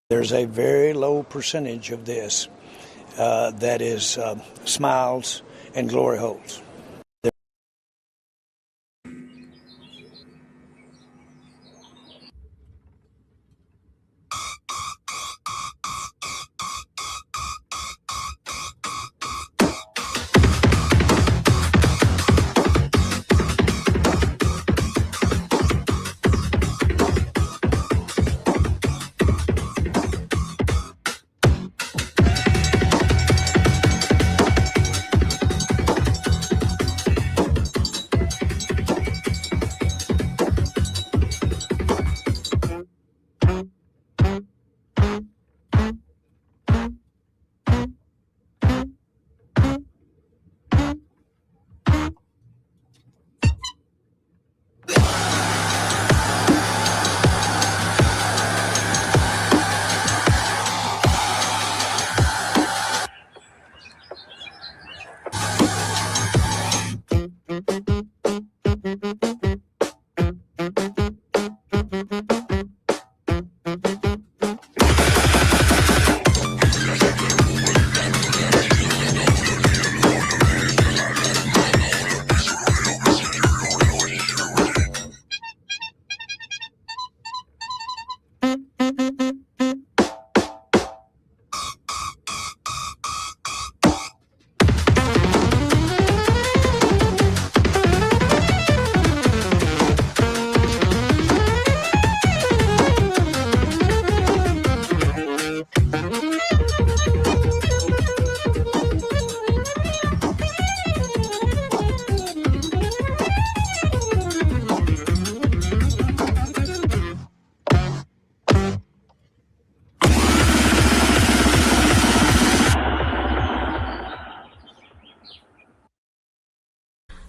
There's a very low percentage of this that is smiles and glory holes.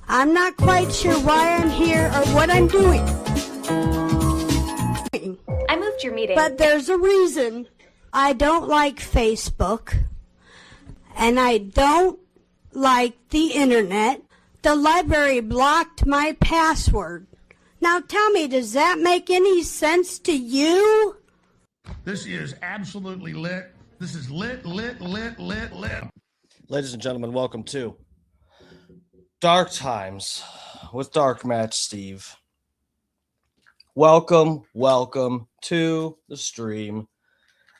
I'm not quite sure why I'm here or what I'm doing. I moved your meeting. But there's a reason. I don't like Facebook. And I don't like the internet. The library blocked my password. Now tell me, does that make any sense to you? This is absolutely lit. This is lit. Ladies and gentlemen, welcome to Dark Times with Dark Match Steve. Welcome to the stream.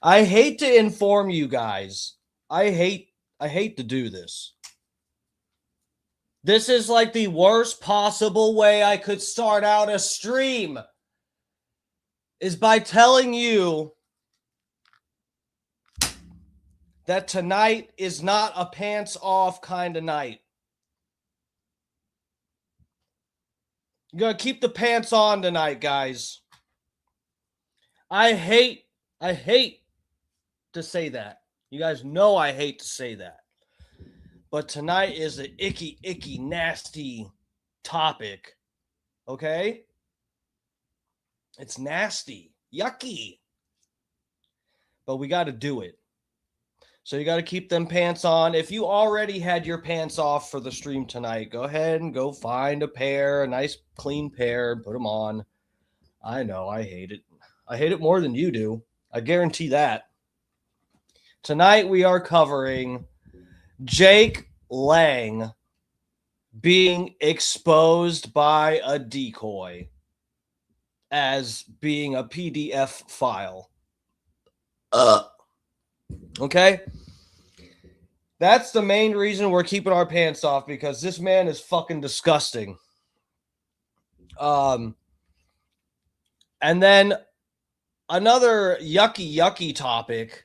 I hate to inform you guys. I hate to do this. This is like the worst possible way I could start out a stream, is by telling you that tonight is not a pants off kind of night. You gotta keep the pants on tonight, guys. I hate to say that. You guys know I hate to say that. But tonight is an icky, nasty topic. Okay? It's nasty. Yucky. But we gotta do it. So you got to keep them pants on. If you already had your pants off for the stream tonight, go ahead and go find a pair, a nice clean pair, and put them on. I know, I hate it. I hate it more than you do. I guarantee that. Tonight we are covering Jake Lang being exposed by a decoy as being a PDF file. Okay? That's the main reason we're keeping our pants off, because this man is fucking disgusting. And then another yucky topic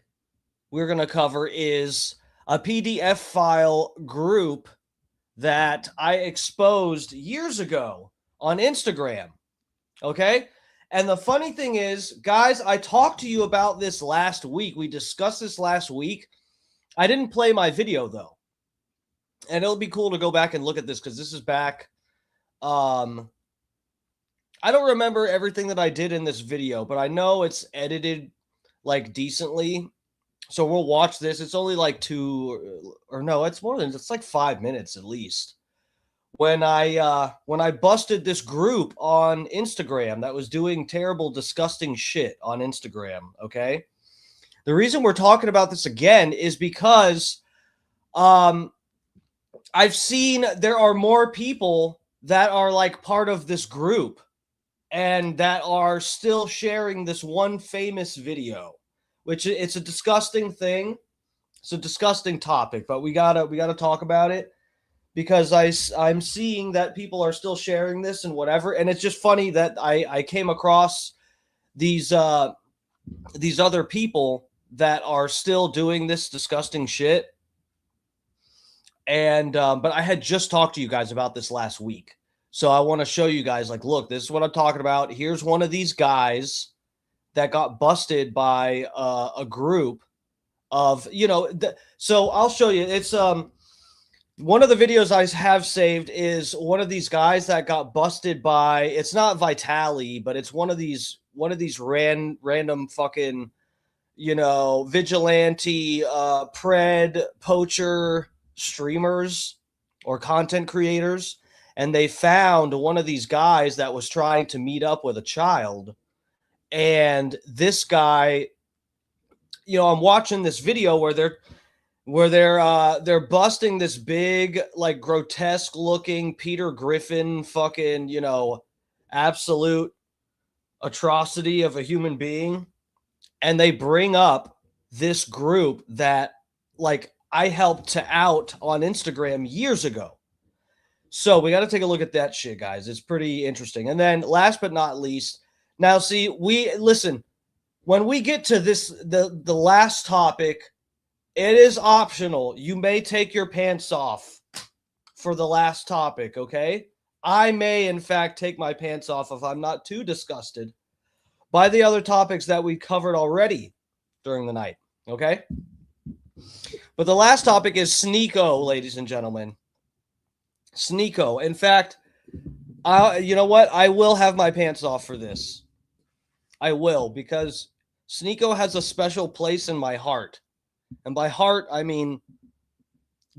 we're going to cover is a PDF file group that I exposed years ago on Instagram. Okay? And the funny thing is, guys, I talked to you about this last week. We discussed this last week. I didn't play my video, though. And it'll be cool to go back and look at this, because this is back. I don't remember everything that I did in this video, but I know it's edited, like, decently. So we'll watch this. It's only like it's like 5 minutes at least. When I busted this group on Instagram that was doing terrible, disgusting shit on Instagram, okay? The reason we're talking about this again is because I've seen there are more people that are like part of this group and that are still sharing this one famous video, which it's a disgusting thing. It's a disgusting topic, but we gotta talk about it because I'm seeing that people are still sharing this and whatever, and it's just funny that I came across these other people that are still doing this disgusting shit. And but I had just talked to you guys about this last week. So I want to show you guys, like, look, this is what I'm talking about. Here's one of these guys that got busted by a group of, so I'll show you. It's one of the videos I have saved is one of these guys that got busted by, it's not Vitali, but it's one of these random fucking, vigilante, pred poacher streamers or content creators. And they found one of these guys that was trying to meet up with a child. And this guy, I'm watching this video where they're busting this big, like, grotesque looking Peter Griffin fucking, absolute atrocity of a human being. And they bring up this group that, like, I helped to out on Instagram years ago. So we got to take a look at that shit, guys. It's pretty interesting. And then last but not least, now see, listen, when we get to this, the last topic, it is optional. You may take your pants off for the last topic, okay? I may, in fact, take my pants off if I'm not too disgusted by the other topics that we covered already during the night, okay? But the last topic is Sneako, ladies and gentlemen. Sneako. In fact, you know what? I will have my pants off for this. I will, because Sneako has a special place in my heart. And by heart, I mean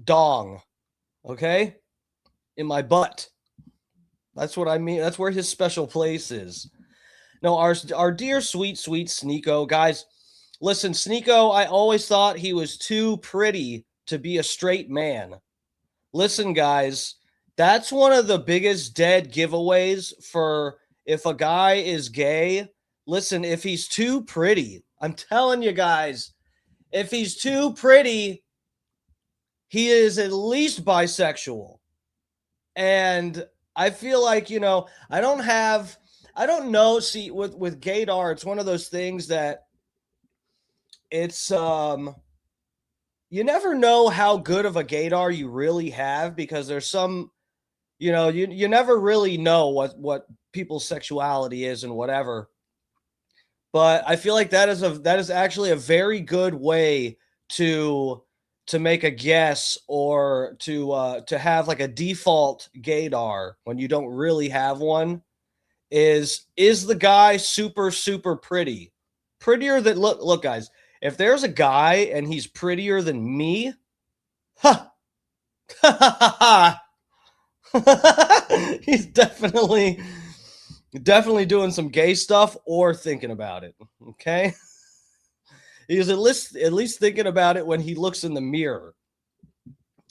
dong, okay? In my butt. That's what I mean. That's where his special place is. No, our dear, sweet Sneako. Guys, listen, Sneako, I always thought he was too pretty to be a straight man. Listen, guys, that's one of the biggest dead giveaways for if a guy is gay. Listen, if he's too pretty, I'm telling you guys, if he's too pretty, he is at least bisexual. And I feel like, I don't know. See, with gaydar, it's one of those things that it's, you never know how good of a gaydar you really have, because there's some, you never really know what people's sexuality is and whatever. But I feel like that is actually a very good way to make a guess, or to have like a default gaydar when you don't really have one. Is the guy super, super pretty? Prettier than, look, guys, if there's a guy and he's prettier than me, he's definitely doing some gay stuff or thinking about it. Okay. He's at least thinking about it when he looks in the mirror.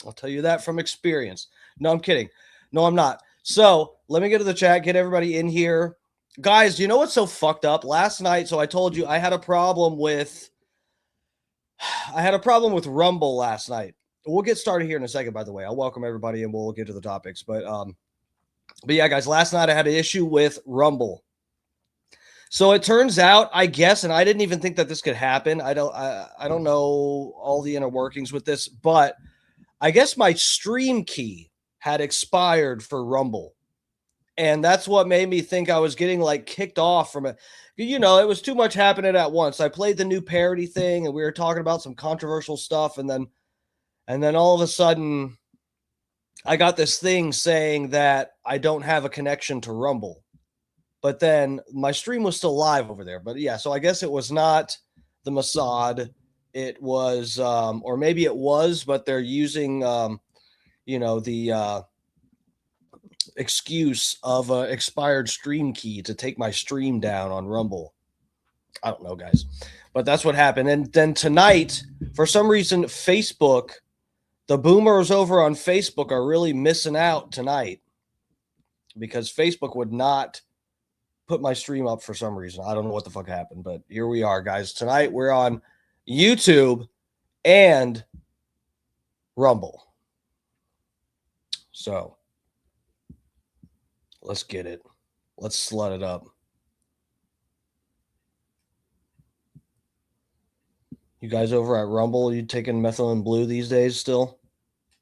I'll tell you that from experience. No, I'm kidding. No, I'm not. So let me get to the chat, get everybody in here. Guys, you know what's so fucked up? Last night, so I told you I had a problem with Rumble last night. We'll get started here in a second, by the way. I'll welcome everybody and we'll get to the topics. But yeah, guys, last night I had an issue with Rumble. So it turns out, I guess, and I didn't even think that this could happen. I don't know all the inner workings with this, but I guess my stream key had expired for Rumble. And that's what made me think I was getting like kicked off from it. It was too much happening at once. I played the new parody thing and we were talking about some controversial stuff. And then all of a sudden I got this thing saying that I don't have a connection to Rumble. But then my stream was still live over there. But yeah, so I guess it was not the Mossad. It was, or maybe it was, but they're using, the excuse of an expired stream key to take my stream down on Rumble. I don't know, guys. But that's what happened. And then tonight, for some reason, Facebook, the boomers over on Facebook are really missing out tonight because Facebook would not put my stream up for some reason. I don't know what the fuck happened, but here we are, guys. Tonight we're on YouTube and Rumble. So let's get it. Let's slut it up. You guys over at Rumble, you taking methylene blue these days still?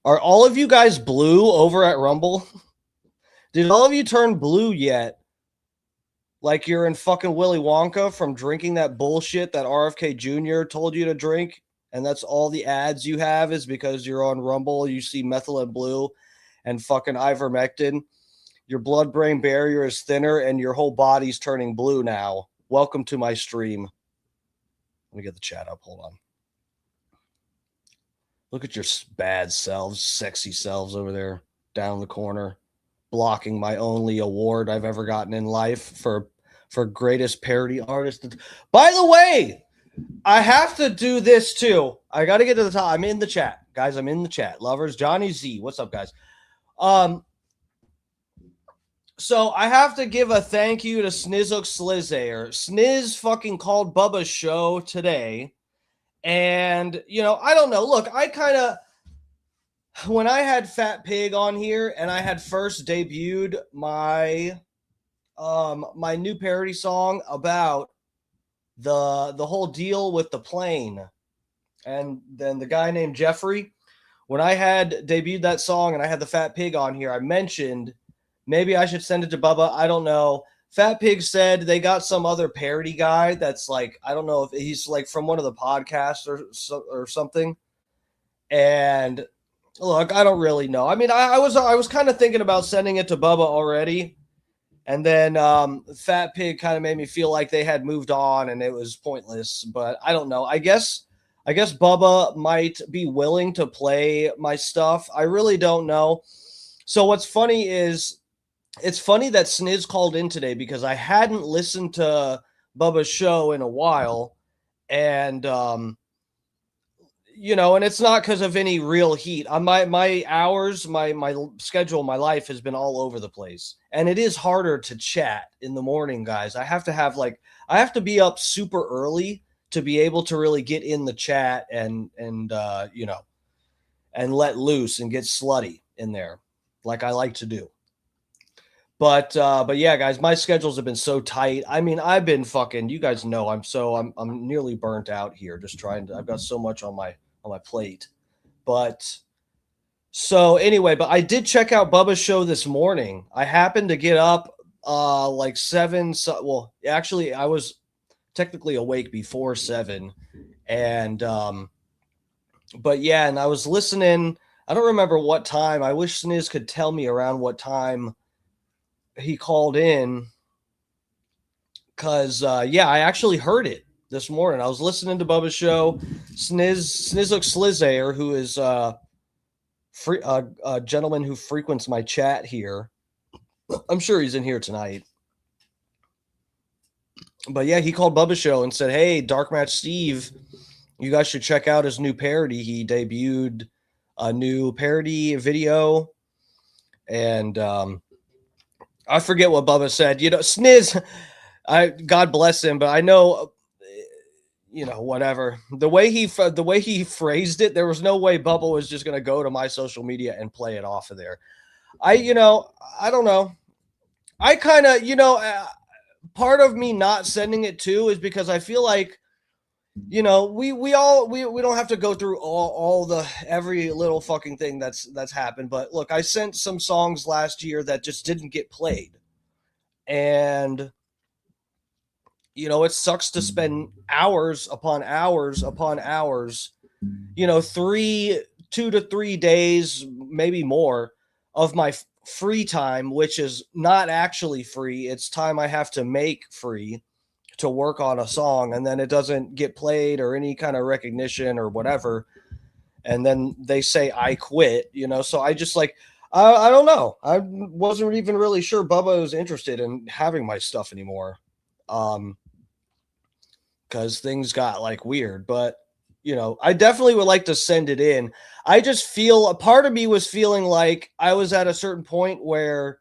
Are all of you guys blue over at Rumble? Did all of you turn blue yet? Like you're in fucking Willy Wonka from drinking that bullshit that RFK Jr. told you to drink, and that's all the ads you have is because you're on Rumble, you see methylene blue and fucking ivermectin. Your blood-brain barrier is thinner and your whole body's turning blue now. Welcome to my stream. Let me get the chat up. Hold on. Look at your bad selves, sexy selves over there down in the corner, blocking my only award I've ever gotten in life for greatest parody artist. By the way, I have to do this too. I got to get to the top. I'm in the chat, guys. I'm in the chat. Lovers, Johnny Z. What's up, guys? So I have to give a thank you to Snizzok Slizayer. Sniz fucking called Bubba's show today. And, you know, I don't know. Look, I kind of, when I had Fat Pig on here and I had first debuted my, my new parody song about the whole deal with the plane and then the guy named Jeffrey, when I had debuted that song and I had the Fat Pig on here, I mentioned maybe I should send it to Bubba. I don't know. Fat Pig said they got some other parody guy that's like, I don't know if he's like from one of the podcasts or something. And look, I don't really know. I mean, I was kind of thinking about sending it to Bubba already. And then Fat Pig kind of made me feel like they had moved on and it was pointless. But I don't know. I guess Bubba might be willing to play my stuff. I really don't know. So what's funny is, it's funny that Sniz called in today because I hadn't listened to Bubba's show in a while. And, you know, and it's not because of any real heat. My hours, my schedule, my life has been all over the place. And it is harder to chat in the morning, guys. I have to be up super early to be able to really get in the chat and you know, and let loose and get slutty in there like I like to do. But yeah, guys, my schedules have been so tight. I mean, I've been fucking, you guys know, I'm nearly burnt out here. Just trying to, I've got so much on my plate. But so anyway, but I did check out Bubba's show this morning. I happened to get up like 7. So, well, actually, I was technically awake before 7. And but yeah, and I was listening. I don't remember what time. I wish Sniz could tell me around what time he called in, because yeah, I actually heard it this morning. I was listening to Bubba's show. Snizzok Slizayer, who is a gentleman who frequents my chat here. I'm sure he's in here tonight. But yeah, he called Bubba's show and said, "Hey, Dark Match Steve, you guys should check out his new parody. He debuted a new parody video." And I forget what Bubba said. You know, Sniz, God bless him, but I know, you know, whatever. The way he phrased it, there was no way Bubba was just going to go to my social media and play it off of there. You know, I don't know. I kind of, you know, part of me not sending it too is because I feel like, you know, we don't have to go through all the every little fucking thing that's happened. But look, I sent some songs last year that just didn't get played. And, you know, it sucks to spend hours upon hours upon hours, you know, 2 to 3 days, maybe more, of my free time, which is not actually free. It's time I have to make free to work on a song, and then it doesn't get played or any kind of recognition or whatever. And then they say I quit, you know? So I just like, I don't know. I wasn't even really sure Bubba was interested in having my stuff anymore. because things got like weird. But, you know, I definitely would like to send it in. I just feel a part of me was feeling like I was at a certain point where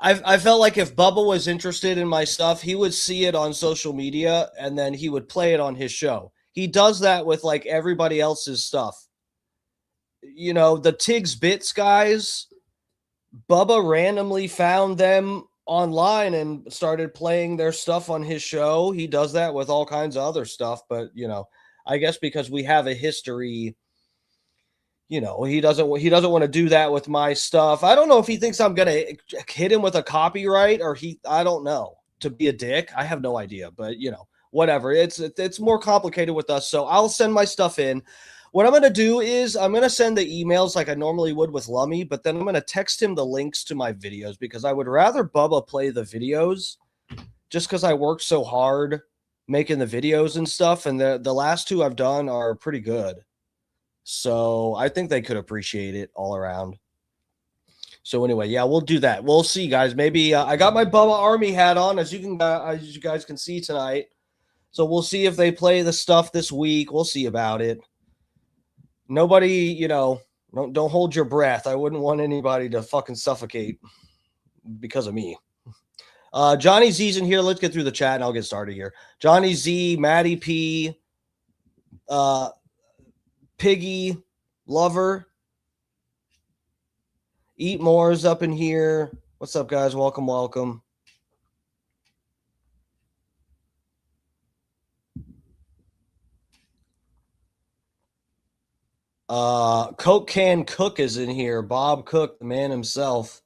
I felt like if Bubba was interested in my stuff, he would see it on social media and then he would play it on his show. He does that with like everybody else's stuff. You know, the Tiggs Bits guys, Bubba randomly found them online and started playing their stuff on his show. He does that with all kinds of other stuff, but you know, I guess because we have a history, you know, he doesn't want to do that with my stuff. I don't know if he thinks I'm gonna hit him with a copyright or I don't know, to be a dick. I have no idea, but you know, whatever. It's more complicated with us. So I'll send my stuff in. What I'm gonna do is I'm gonna send the emails like I normally would with Lummy, but then I'm gonna text him the links to my videos because I would rather Bubba play the videos just because I worked so hard making the videos and stuff, and the last two I've done are pretty good. So I think they could appreciate it all around. So anyway, yeah, we'll do that. We'll see, guys. Maybe I got my Bubba Army hat on, as you guys can see tonight. So we'll see if they play the stuff this week. We'll see about it. Nobody, you know, don't hold your breath. I wouldn't want anybody to fucking suffocate because of me. Johnny Z's in here. Let's get through the chat and I'll get started here. Johnny Z, Maddie P, Piggy, Lover, Eat More's up in here. What's up, guys? Welcome, welcome. Coke Can Cook is in here. Bob Cook, the man himself.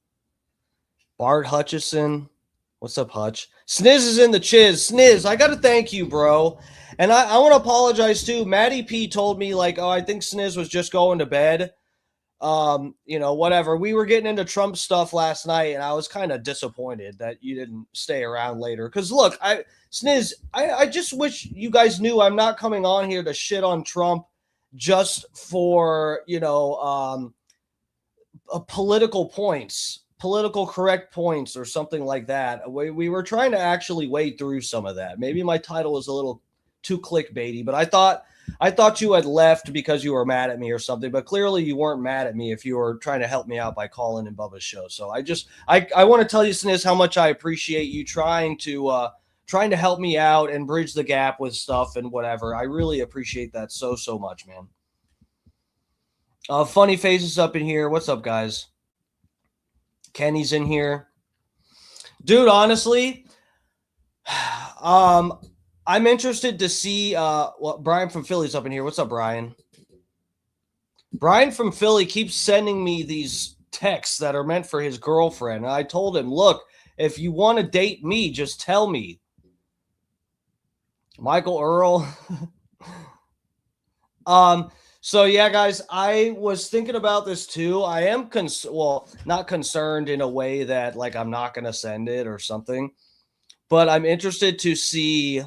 Bart Hutchison. What's up, Hutch? Sniz is in the chiz. Sniz, I got to thank you, bro. And I want to apologize, too. Maddie P told me, like, oh, I think Sniz was just going to bed. You know, whatever. We were getting into Trump stuff last night, and I was kind of disappointed that you didn't stay around later. Because, look, Sniz, I just wish you guys knew I'm not coming on here to shit on Trump just for, you know, political points. Political correct points or something like that. We were trying to actually wade through some of that. Maybe my title was a little too clickbaity, but I thought you had left because you were mad at me or something, but clearly you weren't mad at me if you were trying to help me out by calling in Bubba's show. So I want to tell you, Sniz, how much I appreciate you trying to help me out and bridge the gap with stuff and whatever. I really appreciate that so much, man. Funny Faces up in here. What's up, guys? Kenny's in here. Dude, honestly, I'm interested to see what Brian from Philly's up in here. What's up, Brian? Brian from Philly keeps sending me these texts that are meant for his girlfriend. And I told him, look, if you want to date me, just tell me. Michael Earl. So, yeah, guys, I was thinking about this, too. I am, not concerned in a way that, like, I'm not going to send it or something. But I'm interested to see,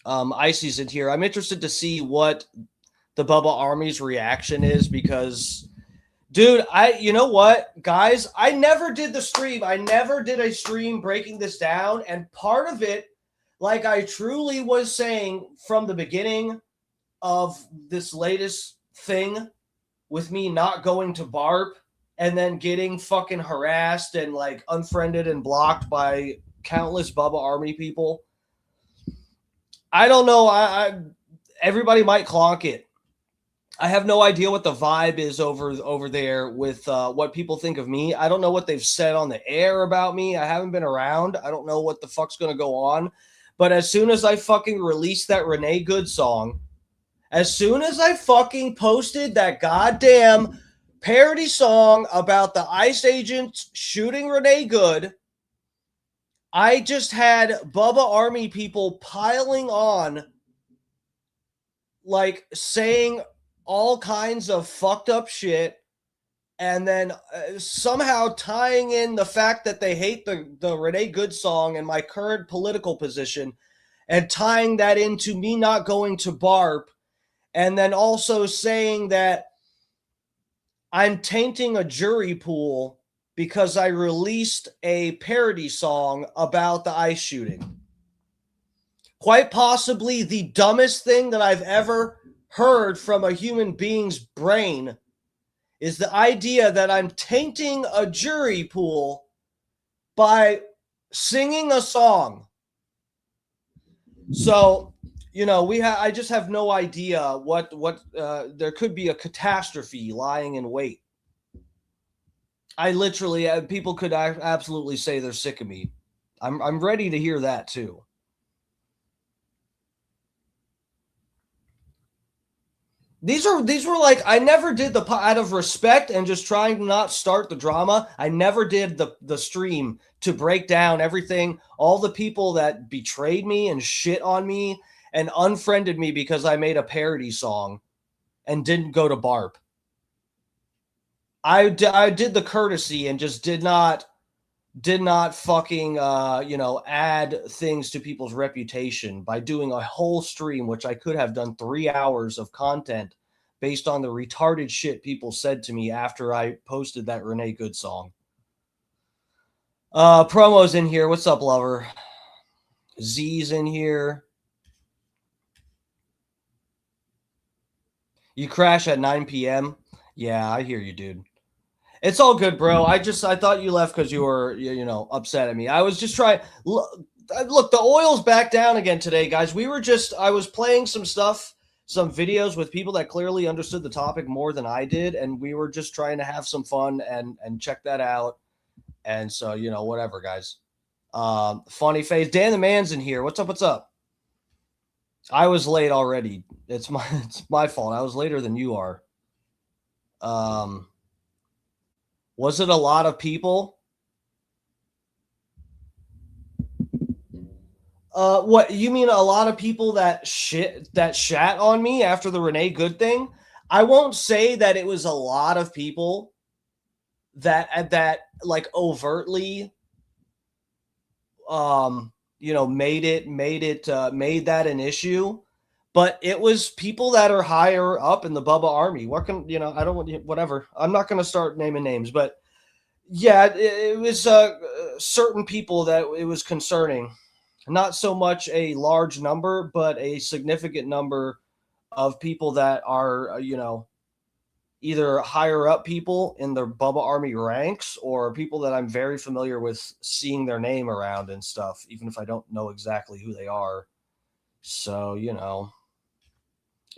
Icy's in here. I'm interested to see what the Bubba Army's reaction is because, dude, you know what, guys? I never did the stream. I never did a stream breaking this down. And part of it, like I truly was saying from the beginning of this latest thing with me not going to BARP and then getting fucking harassed and like unfriended and blocked by countless Bubba Army people. I don't know. Everybody might clonk it. I have no idea what the vibe is over there with what people think of me. I don't know what they've said on the air about me. I haven't been around. I don't know what the fuck's going to go on. But as soon as I fucking released that Renee Good song, as soon as I fucking posted that goddamn parody song about the ICE agents shooting Renee Good, I just had Bubba Army people piling on, like saying all kinds of fucked up shit, and then somehow tying in the fact that they hate the Renee Good song and my current political position, and tying that into me not going to BARP. And then also saying that I'm tainting a jury pool because I released a parody song about the ICE shooting. quite possibly the dumbest thing that I've ever heard from a human being's brain is the idea that I'm tainting a jury pool by singing a song. So, I just have no idea what there could be a catastrophe lying in wait. I literally, people could absolutely say they're sick of me. I'm ready to hear that too. These were like, I never did out of respect and just trying to not start the drama. I never did the stream to break down everything, all the people that betrayed me and shit on me and unfriended me because I made a parody song and didn't go to BARP. I did the courtesy and just did not fucking add things to people's reputation by doing a whole stream, which I could have done 3 hours of content based on the retarded shit people said to me after I posted that Renee Good song. Promos in here. What's up, lover? Z's in here. You crash at 9 p.m. Yeah, I hear you, dude. It's all good, bro. I thought you left because you were, upset at me. I was just trying. Look, the oil's back down again today, guys. I was playing some stuff, some videos with people that clearly understood the topic more than I did, and we were just trying to have some fun and check that out. And so, whatever, guys. Funny face. Dan the Man's in here. What's up? What's up? I was late already. It's my fault. I was later than you are. Was it a lot of people? What you mean? A lot of people that shat on me after the Renee Good thing? I won't say that it was a lot of people that like overtly, made that an issue. But it was people that are higher up in the Bubba Army. What can, I don't want, whatever. I'm not going to start naming names, but yeah, it was certain people that it was concerning. Not so much a large number, but a significant number of people that are, either higher up people in the Bubba Army ranks or people that I'm very familiar with seeing their name around and stuff, even if I don't know exactly who they are. So,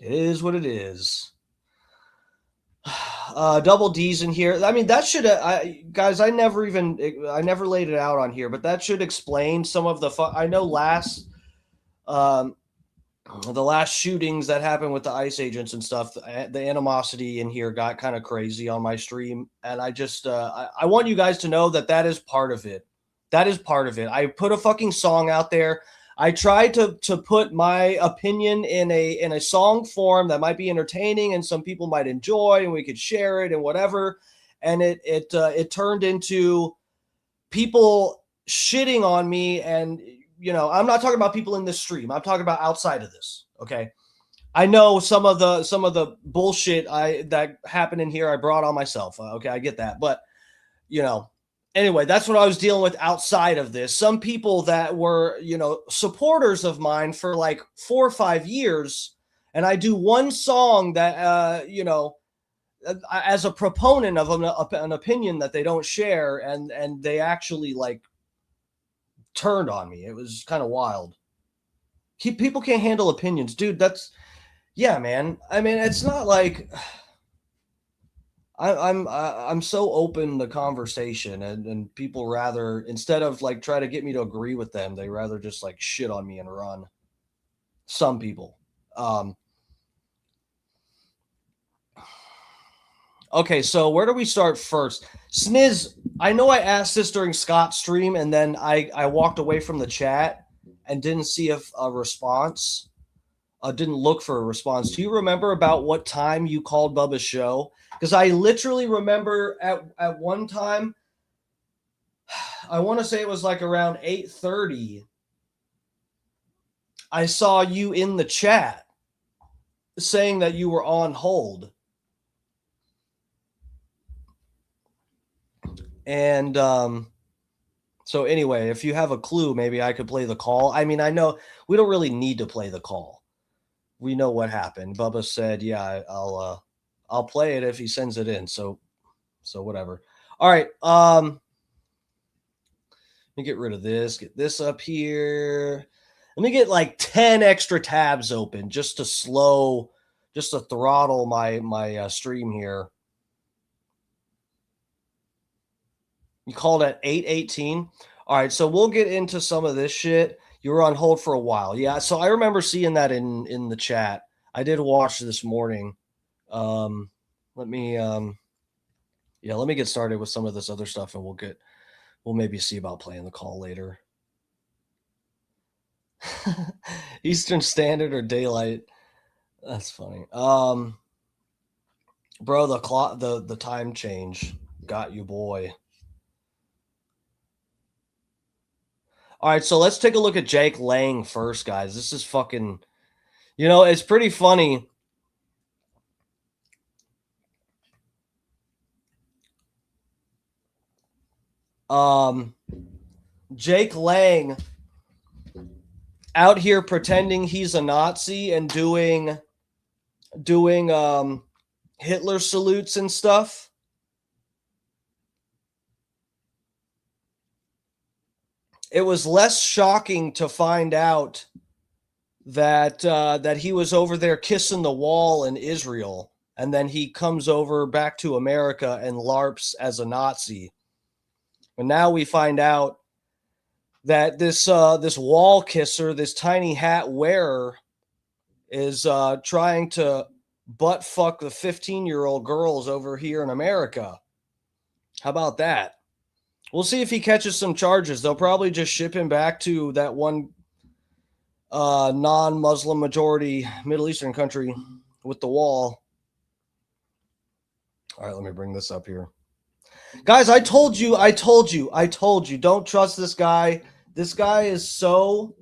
it is what it is. Double D's in here. I mean, that should, guys, I never laid it out on here, but that should explain some of the I know the last shootings that happened with the ICE agents and stuff, the animosity in here got kind of crazy on my stream. And I just, I want you guys to know that is part of it. That is part of it. I put a fucking song out there. I tried to put my opinion in a song form that might be entertaining and some people might enjoy and we could share it and whatever. And it turned into people shitting on me. And, I'm not talking about people in this stream. I'm talking about outside of this. Okay. I know some of the bullshit that happened in here, I brought on myself. Okay. I get that. But, anyway, that's what I was dealing with outside of this. Some people that were, supporters of mine for like 4 or 5 years. And I do one song that, as a proponent of an opinion that they don't share. And they actually like turned on me. It was kind of wild. People can't handle opinions, dude. Yeah, man. I mean, it's not like I'm so open to conversation and people rather, instead of like try to get me to agree with them, they rather just like shit on me and run. Some people. Okay, so where do we start first? Sniz, I know I asked this during Scott's stream and then I walked away from the chat and didn't see a response. Didn't look for a response. Do you remember about what time you called Bubba's show? Because I literally remember at one time, I want to say it was like around 8:30. I saw you in the chat saying that you were on hold. And So anyway, if you have a clue, maybe I could play the call. I mean, I know we don't really need to play the call. We know what happened. Bubba said, "Yeah, I'll play it if he sends it in." So whatever. All right. Let me get rid of this. Get this up here. Let me get like 10 extra tabs open just to throttle my stream here. You called at 8:18. All right, so we'll get into some of this shit. You were on hold for a while. Yeah, so I remember seeing that in the chat. I did watch this morning. Let me get started with some of this other stuff, and we'll maybe see about playing the call later. Eastern Standard or Daylight. That's funny. Bro, the time change got you, boy. All right, so let's take a look at Jake Lang first, guys. This is fucking, it's pretty funny. Jake Lang out here pretending he's a Nazi and doing Hitler salutes and stuff. It was less shocking to find out that he was over there kissing the wall in Israel, and then he comes over back to America and LARPs as a Nazi. And now we find out that this wall kisser, this tiny hat wearer, is trying to butt fuck the 15-year-old girls over here in America. How about that? We'll see if he catches some charges. They'll probably just ship him back to that one non-Muslim majority Middle Eastern country with the wall. All right, let me bring this up here. Guys, I told you, don't trust this guy. This guy is so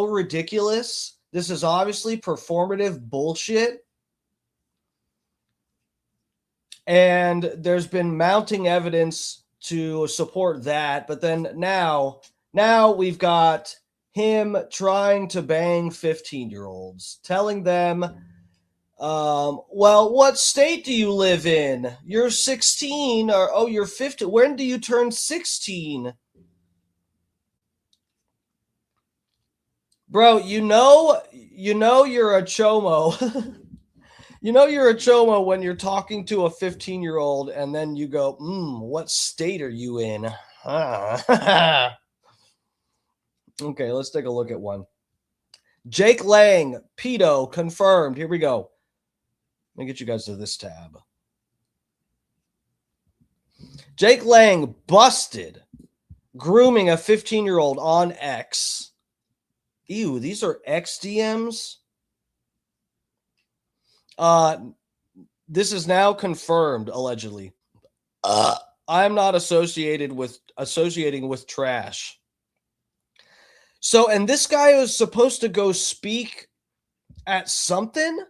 ridiculous. This is obviously performative bullshit. And there's been mounting evidence to support that. But then now we've got him trying to bang 15-year-olds, telling them, well, what state do you live in? You're 16 or, you're 50. When do you turn 16? Bro, you know you're a chomo. You know you're a chomo when you're talking to a 15-year-old and then you go, what state are you in? Okay, let's take a look at one. Jake Lang, pedo, confirmed. Here we go. Let me get you guys to this tab. Jake Lang busted grooming a 15-year-old on X. Ew, these are X DMs? This is now confirmed, allegedly. I'm not associating with trash. So, and this guy was supposed to go speak at something?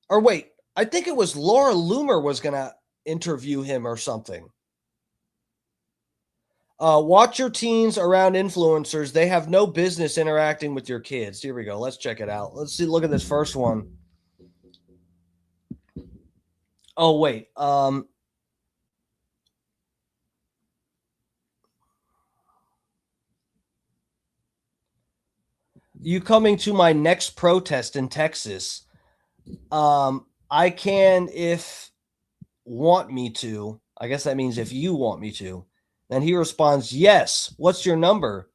Or wait, I think it was Laura Loomer was going to interview him or something. Watch your teens around influencers. They have no business interacting with your kids. Here we go. Let's check it out. Let's see. Look at this first one. Oh, wait. You coming to my next protest in Texas? I can if want me to. I guess that means if you want me to. Then he responds, yes. What's your number?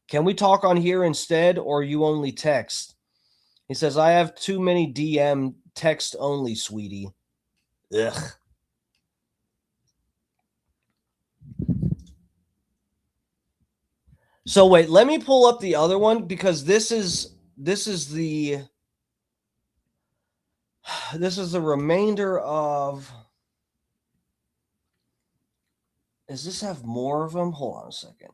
Can we talk on here instead, or you only text? He says, I have too many DM, text only, sweetie. Ugh. So wait, let me pull up the other one because this is the remainder of. Does this have more of them? Hold on a second.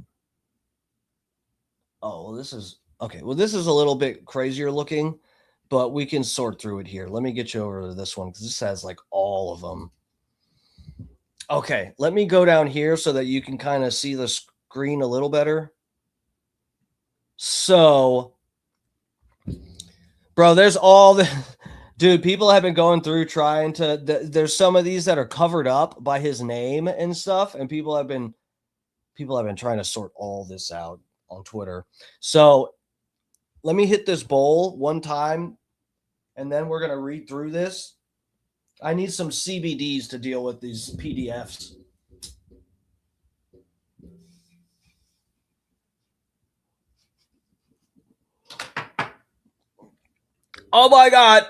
Oh, well, this is okay. Well, this is a little bit crazier looking, but we can sort through it here. Let me get you over to this one because this has like all of them. Okay, let me go down here so that you can kind of see green a little better. So, bro, there's all the dude. People have been going through trying to. There's some of these that are covered up by his name and stuff, and people have been trying to sort all this out on Twitter. So, let me hit this bowl one time, and then we're gonna read through this. I need some CBDs to deal with these PDFs. Oh my God.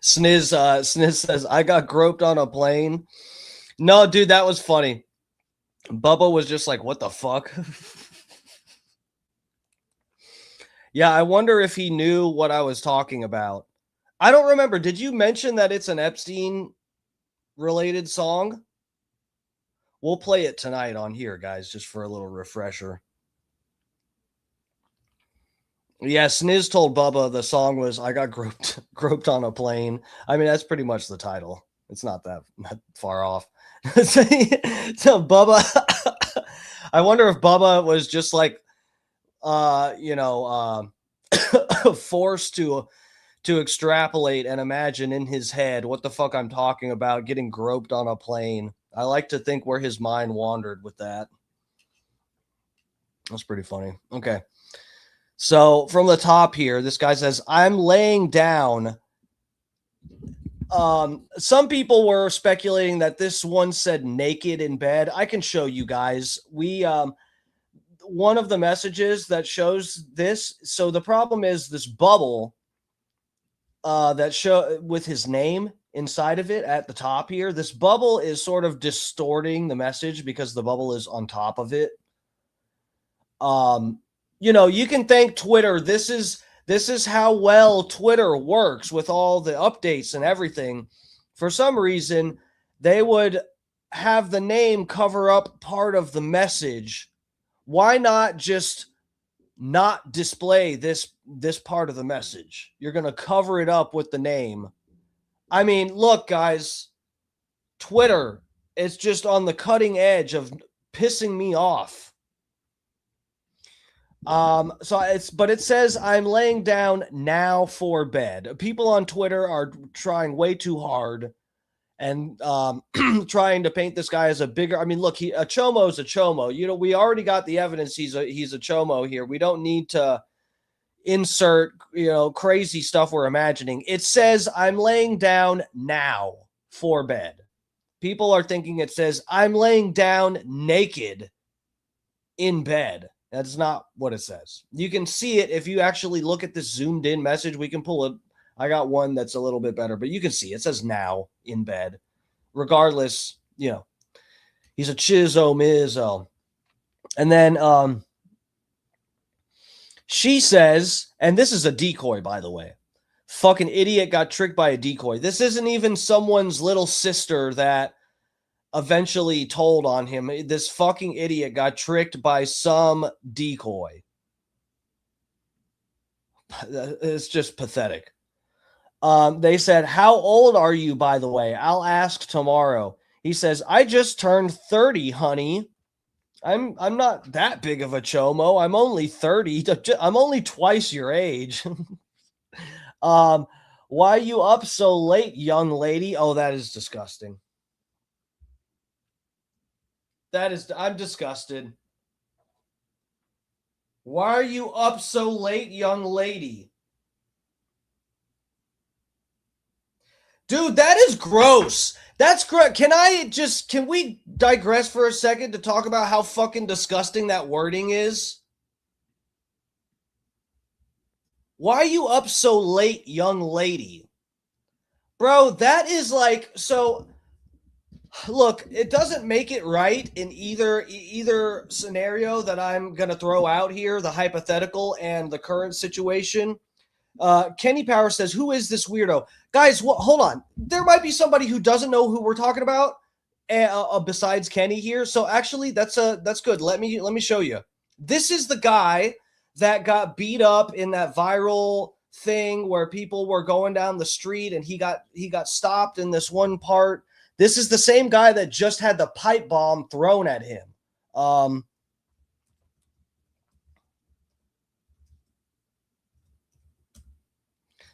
Sniz says, I got groped on a plane. No, dude, that was funny. Bubba was just like, what the fuck? Yeah, I wonder if he knew what I was talking about. I don't remember. Did you mention that it's an Epstein-related song? We'll play it tonight on here, guys, just for a little refresher. Yeah, Sniz told Bubba the song was I got groped on a plane. I mean, that's pretty much the title. It's not that far off. So Bubba, I wonder if Bubba was just like, forced to extrapolate and imagine in his head what the fuck I'm talking about, getting groped on a plane. I like to think where his mind wandered with that. That's pretty funny. Okay. So from the top here, this guy says, I'm laying down. Some people were speculating that this one said naked in bed. I can show you guys. One of the messages that shows this. So the problem is this bubble that show with his name inside of it at the top here. This bubble is sort of distorting the message because the bubble is on top of it. You can thank Twitter. This is how well Twitter works with all the updates and everything. For some reason, they would have the name cover up part of the message. Why not just not display this part of the message? You're going to cover it up with the name. I mean, look, guys, Twitter is just on the cutting edge of pissing me off. But it says I'm laying down now for bed. People on Twitter are trying way too hard and trying to paint this guy as a bigger. I mean, look, a chomo is a chomo. We already got the evidence he's a chomo here. We don't need to insert crazy stuff we're imagining. It says I'm laying down now for bed. People are thinking it says I'm laying down naked in bed. That's not what it says. You can see it if you actually look at this zoomed in message. We can pull it. I got one that's a little bit better, but you can see it says now in bed. Regardless, he's a chizzo mizzo. And then she says, and this is a decoy, by the way. Fucking idiot got tricked by a decoy. This isn't even someone's little sister that eventually told on him. This fucking idiot got tricked by some decoy. It's just pathetic. They said, how old are you, by the way? I'll ask tomorrow. He says, I just turned 30, honey. I'm not that big of a chomo. I'm only 30. I'm only twice your age. Why are you up so late, young lady? Oh, that is disgusting. I'm disgusted. Why are you up so late, young lady? Dude, that is gross. That's gross. Can we digress for a second to talk about how fucking disgusting that wording is? Why are you up so late, young lady? Bro, that is like, so look, it doesn't make it right in either scenario that I'm going to throw out here, the hypothetical and the current situation. Kenny Power says, who is this weirdo? Guys, hold on. There might be somebody who doesn't know who we're talking about besides Kenny here. So actually, that's good. Let me show you. This is the guy that got beat up in that viral thing where people were going down the street and he got stopped in this one part. This is the same guy that just had the pipe bomb thrown at him.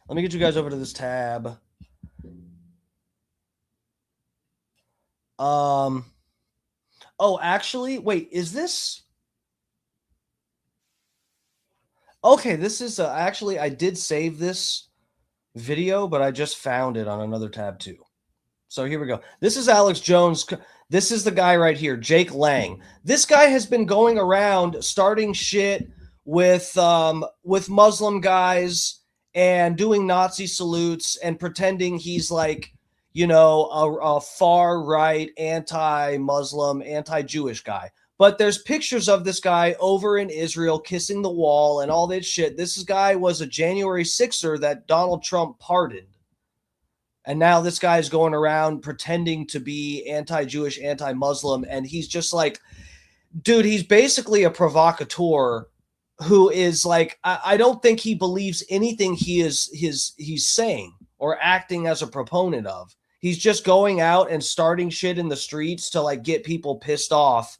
Let me get you guys over to this tab. Oh, actually, wait, is this? Okay, this is actually, I did save this video, but I just found it on another tab too. So here we go. This is Alex Jones. This is the guy right here, Jake Lang. This guy has been going around starting shit with Muslim guys and doing Nazi salutes and pretending he's like, you know, a far right, anti-Muslim, anti-Jewish guy. But there's pictures of this guy over in Israel kissing the wall and all that shit. This guy was a January 6er that Donald Trump pardoned. And now this guy is going around pretending to be anti-Jewish, anti-Muslim. And he's just like, dude, he's basically a provocateur who is like, I don't think he believes anything he's saying or acting as a proponent of. He's just going out and starting shit in the streets to like get people pissed off.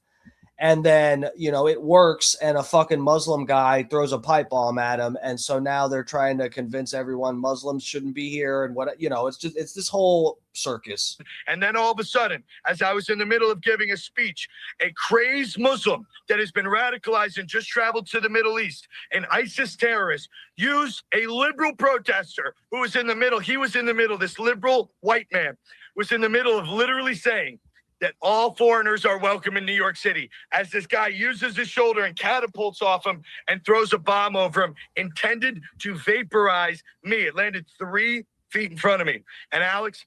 And then, you know, it works and a fucking Muslim guy throws a pipe bomb at him. And so now they're trying to convince everyone Muslims shouldn't be here. And what, you know, it's this whole circus. And then all of a sudden, as I was in the middle of giving a speech, a crazed Muslim that has been radicalized and just traveled to the Middle East, an ISIS terrorist, used a liberal protester who was in the middle. He was in the middle. This liberal white man was in the middle of literally saying that all foreigners are welcome in New York City, as this guy uses his shoulder and catapults off him and throws a bomb over him, intended to vaporize me. It landed 3 feet in front of me. And Alex,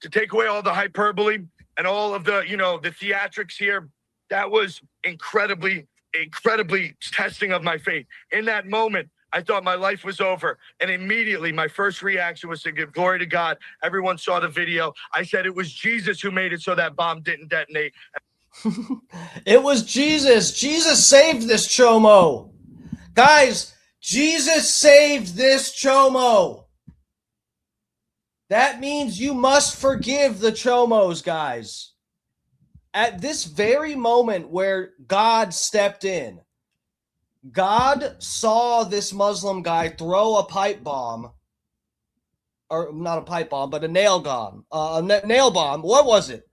to take away all the hyperbole and all of the, you know, the theatrics here, that was incredibly testing of my faith. In that moment, I thought my life was over. And immediately my first reaction was to give glory to God. Everyone saw the video. I said it was Jesus who made it so that bomb didn't detonate. It was Jesus. Jesus saved this chomo. Guys, Jesus saved this chomo. That means you must forgive the chomos, guys. At this very moment where God stepped in, God saw this Muslim guy throw a pipe bomb, or not a pipe bomb, but a nail bomb. Nail bomb. What was it?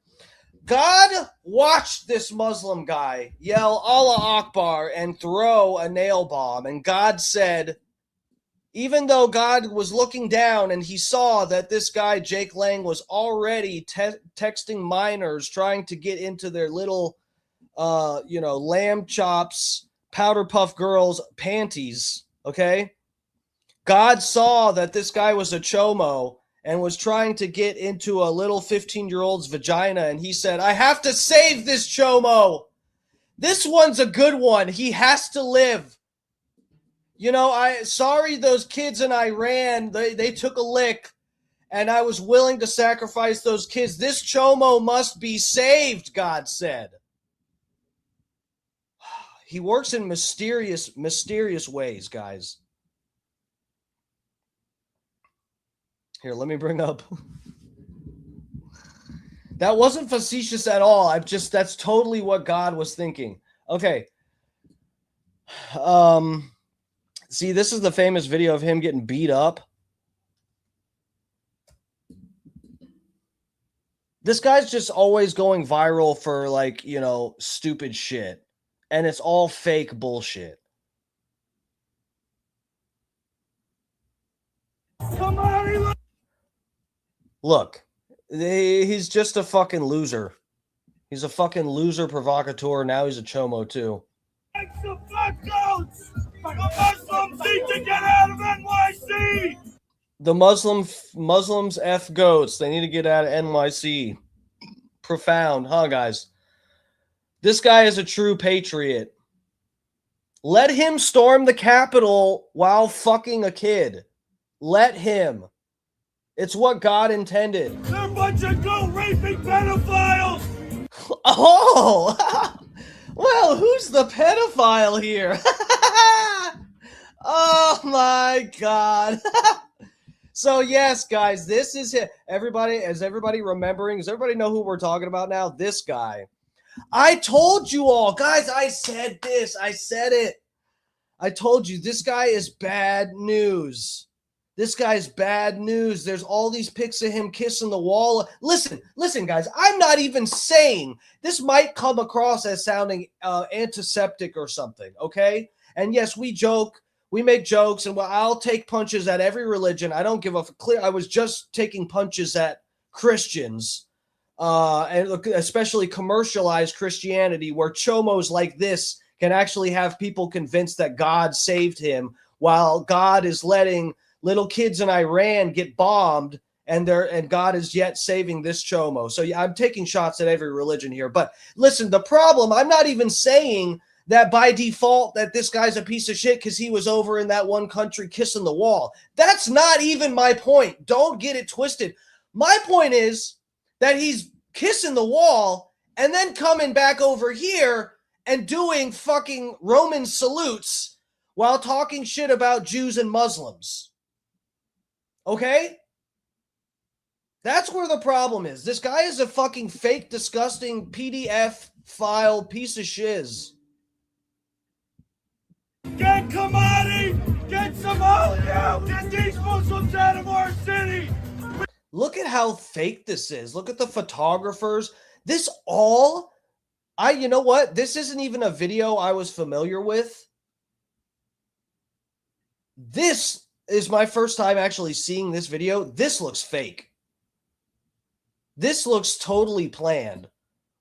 God watched this Muslim guy yell Allah Akbar and throw a nail bomb. And God said, even though God was looking down and he saw that this guy, Jake Lang, was already texting minors trying to get into their little, lamb chops, powder puff girls panties, okay? God saw that this guy was a chomo and was trying to get into a little 15-year-old's vagina, and he said, I have to save this chomo. This one's a good one. He has to live. You know, sorry those kids in Iran, they took a lick, and I was willing to sacrifice those kids. This chomo must be saved, God said. He works in mysterious ways, guys. Here, let me bring up. That wasn't facetious at all. That's totally what God was thinking. Okay. See, this is the famous video of him getting beat up. This guy's just always going viral for, like, you know, stupid shit. And it's all fake bullshit. Look, he's just a fucking loser. He's a fucking loser provocateur. Now he's a chomo too. The Muslims need to get out of NYC. The Muslims F goats. They need to get out of NYC. Profound, huh, guys? This guy is a true patriot. Let him storm the Capitol while fucking a kid. Let him. It's what God intended. They're a bunch of goat-raping pedophiles! Oh! Well, who's the pedophile here? Oh my God. So yes, guys, this is it. Everybody, is everybody remembering? Does everybody know who we're talking about now? This guy. I told you all, guys, I said this. I said it. I told you, this guy is bad news. This guy's bad news. There's all these pics of him kissing the wall. Listen, guys, I'm not even saying this might come across as sounding antiseptic or something, okay? And yes, we joke, we make jokes, and I'll take punches at every religion. I don't give a clear. I was just taking punches at Christians, and especially commercialized Christianity, where chomos like this can actually have people convinced that God saved him, while God is letting little kids in Iran get bombed, and God is yet saving this chomo. So yeah, I'm taking shots at every religion here. But listen, the problem, I'm not even saying that by default that this guy's a piece of shit because he was over in that one country kissing the wall. That's not even my point. Don't get it twisted. My point is that he's kissing the wall and then coming back over here and doing fucking Roman salutes while talking shit about Jews and Muslims. Okay? That's where the problem is. This guy is a fucking fake, disgusting PDF file piece of shiz. Get Kamani! Get Somalia! Get these Muslims out of our city! Look at how fake this is. Look at the photographers. This all... you know what? This isn't even a video I was familiar with. This is my first time actually seeing this video. This looks fake. This looks totally planned.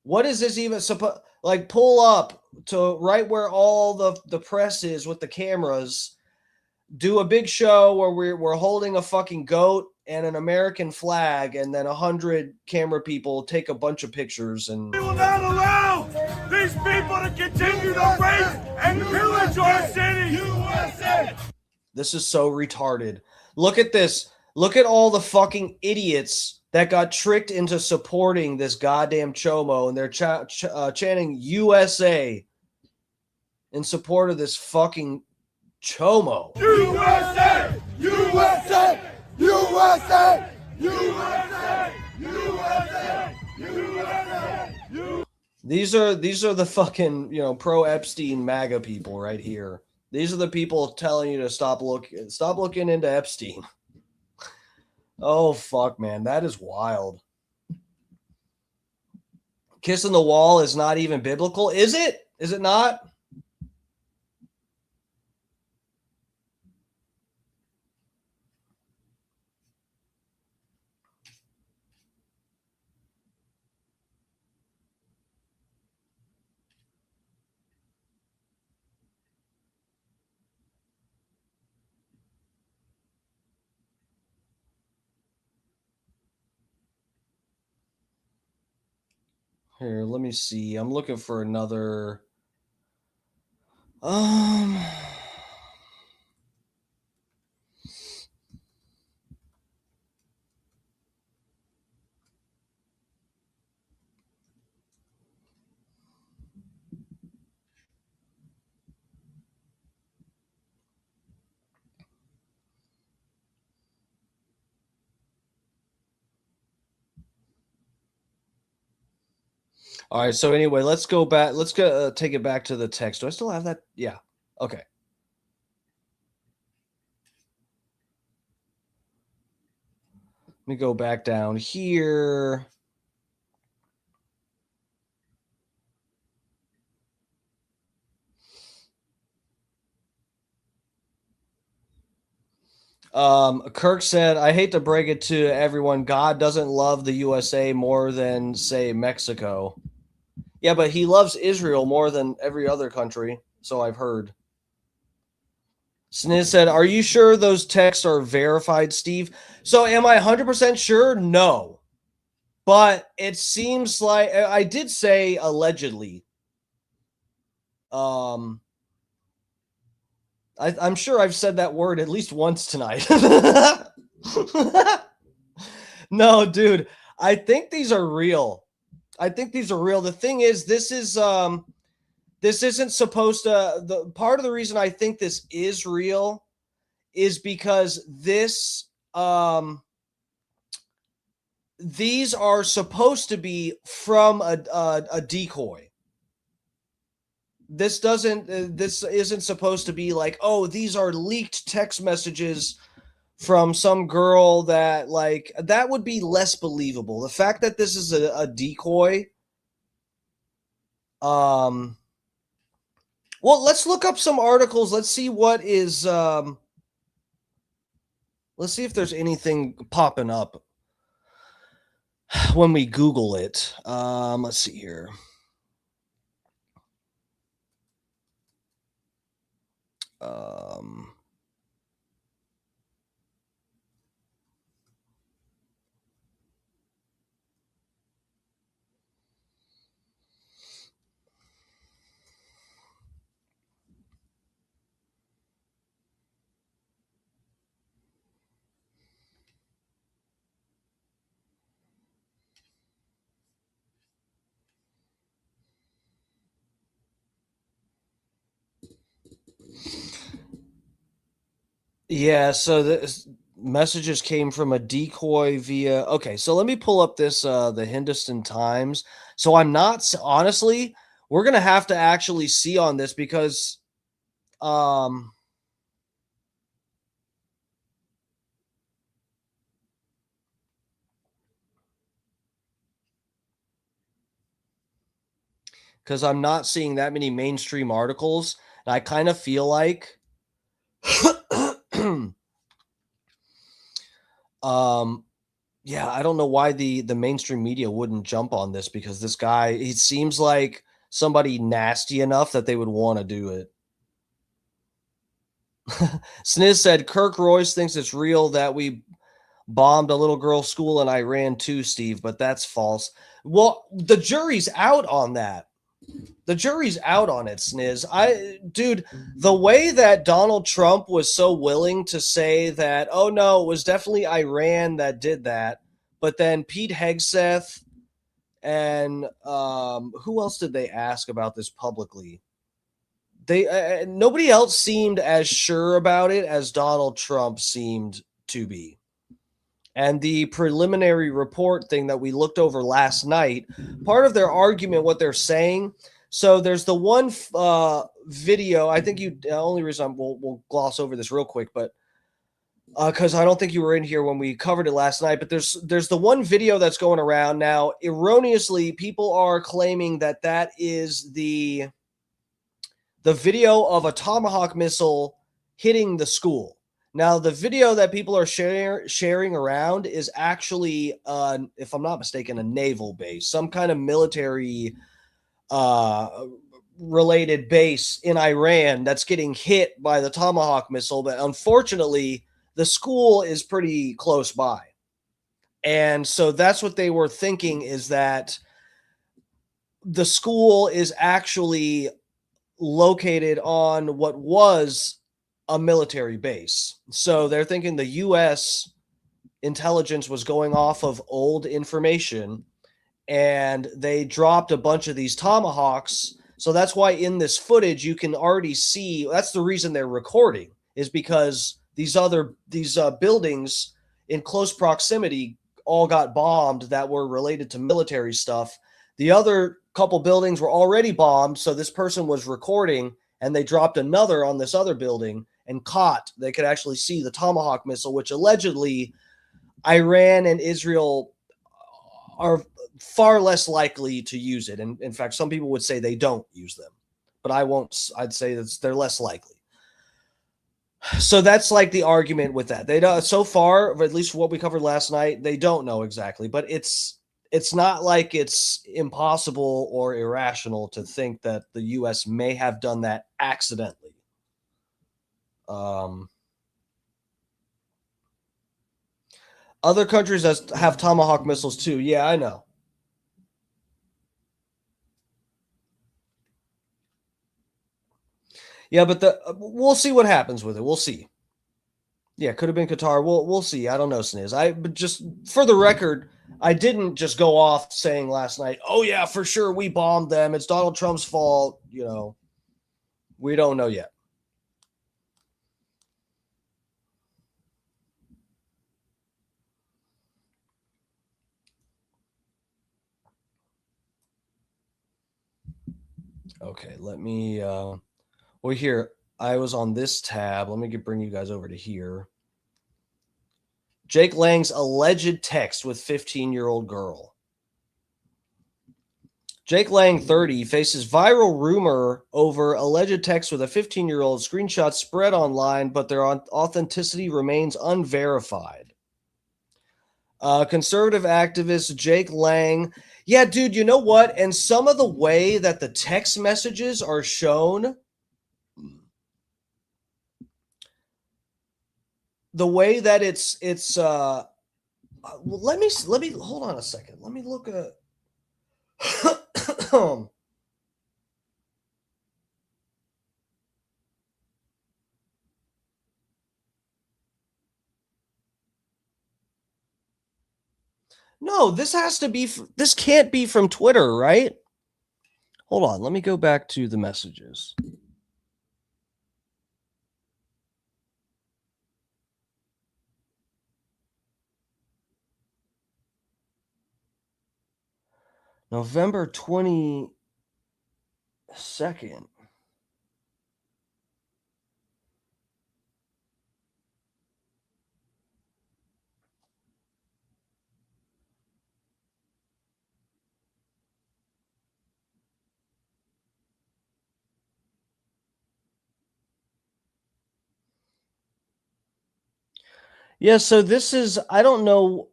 What is this even supposed... Like, pull up to right where all the press is with the cameras. Do a big show where we're holding a fucking goat and an American flag, and then 100 camera people take a bunch of pictures. And we will not allow these people to continue to rape and pillage our city. USA! This is so retarded. Look at this. Look at all the fucking idiots that got tricked into supporting this goddamn chomo, and they're chanting USA in support of this fucking chomo. USA! USA! USA! USA! USA! USA! These are the fucking, pro Epstein MAGA people right here. These are the people telling you to stop looking into Epstein. Oh, fuck, man. That is wild. Kissing the wall is not even biblical. Is it? Is it not? Here, let me see. I'm looking for another. All right. So anyway, let's go back. Let's go take it back to the text. Do I still have that? Yeah. Okay. Let me go back down here. Kirk said, I hate to break it to everyone. God doesn't love the USA more than, say, Mexico. Yeah, but he loves Israel more than every other country, so I've heard. Sniz said, are you sure those texts are verified, Steve? So am I 100% sure? No. But it seems like I did say allegedly. I'm sure I've said that word at least once tonight. No, dude. I think these are real. The thing is, this is This isn't supposed to. The part of the reason I think this is real is because these are supposed to be from a decoy. This isn't supposed to be like, oh, these are leaked text messages from some girl that would be less believable. The fact that this is a decoy. Well, let's look up some articles. Let's see what is. Let's see if there's anything popping up when we Google it. Let's see here. Yeah, so the messages came from a decoy via. Okay, so let me pull up this the Hindustan Times. So I'm not honestly, we're gonna have to actually see on this because I'm not seeing that many mainstream articles, and I kind of feel like yeah, I don't know why the mainstream media wouldn't jump on this, because this guy, he seems like somebody nasty enough that they would want to do it. Sniz said Kirk Royce thinks it's real that we bombed a little girl's school in Iran too, Steve, but that's false. Well, the jury's out on that. The jury's out on it, Sniz. Dude, the way that Donald Trump was so willing to say that, oh no, it was definitely Iran that did that, but then Pete Hegseth and who else did they ask about this publicly? They nobody else seemed as sure about it as Donald Trump seemed to be. And the preliminary report thing that we looked over last night, part of their argument, what they're saying. So there's the one video. I think the only reason we'll gloss over this real quick, but because I don't think you were in here when we covered it last night. But there's the one video that's going around now. Erroneously, people are claiming that is the video of a Tomahawk missile hitting the school. Now, the video that people are sharing around is actually, if I'm not mistaken, a naval base, some kind of military related base in Iran that's getting hit by the Tomahawk missile. But unfortunately, the school is pretty close by. And so that's what they were thinking, is that the school is actually located on what was a military base. So they're thinking the U.S. intelligence was going off of old information, and they dropped a bunch of these Tomahawks. So that's why in this footage you can already see, that's the reason they're recording, is because these buildings in close proximity all got bombed that were related to military stuff. The other couple buildings were already bombed, so this person was recording, and they dropped another on this other building and they could actually see the Tomahawk missile, which allegedly Iran and Israel are far less likely to use it. And in fact, some people would say they don't use them, but I'd say that they're less likely. So that's like the argument with that. They don't, so far, or at least what we covered last night, they don't know exactly, but it's not like it's impossible or irrational to think that the U.S. may have done that accidentally. Other countries have Tomahawk missiles too. Yeah, I know. Yeah, but we'll see what happens with it. We'll see. Yeah, could have been Qatar. We'll see. I don't know, Sniz. But just for the record, I didn't just go off saying last night, oh, yeah, for sure, we bombed them. It's Donald Trump's fault. You know, we don't know yet. Okay, let me, well, here, I was on this tab. Let me bring you guys over to here. Jake Lang's alleged text with 15-year-old girl. Jake Lang, 30, faces viral rumor over alleged text with a 15-year-old. Screenshots spread online, but their authenticity remains unverified. Conservative activist Jake Lang. Yeah, dude, you know what? And some of the way that the text messages are shown, the way that it's let me hold on a second. Let me look at No, this has to be this can't be from Twitter, right? Hold on, let me go back to the messages. November 22nd. Yeah, so this is, I don't know.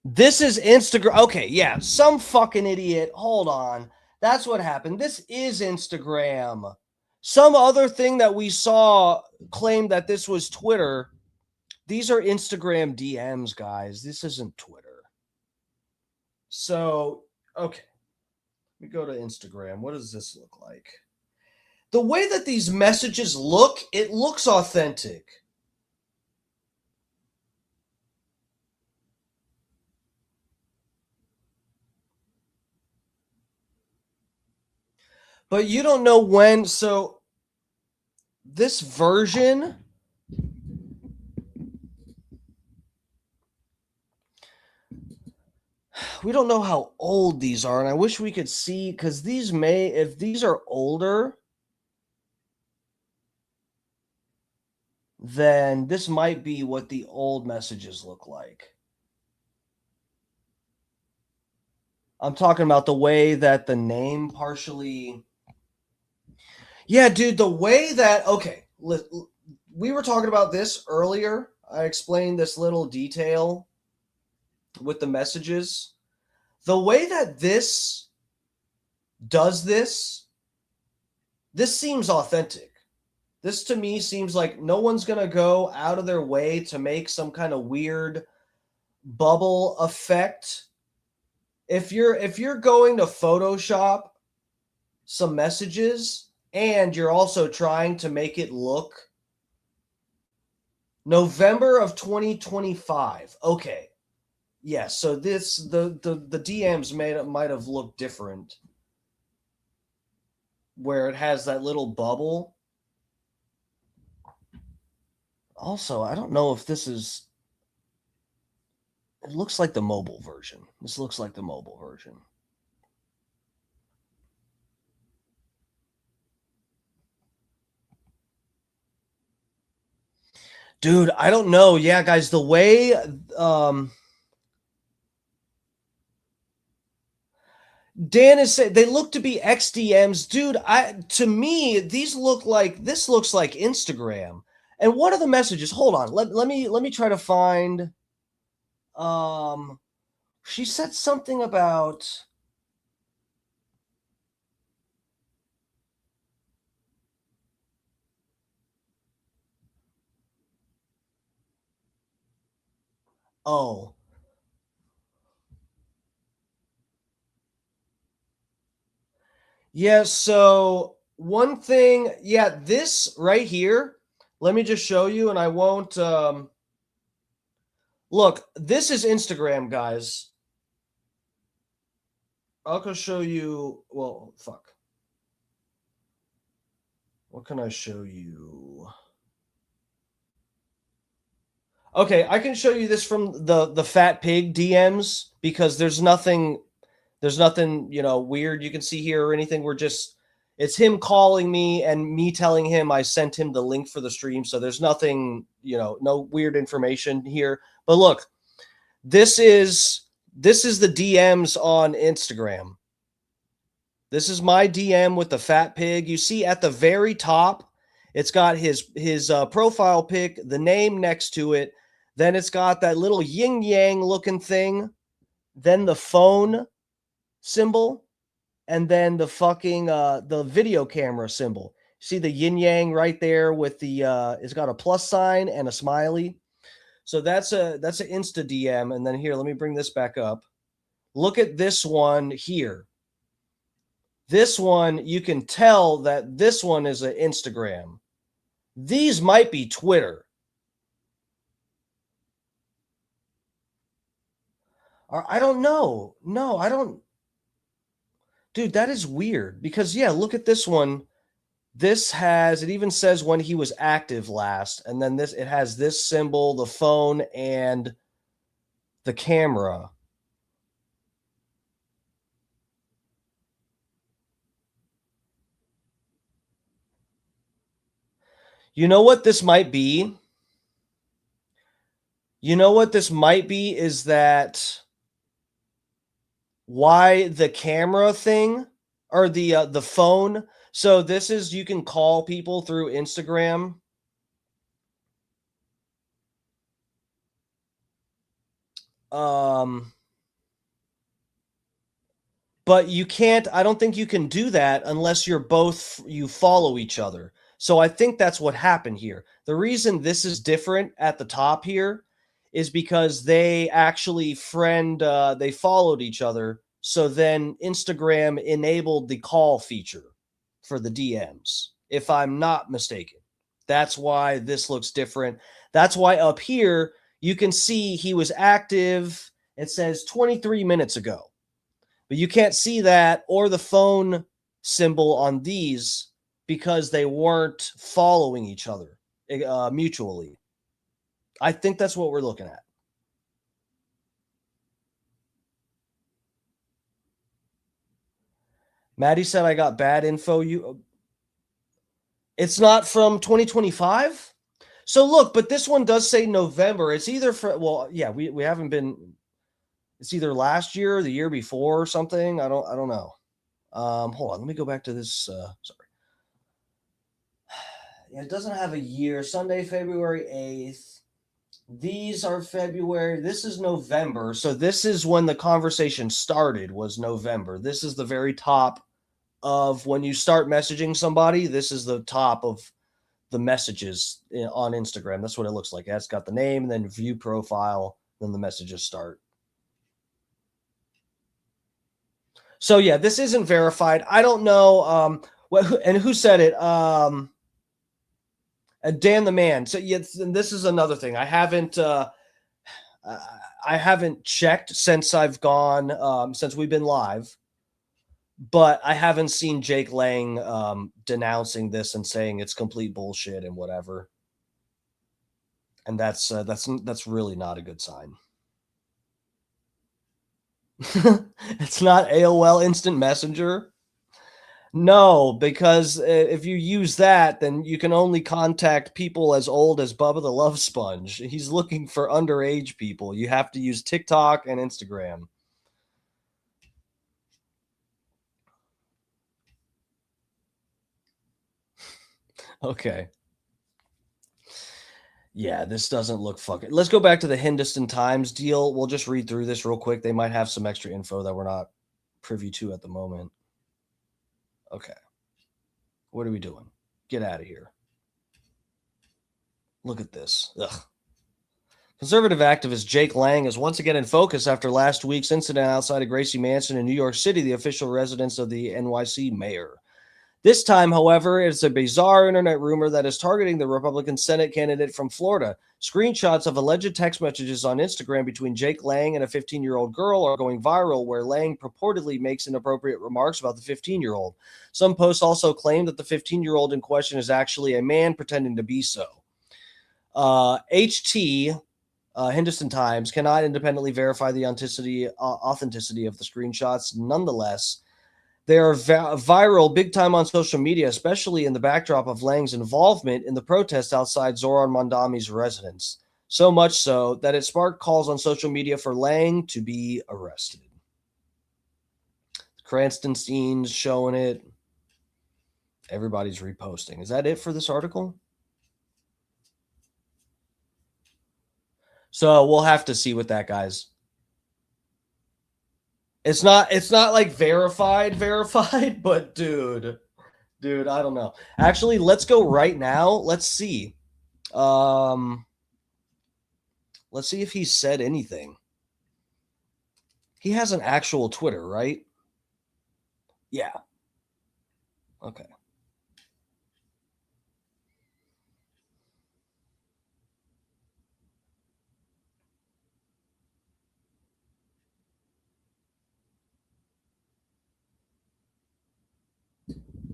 This is Instagram. Okay, yeah, some fucking idiot. Hold on. That's what happened. This is Instagram. Some other thing that we saw claimed that this was Twitter. These are Instagram DMs, guys. This isn't Twitter. So, okay. We go to Instagram. What does this look like? The way that these messages look, it looks authentic. But you don't know when. So this version, we don't know how old these are. And I wish we could see, because these may, if these are older, then this might be what the old messages look like. I'm talking about the way that the name partially. Yeah, dude, the way that, okay, we were talking about this earlier. I explained this little detail with the messages. The way that this does this seems authentic. This to me seems like no one's going to go out of their way to make some kind of weird bubble effect. If you're going to Photoshop some messages and you're also trying to make it look November of 2025. Okay. Yeah, so this the DMs might have looked different, where it has that little bubble. Also, I don't know if this is. It looks like the mobile version. This looks like the mobile version. Dude, I don't know. Yeah, guys, the way Dan is saying they look to be XDMs. Dude, to me, this looks like Instagram. And what are the messages? Hold on. Let me try to find. She said something about. Oh. Yeah, so one thing, yeah, this right here, let me just show you, and I won't Look, this is Instagram, guys. I'll go show you. Well, fuck. What can I show you? Okay, I can show you this from the Fat Pig DMs because there's nothing, weird you can see here or anything. It's him calling me and me telling him I sent him the link for the stream. So there's nothing, no weird information here. But look, this is the DMs on Instagram. This is my DM with the Fat Pig. You see at the very top, it's got his profile pic, the name next to it. Then it's got that little yin yang looking thing. Then the phone symbol, and then the fucking the video camera symbol. See the yin yang right there with the it's got a plus sign and a smiley. So that's an Insta DM. And then here, let me bring this back up. Look at this one here. This one, you can tell that this one is an Instagram. These might be Twitter. Or I don't know. No, I don't. Dude, that is weird because, yeah, look at this one. It even says when he was active last. And then it has this symbol, the phone, and the camera. You know what this might be? Is that why the camera thing or the phone. So this is, you can call people through Instagram. But you can't, I don't think you can do that unless you follow each other. So I think that's what happened here. The reason this is different at the top here is because they actually they followed each other. So then Instagram enabled the call feature for the DMs, if I'm not mistaken. That's why this looks different. That's why up here, you can see he was active. It says 23 minutes ago. But you can't see that or the phone symbol on these because they weren't following each other mutually. I think that's what we're looking at. Maddie said I got bad info. It's not from 2025? So look, but this one does say November. It's either we haven't been. It's either last year or the year before or something. I don't know. Hold on, let me go back to this. Sorry. Yeah, it doesn't have a year. Sunday, February 8th. These are February. This is November. So this is when the conversation started, was November. This is the very top of when you start messaging somebody. This is the top of the messages on Instagram. That's what it looks like. It's got the name, then view profile, then the messages start. So yeah, this isn't verified. I don't know. And who said it? Dan the Man. So yes, and this is another thing. I haven't checked since I've gone since we've been live, but I haven't seen Jake Lang denouncing this and saying it's complete bullshit and whatever. And that's really not a good sign. It's not AOL Instant Messenger. No, because if you use that, then you can only contact people as old as Bubba the Love Sponge. He's looking for underage people. You have to use TikTok and Instagram. Okay. Yeah, this doesn't look fucking. Let's go back to the Hindustan Times deal. We'll just read through this real quick. They might have some extra info that we're not privy to at the moment. Okay. What are we doing? Get out of here. Look at this. Ugh. Conservative activist Jake Lang is once again in focus after last week's incident outside of Gracie Mansion in New York City, the official residence of the NYC mayor. This time, however, it's a bizarre internet rumor that is targeting the Republican Senate candidate from Florida. Screenshots of alleged text messages on Instagram between Jake Lang and a 15-year-old girl are going viral, where Lang purportedly makes inappropriate remarks about the 15-year-old. Some posts also claim that the 15-year-old in question is actually a man pretending to be so. Hindustan Times cannot independently verify the authenticity of the screenshots. Nonetheless, they are viral big time on social media, especially in the backdrop of Lang's involvement in the protests outside Zohran Mamdani's residence. So much so that it sparked calls on social media for Lang to be arrested. Cranstonstein's showing it. Everybody's reposting. Is that it for this article? So we'll have to see with that, guys. It's not like verified, but dude, I don't know. Actually, let's go right now. Let's see. Let's see if he said anything. He has an actual Twitter, right? Yeah. Okay.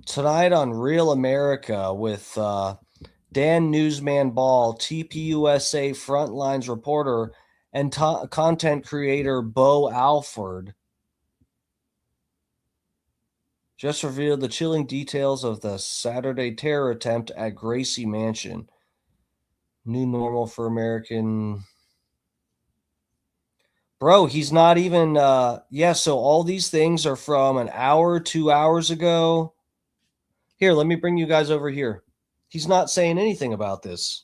Tonight on Real America with Dan Newsman Ball, TPUSA Frontlines reporter, and content creator Bo Alford just revealed the chilling details of the Saturday terror attempt at Gracie Mansion. New normal for American... Bro, he's not even... so all these things are from an hour, 2 hours ago. Here, let me bring you guys over here. He's not saying anything about this.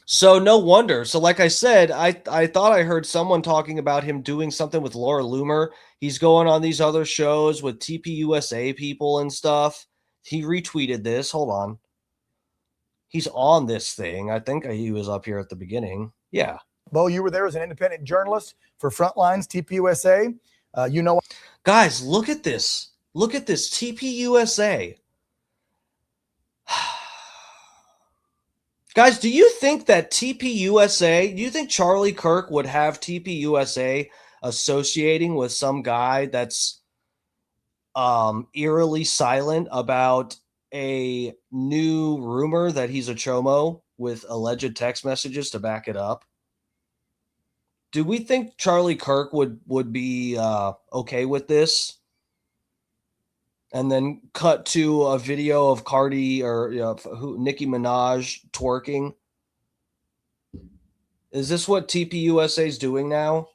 So no wonder. So like I said, I thought I heard someone talking about him doing something with Laura Loomer. He's going on these other shows with TPUSA people and stuff. He retweeted this. Hold on. He's on this thing. I think he was up here at the beginning. Yeah. Bo, you were there as an independent journalist for Frontlines, TPUSA. Guys, look at this. Look at this. TPUSA. Guys, do you think that TPUSA, do you think Charlie Kirk would have TPUSA associating with some guy that's eerily silent about a new rumor that he's a chomo with alleged text messages to back it up? Do we think Charlie Kirk would be okay with this? And then cut to a video of Cardi or Nicki Minaj twerking. Is this what TPUSA is doing now?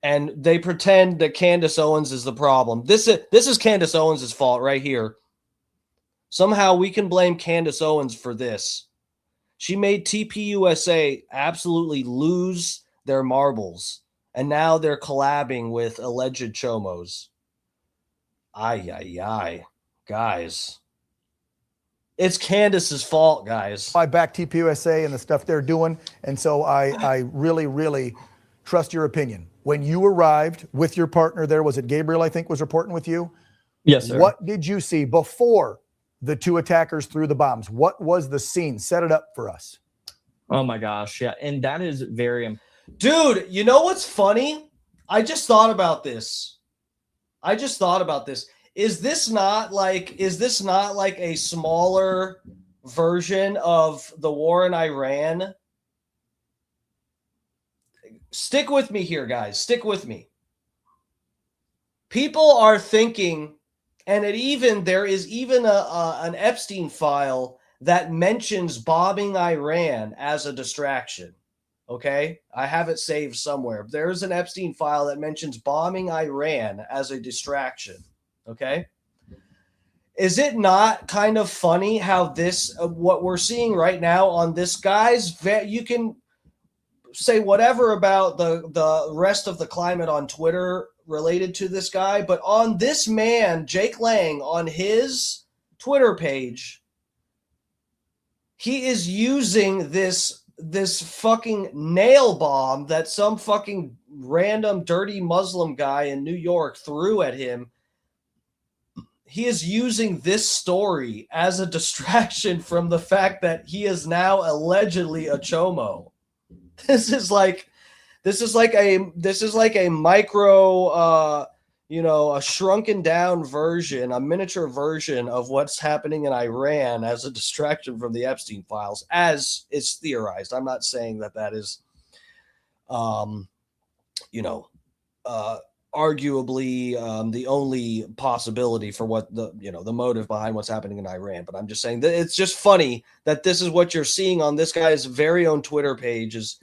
And they pretend that Candace Owens is the problem. This is Candace Owens' fault right here. Somehow we can blame Candace Owens for this. She made TPUSA absolutely lose their marbles, and now they're collabing with alleged chomos. Ay, guys. It's Candace's fault, guys. I back TPUSA and the stuff they're doing, and so I really, really trust your opinion. When you arrived with your partner there, was it Gabriel, I think, was reporting with you? Yes, sir. What did you see before the two attackers threw the bombs? What was the scene? Set it up for us. Oh, my gosh. Yeah, and that is very important. Dude, you know what's funny? I just thought about this. Is this not like a smaller version of the war in Iran? Stick with me here, guys. Stick with me. People are thinking, and there is even an Epstein file that mentions bombing Iran as a distraction. Okay, I have it saved somewhere. There's an Epstein file that mentions bombing Iran as a distraction. Okay, is it not kind of funny how this, what we're seeing right now on this guy's, you can say whatever about the rest of the climate on Twitter related to this guy, but on this man, Jake Lang, on his Twitter page, he is using this fucking nail bomb that some fucking random dirty Muslim guy in New York threw at him, he is using this story as a distraction from the fact that he is now allegedly a chomo. This is like a micro, a shrunken down version, a miniature version of what's happening in Iran as a distraction from the Epstein files, as it's theorized. I'm not saying that is, arguably the only possibility for what the motive behind what's happening in Iran. But I'm just saying that it's just funny that this is what you're seeing on this guy's very own Twitter page. Is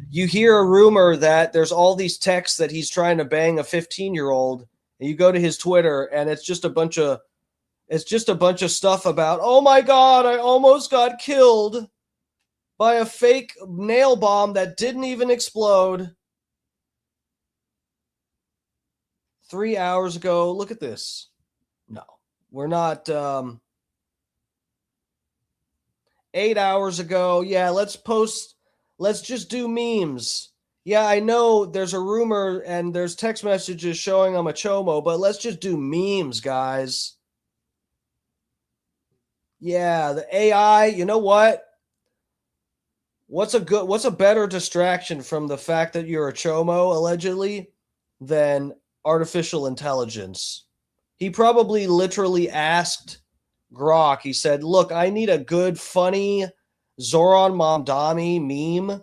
you hear a rumor that there's all these texts that he's trying to bang a 15-year-old, and you go to his Twitter and it's just a bunch of stuff about, oh my God, I almost got killed by a fake nail bomb that didn't even explode 3 hours ago. Look at this. No, we're not. 8 hours ago. Yeah, let's just do memes. Yeah, I know there's a rumor and there's text messages showing I'm a chomo, but let's just do memes, guys. Yeah, the AI, you know what? What's a better distraction from the fact that you're a chomo, allegedly, than artificial intelligence? He probably literally asked Grok, he said, look, I need a good, funny Zoran Mamdani meme,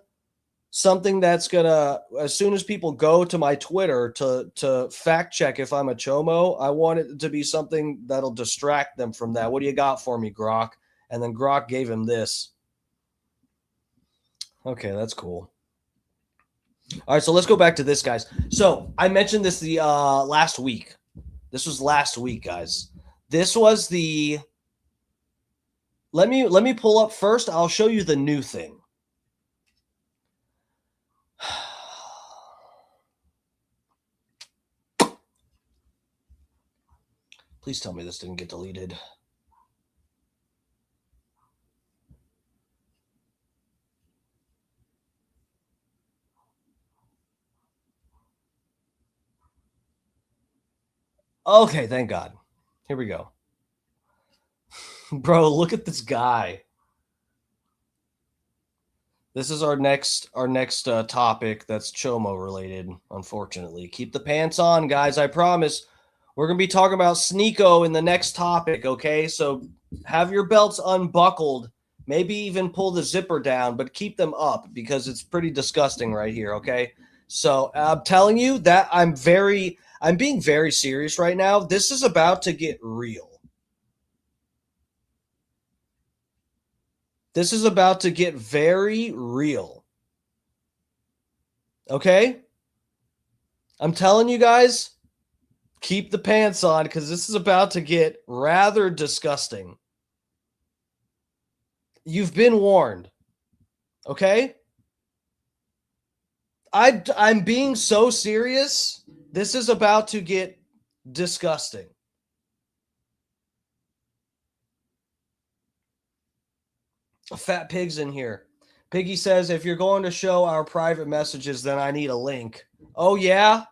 something that's gonna, as soon as people go to my Twitter to fact check if I'm a chomo, I want it to be something that'll distract them from that. What do you got for me, Grok? And then Grok gave him this. Okay, that's cool. All right, so let's go back to this, guys. So I mentioned this the last week. This was last week, guys. This was the. Let me pull up first. I'll show you the new thing. Please tell me this didn't get deleted. Okay, thank God. Here we go. Bro, look at this guy. This is our next topic that's chomo related, unfortunately. Keep the pants on, guys, I promise. We're going to be talking about Sneako in the next topic, okay? So have your belts unbuckled. Maybe even pull the zipper down, but keep them up because it's pretty disgusting right here, okay? So I'm telling you that I'm being very serious right now. This is about to get real. This is about to get very real. Okay? I'm telling you guys, keep the pants on because this is about to get rather disgusting. You've been warned. Okay? I'm being so serious. This is about to get disgusting. Fat Pig's in here. Piggy says, if you're going to show our private messages, then I need a link. Oh, yeah?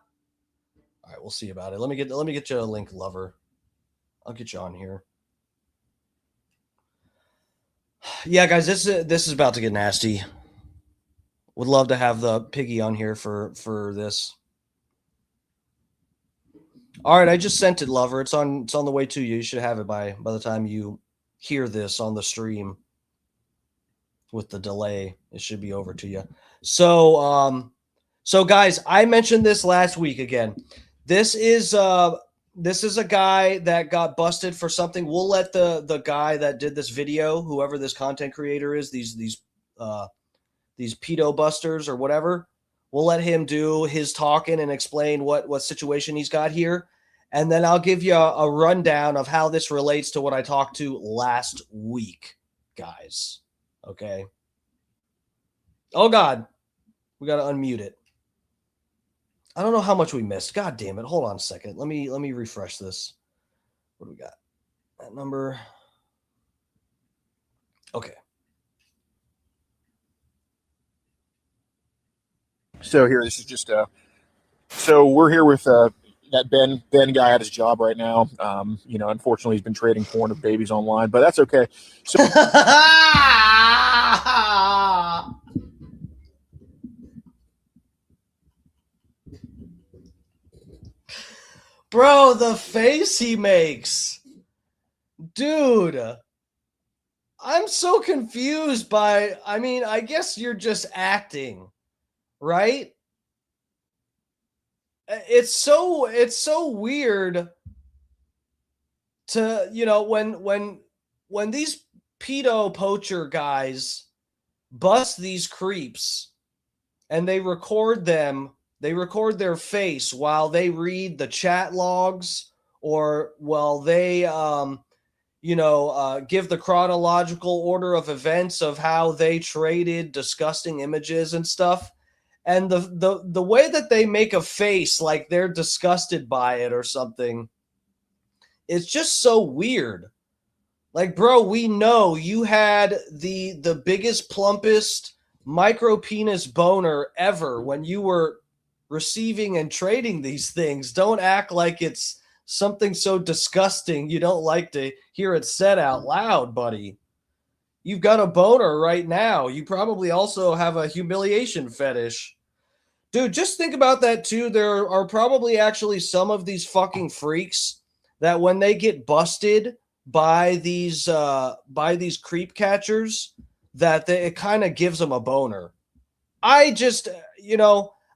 All right, we'll see about it. Let me get you a link, lover. I'll get you on here. Yeah, guys, this is about to get nasty. Would love to have the Piggy on here for this. All right, I just sent it, lover. It's on the way to you. You should have it by the time you hear this on the stream. With the delay, it should be over to you. So guys, I mentioned this last week again. This is a guy that got busted for something. We'll let the guy that did this video, whoever this content creator is, these pedo busters or whatever, we'll let him do his talking and explain what situation he's got here. And then I'll give you a rundown of how this relates to what I talked to last week, guys. Okay. Oh, God. We got to unmute it. I don't know how much we missed. God damn it. Hold on a second. Let me refresh this. What do we got? That number. Okay. So here, this is just a So we're here with that Ben guy at his job right now. Unfortunately, he's been trading porn of babies online, but that's okay. So bro, the face he makes, dude. I'm so confused by. I mean, I guess you're just acting, right? It's so weird to when these pedo poacher guys bust these creeps and they record their face while they read the chat logs or while they give the chronological order of events of how they traded disgusting images and stuff. And the way that they make a face like they're disgusted by it or something, it's just so weird. Like, bro, we know you had the biggest, plumpest micro penis boner ever when you were receiving and trading these things. Don't act like it's something so disgusting you don't like to hear it said out loud, buddy. You've got a boner right now. You probably also have a humiliation fetish. Dude, just think about that too. There are probably actually some of these fucking freaks that when they get busted by these creep catchers, that it kind of gives them a boner. I just,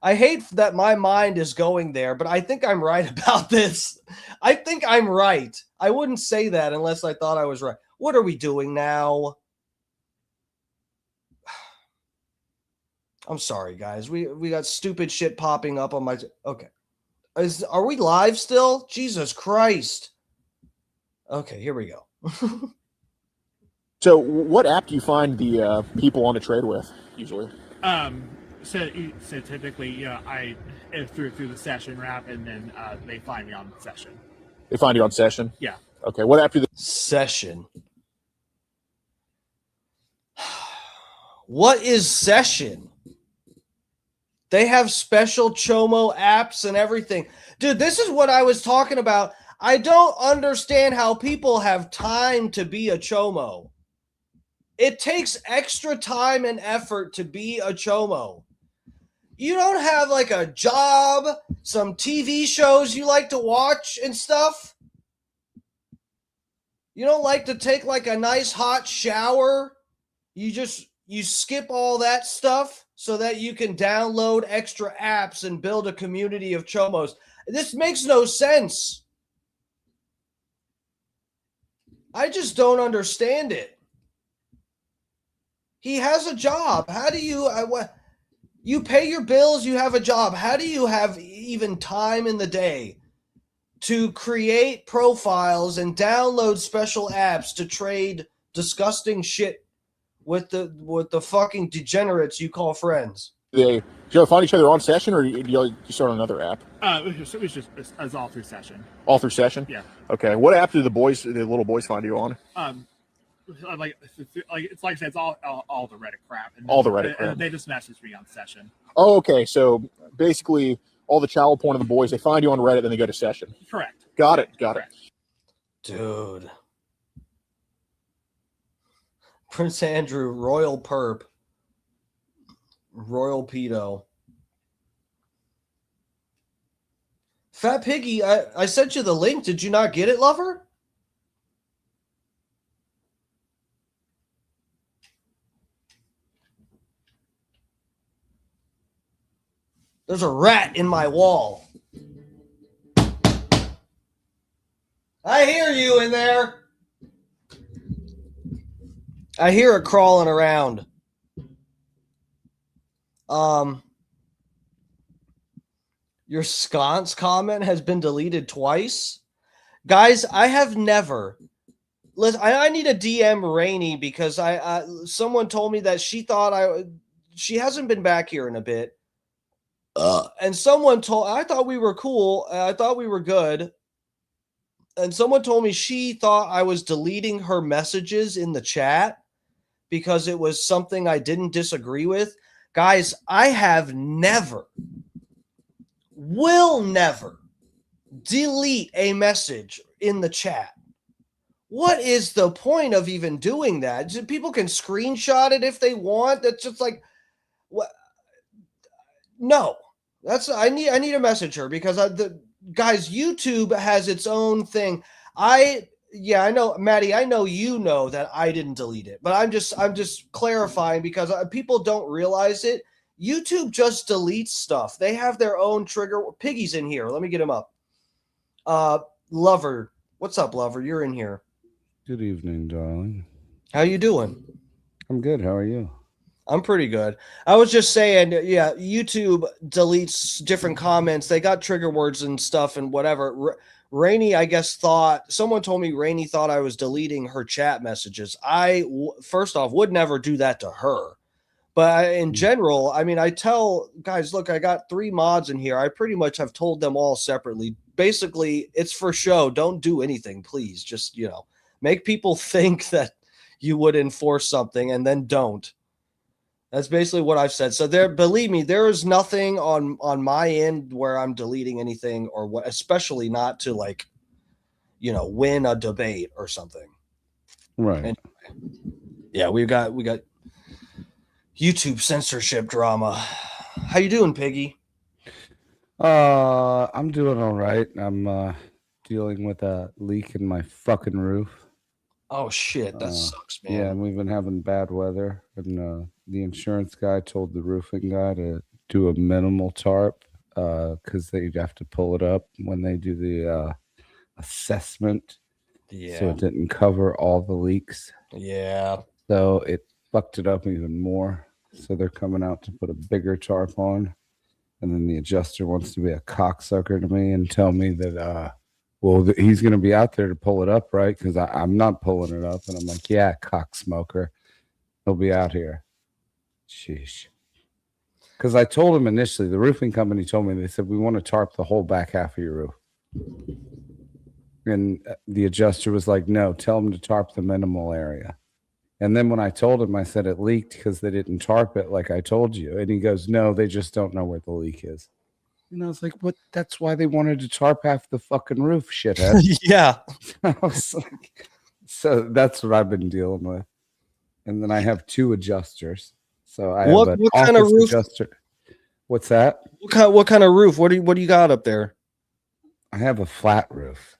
I hate that my mind is going there, but I think I'm right about this. I think I'm right. I wouldn't say that unless I thought I was right. What are we doing now? I'm sorry, guys. We got stupid shit popping up on my... Okay. Are we live still? Jesus Christ. Okay, here we go. So what app do you find the people on the trade with, usually? So typically, I through the session wrap, and then they find me on session. They find you on session? Yeah. Okay, what app do they... Session. What is session? They have special Chomo apps and everything. Dude, this is what I was talking about. I don't understand how people have time to be a Chomo. It takes extra time and effort to be a Chomo. You don't have like a job, some TV shows you like to watch and stuff? You don't like to take like a nice hot shower? You skip all that stuff so that you can download extra apps and build a community of Chomos. This makes no sense. I just don't understand it. He has a job. How do you pay your bills, you have a job. How do you have even time in the day to create profiles and download special apps to trade disgusting shit with the fucking degenerates you call friends? Do you find each other on session, or do you start on another app? It was all through session. All through session? Yeah. Okay. What app do the little boys find you on? Like it's like I said, it's all the Reddit crap. And all the Reddit crap. They just message me on session. Oh, okay. So basically, all the child porn of the boys, they find you on Reddit, then they go to session. Correct. Got it. Dude. Prince Andrew, Royal Perp. Royal Pedo. Fat Piggy, I sent you the link. Did you not get it, lover? There's a rat in my wall. I hear you in there. I hear it crawling around. Your sconce comment has been deleted twice. Guys, I have never... Listen, I need a DM Rainey because someone told me that she thought she hasn't been back here in a bit. And someone I thought we were cool. I thought we were good. And someone told me she thought I was deleting her messages in the chat because it was something I didn't disagree with. Guys, I have never will never delete a message in the chat. What is the point of even doing that? People can screenshot it if they want. That's just like, what? No, I need a messenger because guys, YouTube has its own thing. I know, Maddie. I know you know that I didn't delete it, but I'm just clarifying because people don't realize it. YouTube just deletes stuff. They have their own trigger. Piggy's in here. Let me get him up. Lover, what's up, Lover? You're in here. Good evening, darling. How you doing? I'm good. How are you? I'm pretty good. I was just saying, yeah, YouTube deletes different comments. They got trigger words and stuff and whatever. Rainey, I guess, someone told me Rainey thought I was deleting her chat messages. First off, would never do that to her. But in general, I mean, I tell guys, look, I got 3 mods in here. I pretty much have told them all separately. Basically, it's for show. Don't do anything, please. Just, make people think that you would enforce something and then don't. That's basically what I've said. So believe me, there is nothing on my end where I'm deleting anything or what, especially not to win a debate or something. Right. And, yeah, we got YouTube censorship drama. How you doing, Piggy? I'm doing all right. I'm dealing with a leak in my fucking roof. Oh shit, that sucks, man. Yeah, and we've been having bad weather, and the insurance guy told the roofing guy to do a minimal tarp because they'd have to pull it up when they do the assessment. Yeah. So it didn't cover all the leaks. Yeah. So it fucked it up even more. So they're coming out to put a bigger tarp on. And then the adjuster wants to be a cocksucker to me and tell me that, he's going to be out there to pull it up, right? Because I'm not pulling it up. And I'm like, yeah, cocksmoker. He'll be out here. Sheesh. Because I told him initially, the roofing company told me, they said, we want to tarp the whole back half of your roof. And the adjuster was like, no, tell him to tarp the minimal area. And then when I told him, I said it leaked because they didn't tarp it like I told you. And he goes, no, they just don't know where the leak is. And I was like, what? That's why they wanted to tarp half the fucking roof, shithead. Yeah. I was like, so that's what I've been dealing with. And then I have 2 adjusters. So I have an what kind of roof adjuster. What's that? What kind of roof? What do you got up there? I have a flat roof,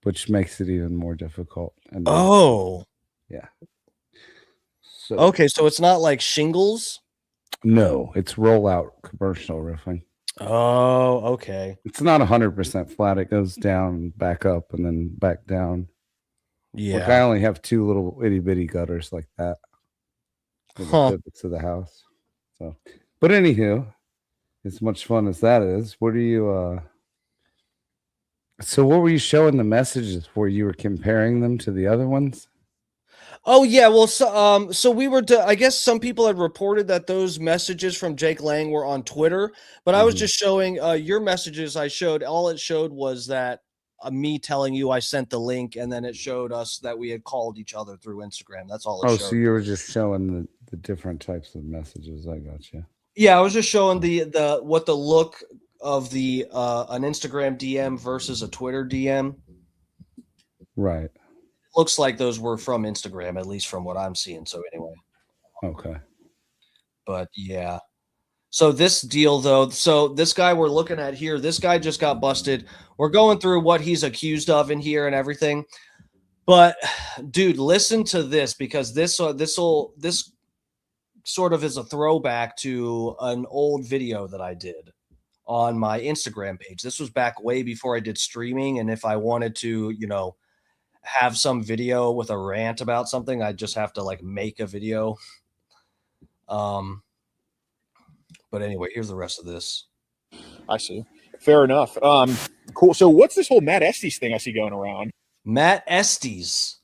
which makes it even more difficult. And yeah. So okay, so it's not like shingles? No, it's rollout commercial roofing. Oh, okay. It's not 100% flat. It goes down, back up, and then back down. Yeah. Look, I only have 2 little itty bitty gutters like that. To the house. So, but anywho, as much fun as that is, what are you? So, what were you showing the messages for? You were comparing them to the other ones. Oh yeah, well, so we were. I guess some people had reported that those messages from Jake Lang were on Twitter, but I was just showing your messages. I showed all it showed was that me telling you I sent the link, and then it showed us that we had called each other through Instagram. That's all. Showed. So you were just showing the different types of messages. I got you. Yeah, I was just showing what the look of the an Instagram DM versus a Twitter DM. Right. Looks like those were from Instagram, at least from what I'm seeing. So anyway. Okay. But yeah. So this deal though, so this guy we're looking at here, this guy just got busted. We're going through what he's accused of in here and everything. But dude, listen to this because this sort of is a throwback to an old video that I did on my Instagram page. This was back way before I did streaming. And if I wanted to, have some video with a rant about something, I'd just have to like make a video. But anyway, here's the rest of this. I see. Fair enough. Cool. So what's this whole Matt Estes thing I see going around? Matt Estes.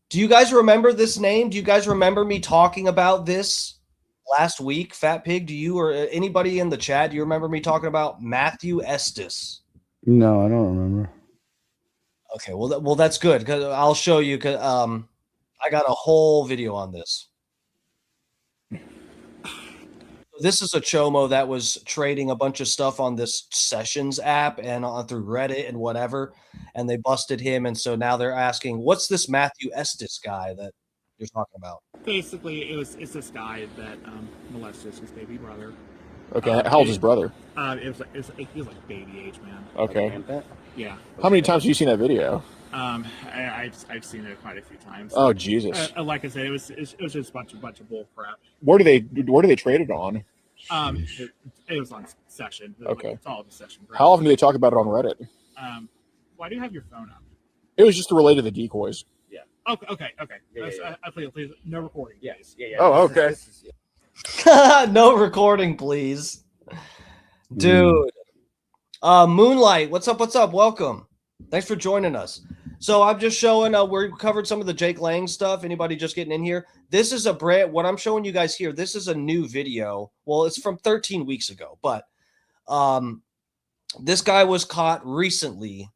Do you guys remember this name? Do you guys remember me talking about this last week? Fat Pig, do you or anybody in the chat, do you remember me talking about Matthew Estes? No, I don't remember. Okay, well, that's good because I'll show you. Cause I got a whole video on this. This is a chomo that was trading a bunch of stuff on this Sessions app and on through Reddit and whatever, and they busted him. And so now they're asking, what's this Matthew Estes guy that you're talking about? Basically, it's this guy that molested his baby brother. Okay, how old's his brother? He was like baby age, man. Okay. Yeah. How many times have you seen that video? I've seen it quite a few times. Oh Jesus! Like I said, it was just a bunch of bull crap. Where do they trade it on? It was on Session. Okay. It's all the Session. How often do they talk about it on Reddit? Why do you have your phone up? It was just related to the decoys. Yeah. Okay. Please, no recording. Yes. Yeah. Oh, okay. No recording, please. Dude. Moonlight, what's up? Welcome. Thanks for joining us. So I'm just showing, we covered some of the Jake Lang stuff. Anybody just getting in here? This is what I'm showing you guys here. This is a new video. Well, it's from 13 weeks ago, but this guy was caught recently.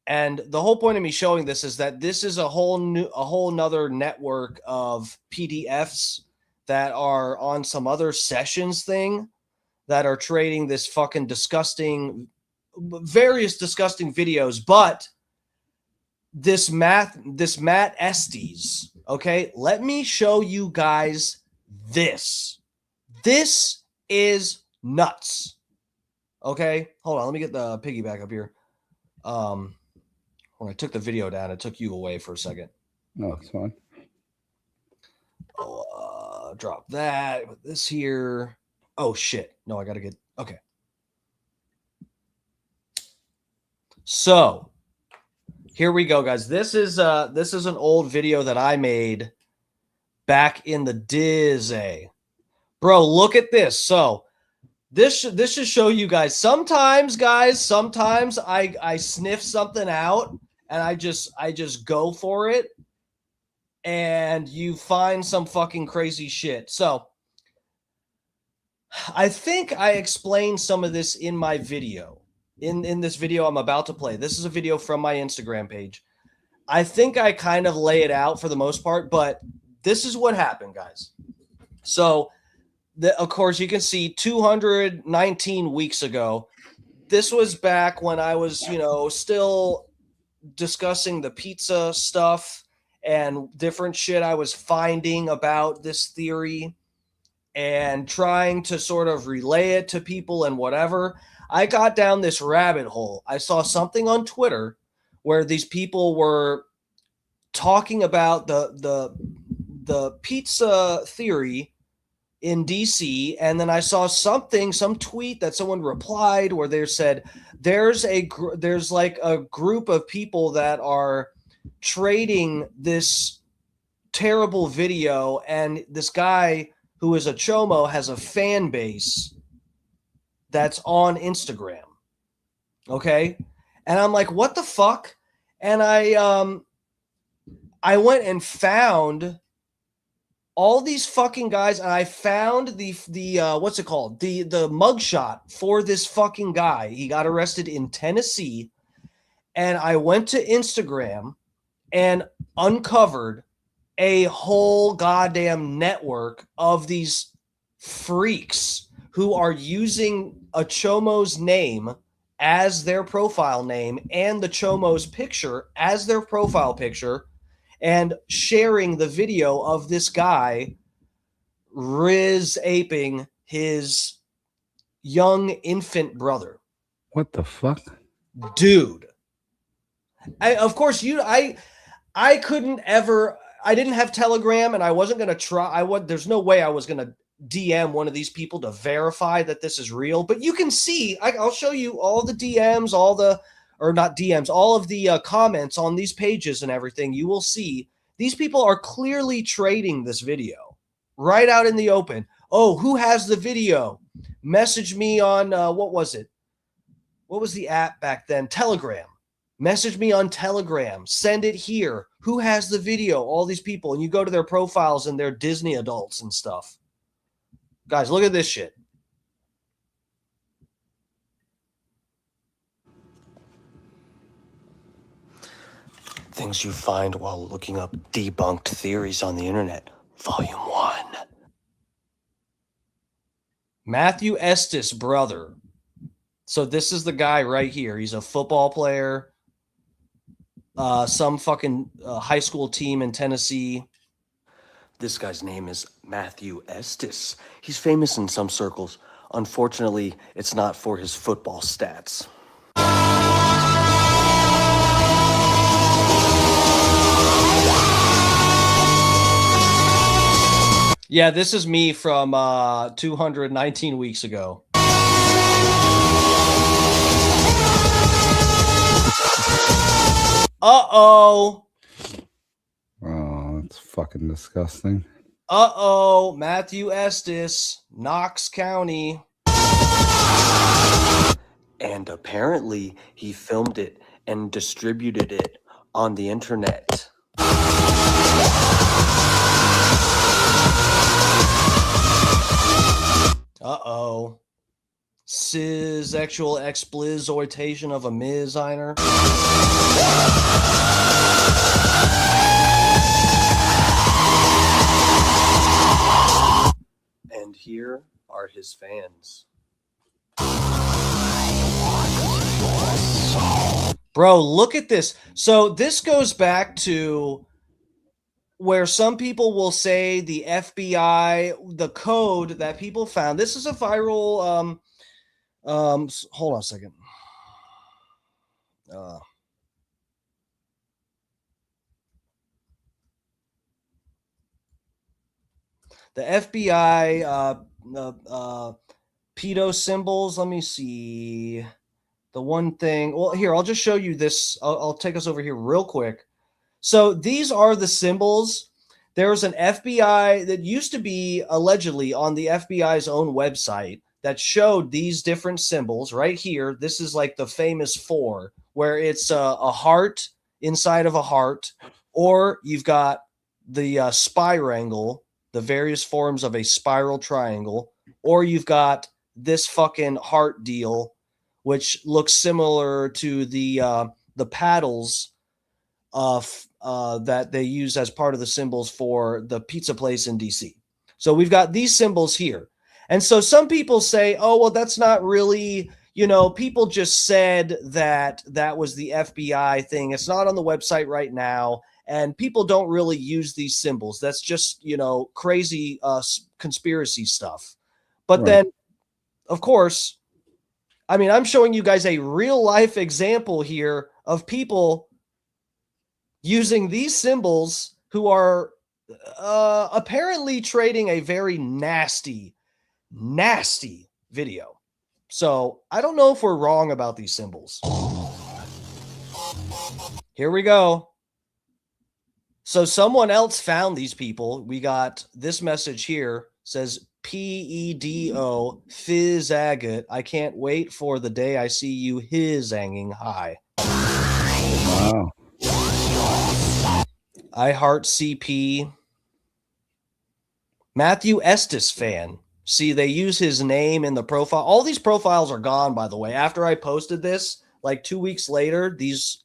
And the whole point of me showing this is that this is a whole nother network of PDFs that are on some other Sessions thing that are trading this fucking various disgusting videos. But this Matt Estes, okay, let me show you guys this. This is nuts. Okay, hold on, let me get the piggyback up here. When I took the video down, it took you away for a second. No, it's fine. Drop that with this here. Oh shit! No, I gotta get okay. So here we go, guys. This is an old video that I made back in the Disney. Bro, look at this. So this should show you guys. Sometimes I sniff something out and I just go for it, and you find some fucking crazy shit. So I think I explained some of this in my video. In this video I'm about to play. This is a video from my Instagram page. I think I kind of lay it out for the most part, but this is what happened, guys. So, of course, you can see 219 weeks ago. This was back when I was, still discussing the pizza stuff and different shit I was finding about this theory and trying to sort of relay it to people and whatever. I got down this rabbit hole. I saw something on Twitter where these people were talking about the pizza theory in DC, and then I saw some tweet that someone replied where they said there's like a group of people that are trading this terrible video, and this guy who is a chomo has a fan base that's on Instagram. Okay? And I'm like, what the fuck? And I went and found all these fucking guys, and I found the what's it called? The mugshot for this fucking guy. He got arrested in Tennessee, and I went to Instagram and uncovered a whole goddamn network of these freaks who are using a chomo's name as their profile name and the chomo's picture as their profile picture, and sharing the video of this guy aping his young infant brother. What the fuck? Dude. Of course, I couldn't ever, I didn't have Telegram, and I wasn't going to try. There's no way I was going to DM one of these people to verify that this is real. But you can see, I'll show you all the DMs, all of the comments on these pages and everything. You will see these people are clearly trading this video right out in the open. Oh, who has the video? Message me on, what was it? What was the app back then? Telegram. Message me on Telegram. Send it here. Who has the video? All these people. And you go to their profiles and they're Disney adults and stuff. Guys, look at this shit. Things you find while looking up debunked theories on the internet. Volume 1. Matthew Estes' brother. So this is the guy right here. He's a football player. Some fucking high school team in Tennessee. This guy's name is Matthew Estes. He's famous in some circles. Unfortunately, it's not for his football stats. Yeah, this is me from 219 weeks ago. Uh-oh. Oh, that's fucking disgusting. Uh-oh. Matthew Estes, Knox County. And apparently he filmed it and distributed it on the internet. Uh-oh. Sexual exploitation of a Miziner. And here are his fans. Bro, look at this. So this goes back to where some people will say the FBI, the code that people found. This is a viral. Hold on a second. The FBI pedo symbols. Let me see. The one thing. Well, here, I'll just show you this. I'll take us over here real quick. So these are the symbols. There's an FBI that used to be allegedly on the FBI's own website that showed these different symbols right here. This is like the famous 4, where it's a heart inside of a heart, or you've got the spirangle, the various forms of a spiral triangle, or you've got this fucking heart deal, which looks similar to the paddles that they use as part of the symbols for the pizza place in DC. So we've got these symbols here. And so some people say, oh, well, that's not really, people just said that was the FBI thing. It's not on the website right now. And people don't really use these symbols. That's just, crazy conspiracy stuff. But Right. then, of course, I mean, I'm showing you guys a real life example here of people using these symbols who are apparently trading a very nasty video. So I don't know if we're wrong about these symbols. Here we go. So someone else found these people. We got this message here. Says PEDO fizz agate. I can't wait for the day I see you his hanging high. Wow. I heart CP. Matthew Estes fan. See, they use his name in the profile. All these profiles are gone, by the way. After I posted this, like 2 weeks later,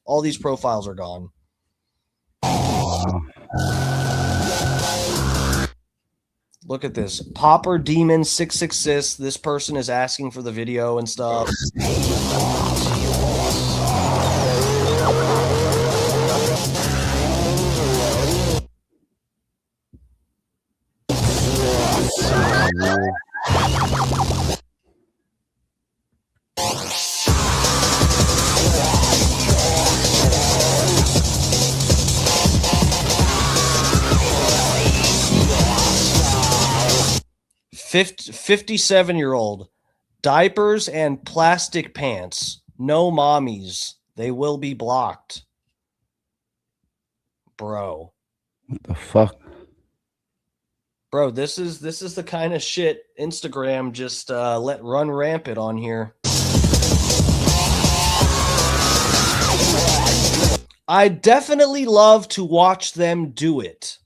all these profiles are gone. Look at this. Popper Demon 666. This person is asking for the video and stuff. Fifty 57-year-old. Diapers and plastic pants. No mommies. They will be blocked. Bro. What the fuck? Bro, this is the kind of shit Instagram just let run rampant on here. I definitely love to watch them do it,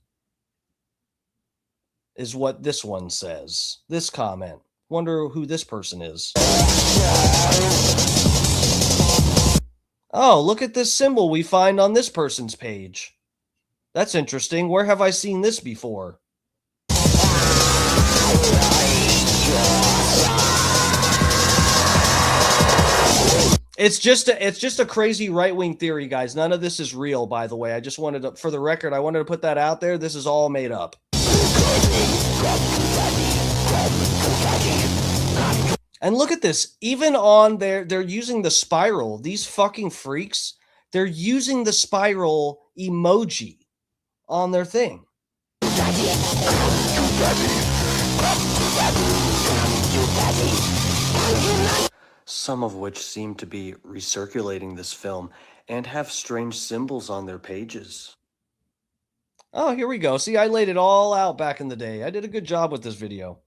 is what this one says. This comment. Wonder who this person is. Oh, look at this symbol we find on this person's page. That's interesting. Where have I seen this before? It's just a crazy right-wing theory, guys. None of this is real, by the way. I just wanted to, for the record, I wanted to put that out there. This is all made up. And look at this. Even on they're using the spiral. These fucking freaks, they're using the spiral emoji on their thing. Some of which seem to be recirculating this film and have strange symbols on their pages. Oh, here we go. See, I laid it all out back in the day. I did a good job with this video.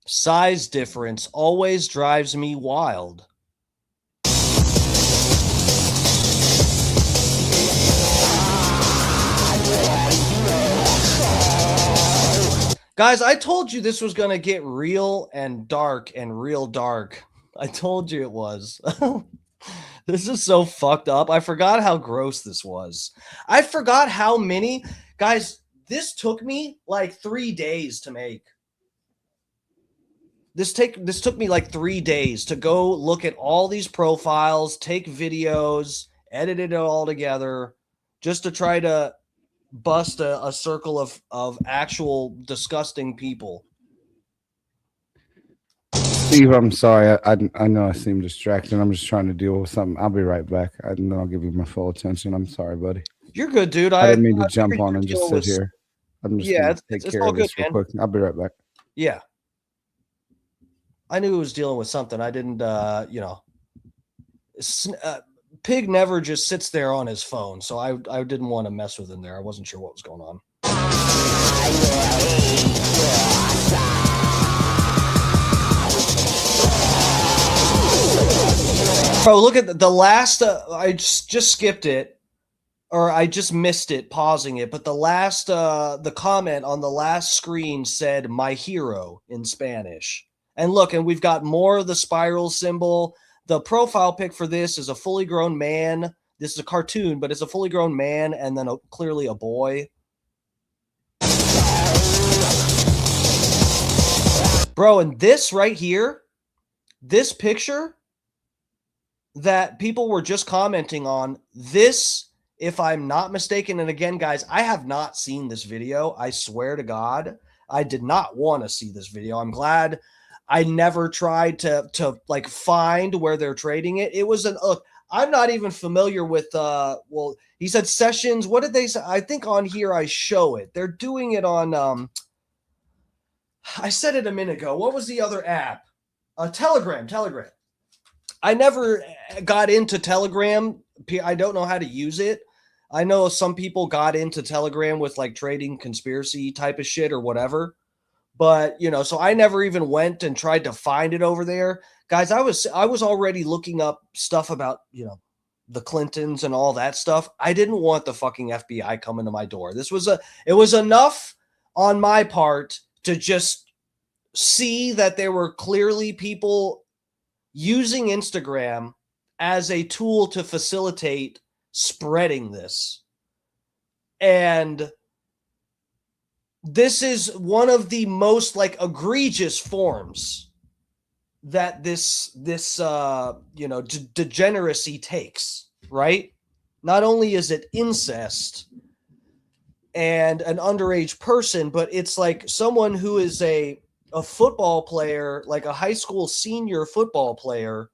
Size difference always drives me wild. Guys, I told you this was going to get real and dark and real dark. I told you it was. This is so fucked up. I forgot how gross this was. I forgot how many. Guys, this took me like 3 days to make. This took me like 3 days to go look at all these profiles, take videos, edit it all together, just to try to bust a circle of actual disgusting people. Steve, I'm sorry. I know I seem distracted. I'm just trying to deal with something. I'll be right back. And then I'll give you my full attention. I'm sorry, buddy. You're good, dude. I didn't mean to jump on and just sit here. I'm just going to take care of this real quick. I'll be right back. Yeah. I knew he was dealing with something. I didn't, Pig never just sits there on his phone, so I didn't want to mess with him there. I wasn't sure what was going on. Bro, look at the last, I just skipped it, or I just missed it, pausing it, but the last, the comment on the last screen said, "my hero" in Spanish. And look, and we've got more of the spiral symbol. The profile pic for this is a fully grown man. This is a cartoon, but it's a fully grown man and then clearly a boy. Bro, and this right here, this picture that people were just commenting on, this, if I'm not mistaken, and again, guys, I have not seen this video. I swear to God, I did not want to see this video. I'm glad I never tried to like find where they're trading it. It was look, I'm not even familiar with well, he said sessions. What did they say? I think on here I show it. They're doing it on I said it a minute ago. What was the other app? Telegram. I never got into Telegram. I don't know how to use it. I know some people got into Telegram with like trading conspiracy type of shit or whatever. But, you know, so I never even went and tried to find it over there. Guys, I was already looking up stuff about, you know, the Clintons and all that stuff. I didn't want the fucking FBI coming to my door. It was enough on my part to just see that there were clearly people using Instagram as a tool to facilitate spreading this. And this is one of the most like egregious forms that this you know, degeneracy takes, right? Not only is it incest and an underage person, but it's like someone who is a football player, like a high school senior football player,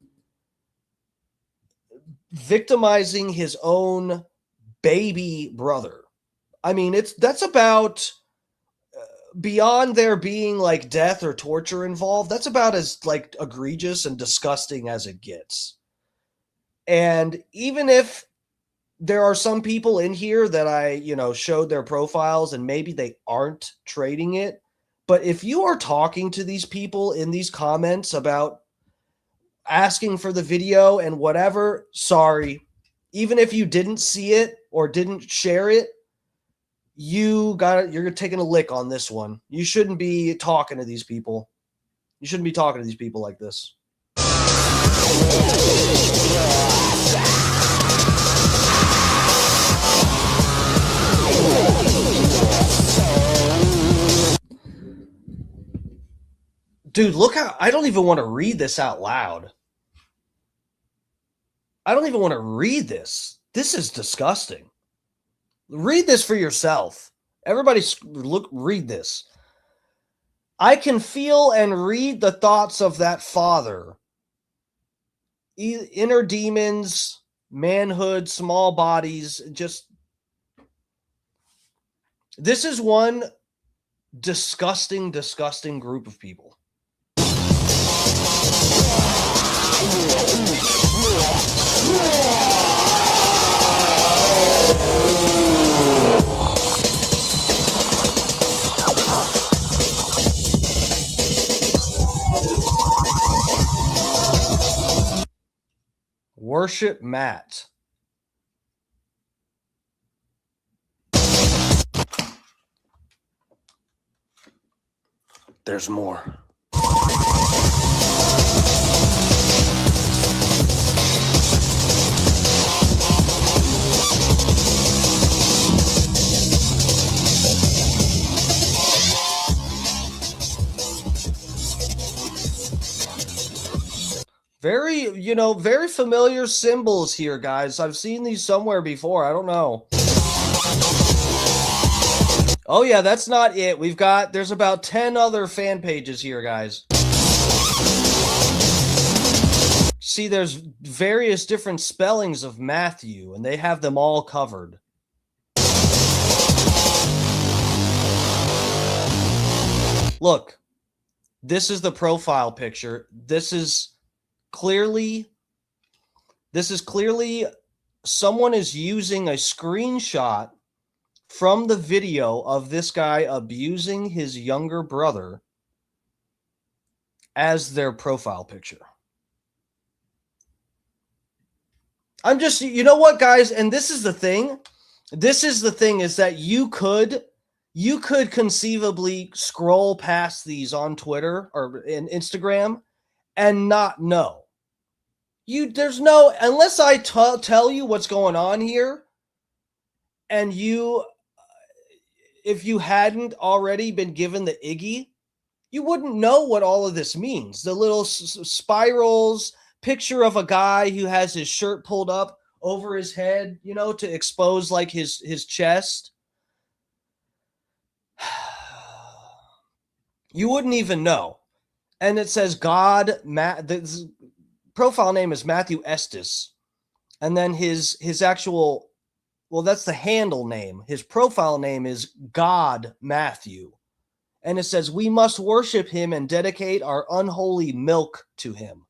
victimizing his own baby brother. I mean, that's about beyond there being like death or torture involved. That's about as like egregious and disgusting as it gets. And even if there are some people in here that I, you know, showed their profiles and maybe they aren't trading it, but if you are talking to these people in these comments about asking for the video and whatever, sorry, even if you didn't see it or didn't share it, you're taking a lick on this one. You shouldn't be talking to these people. You shouldn't be talking to these people like this. Dude, look how I don't even want to read this out loud. I don't even want to read this. This is disgusting. Read this for yourself. Everybody read this. I can feel and read the thoughts of that father. Inner demons, manhood, small bodies, just... This is one disgusting, disgusting group of people. Worship Matt. There's more. Very familiar symbols here, guys. I've seen these somewhere before. I don't know. Oh, yeah, that's not it. There's about 10 other fan pages here, guys. See, there's various different spellings of Matthew, and they have them all covered. Look, this is the profile picture. This is clearly someone is using a screenshot from the video of this guy abusing his younger brother as their profile picture. I'm just, you know what, guys? And this is the thing. Is that you could conceivably scroll past these on Twitter or in Instagram and not know. There's no, unless I tell you what's going on here, and if you hadn't already been given the Iggy, you wouldn't know what all of this means. The little spirals, picture of a guy who has his shirt pulled up over his head, to expose like his chest. You wouldn't even know. And it says the profile name is Matthew Estes. And then his actual, well, that's the handle name. His profile name is God Matthew. And it says, we must worship him and dedicate our unholy milk to him.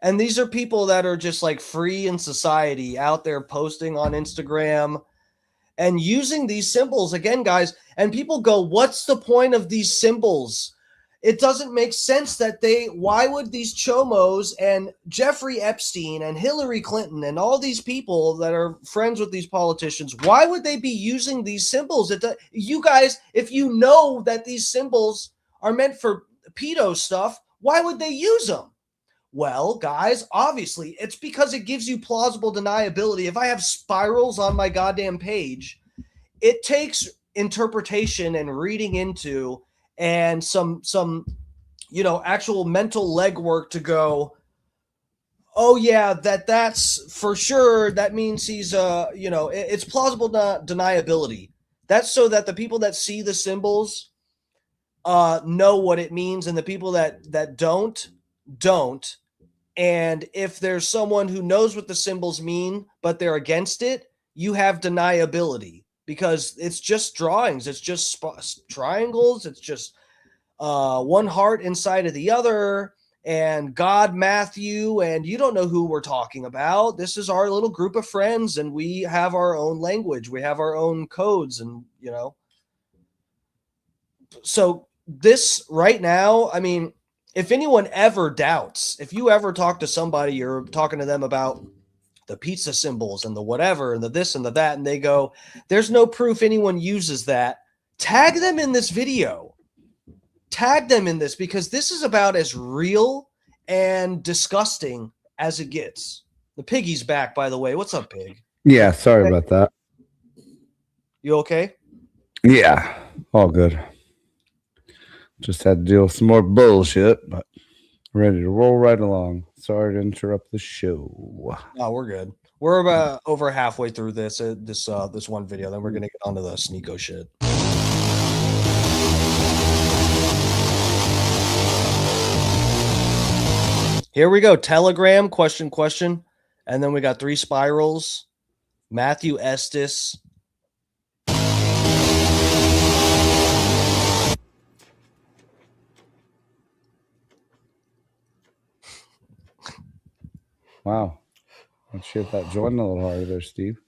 And these are people that are just like free in society out there posting on Instagram and using these symbols again, guys. And people go, what's the point of these symbols? It doesn't make sense that why would these chomos and Jeffrey Epstein and Hillary Clinton and all these people that are friends with these politicians, why would they be using these symbols? You guys, if you know that these symbols are meant for pedo stuff, why would they use them? Well, guys, obviously, it's because it gives you plausible deniability. If I have spirals on my goddamn page, it takes interpretation and reading into and some actual mental legwork to go, oh yeah, that's for sure. That means he's it's plausible deniability. That's so that the people that see the symbols know what it means, and the people that don't. And if there's someone who knows what the symbols mean, but they're against it, you have deniability because it's just drawings. It's just triangles. It's just one heart inside of the other, and God Matthew, and you don't know who we're talking about. This is our little group of friends, and we have our own language. We have our own codes, and So this right now, I mean, if anyone ever doubts, if you ever talk to somebody, you're talking to them about the pizza symbols and the whatever and the this and the that, and they go, there's no proof anyone uses that, tag them in this video. Tag them in this, because this is about as real and disgusting as it gets. The piggy's back, by the way. What's up, pig? Yeah, sorry about that. You okay? Yeah, all good. Just had to deal with some more bullshit, but ready to roll right along. Sorry to interrupt the show. No, we're good. We're about over halfway through this one video. Then we're gonna get onto the Sneako shit. Here we go. Telegram question, and then we got 3 spirals. Matthew Estes. Wow. Let's hit that joint a little harder there, Steve.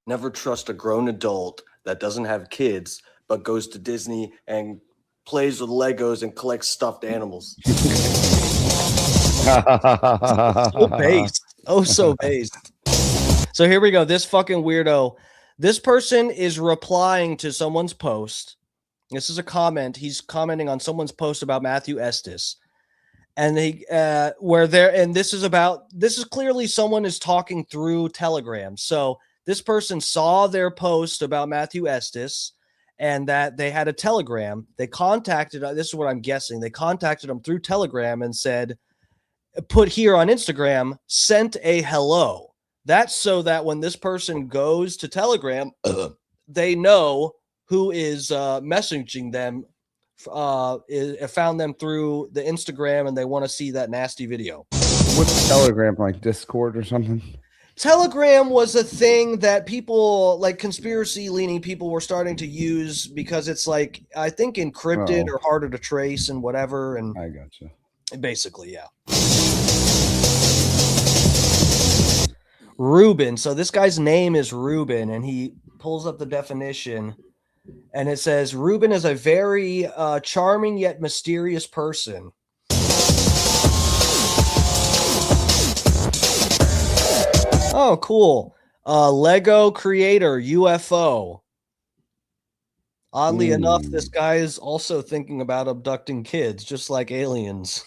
Never trust a grown adult that doesn't have kids but goes to Disney and plays with Legos and collects stuffed animals. So based. Oh, so based. So here we go. This fucking weirdo. This person is replying to someone's post. This is a comment. He's commenting on someone's post about Matthew Estes. And this is clearly someone is talking through Telegram. So this person saw their post about Matthew Estes and that they had a Telegram. They contacted, this is what I'm guessing. They contacted him through Telegram and said, put here on Instagram, sent a hello. That's so that when this person goes to Telegram, they know who is messaging them. Found them through the Instagram and they want to see that nasty video. What's Telegram, like Discord or something? Telegram was a thing that people, like conspiracy leaning people, were starting to use because it's like, I think, encrypted or harder to trace and whatever. And I gotcha. Basically, yeah. Ruben. So this guy's name is Ruben, and he pulls up the definition. And it says, Ruben is a very charming yet mysterious person. Oh, cool. Lego creator, UFO. Oddly enough, this guy is also thinking about abducting kids, just like aliens.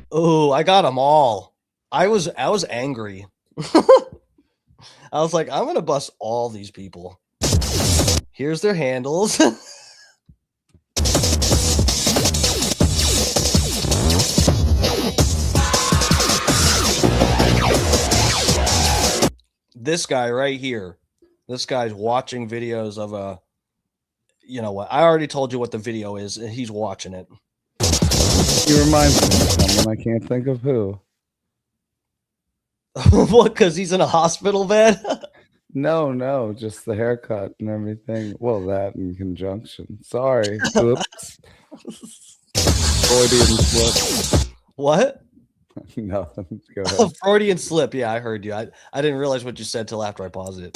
Oh, I got them all. I was angry. I was like, I'm gonna bust all these people. Here's their handles. This guy right here. This guy's watching videos of a, you know what? I already told you what the video is, and he's watching it. He reminds me of someone. I can't think of who. What? Because he's in a hospital bed? No, just the haircut and everything. Well, that in conjunction. Sorry. Oops. Freudian slip. What? No, go ahead. Freudian slip. Yeah, I heard you. I didn't realize what you said till after I paused it.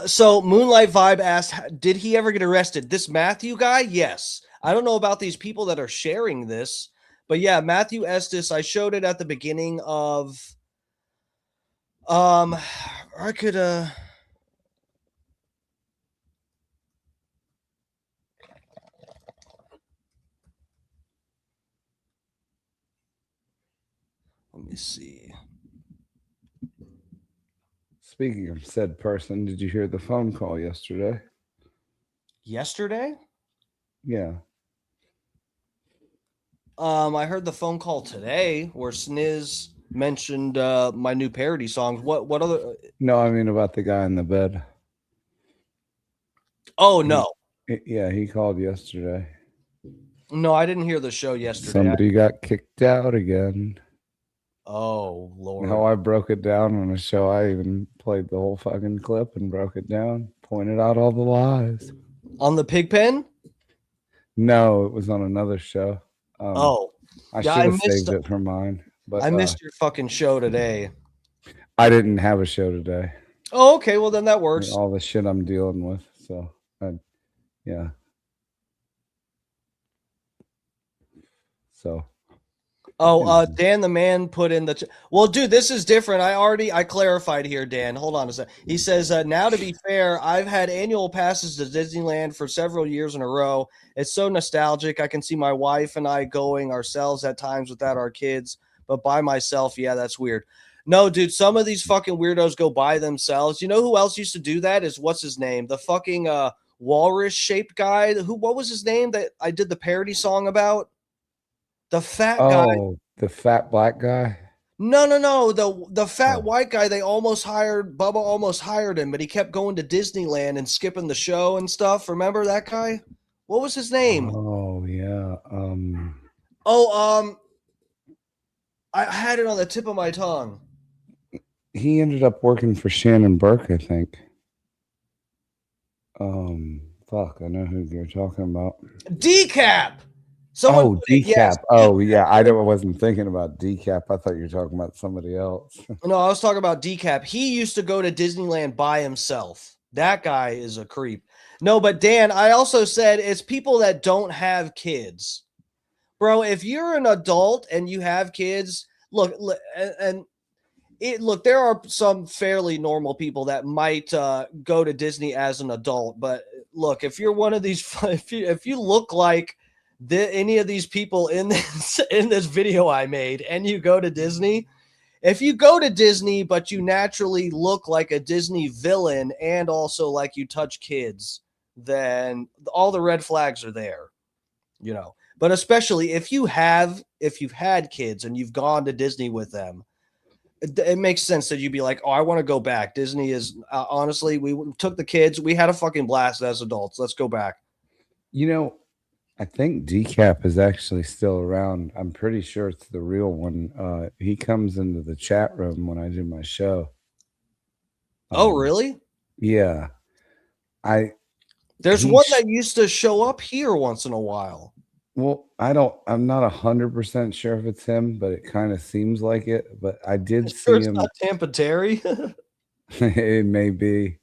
So Moonlight Vibe asked, did he ever get arrested? This Matthew guy? Yes. I don't know about these people that are sharing this, but yeah, Matthew Estes, I showed it at the beginning of, I could, let me see. Speaking of said person, did you hear the phone call yesterday? Yesterday? Yeah. I heard the phone call today where Sniz mentioned my new parody songs. What other? No, I mean about the guy in the bed. Oh, no. Yeah, he called yesterday. No, I didn't hear the show yesterday. Somebody got kicked out again. Oh, Lord. No, I broke it down on a show. I even played the whole fucking clip and broke it down, pointed out all the lies. On the Pigpen? No, it was on another show. I should have saved it for mine. But I missed your fucking show today. I didn't have a show today. Oh, okay. Well, then that works. All the shit I'm dealing with. So, yeah. So. Oh, Dan the man put in the well, dude, this is different. I clarified here, Dan. Hold on a sec. He says, now to be fair, I've had annual passes to Disneyland for several years in a row. It's so nostalgic. I can see my wife and I going ourselves at times without our kids, but by myself, yeah, that's weird. No, dude, some of these fucking weirdos go by themselves. You know who else used to do that? Is what's his name? The fucking walrus shaped guy. What was his name that I did the parody song about? The fat guy. Oh, the fat black guy. No. The fat white guy. Bubba almost hired him, but he kept going to Disneyland and skipping the show and stuff. Remember that guy? What was his name? Oh yeah. I had it on the tip of my tongue. He ended up working for Shannon Burke, I think. Fuck, I know who you're talking about. Decap. Decap. Oh, yeah. I wasn't thinking about Decap. I thought you were talking about somebody else. No, I was talking about Decap. He used to go to Disneyland by himself. That guy is a creep. No, but Dan, I also said it's people that don't have kids. Bro, if you're an adult and you have kids, look, there are some fairly normal people that might go to Disney as an adult. But look, if you're one of these, if you look like any of these people in this video I made, and you go to Disney, if you go to Disney but you naturally look like a Disney villain and also like you touch kids, then all the red flags are there, you know. But especially if you've had kids and you've gone to Disney with them, it makes sense that you'd be like, oh, I want to go back. Disney is honestly, we took the kids, we had a fucking blast as adults. Let's go back. You know, I think Decap is actually still around. I'm pretty sure it's the real one. He comes into the chat room when I do my show. Oh, really? Yeah. There's one that used to show up here once in a while. Well, I'm not 100% sure if it's him, but it kind of seems like it. But I did see him. Not Tampa Terry. It may be.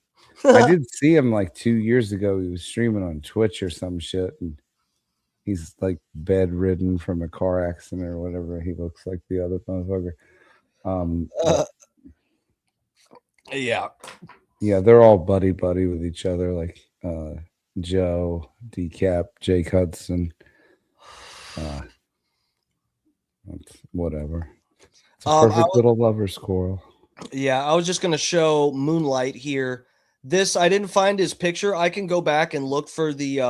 I did see him like 2 years ago. He was streaming on Twitch or some shit, and he's like bedridden from a car accident or whatever. He looks like the other motherfucker. Yeah, they're all buddy with each other, like Joe, Decap, Jake Hudson. Whatever. It's a perfect little lover's quarrel. Yeah, I was just gonna show Moonlight here. This, I didn't find his picture. I can go back and look for the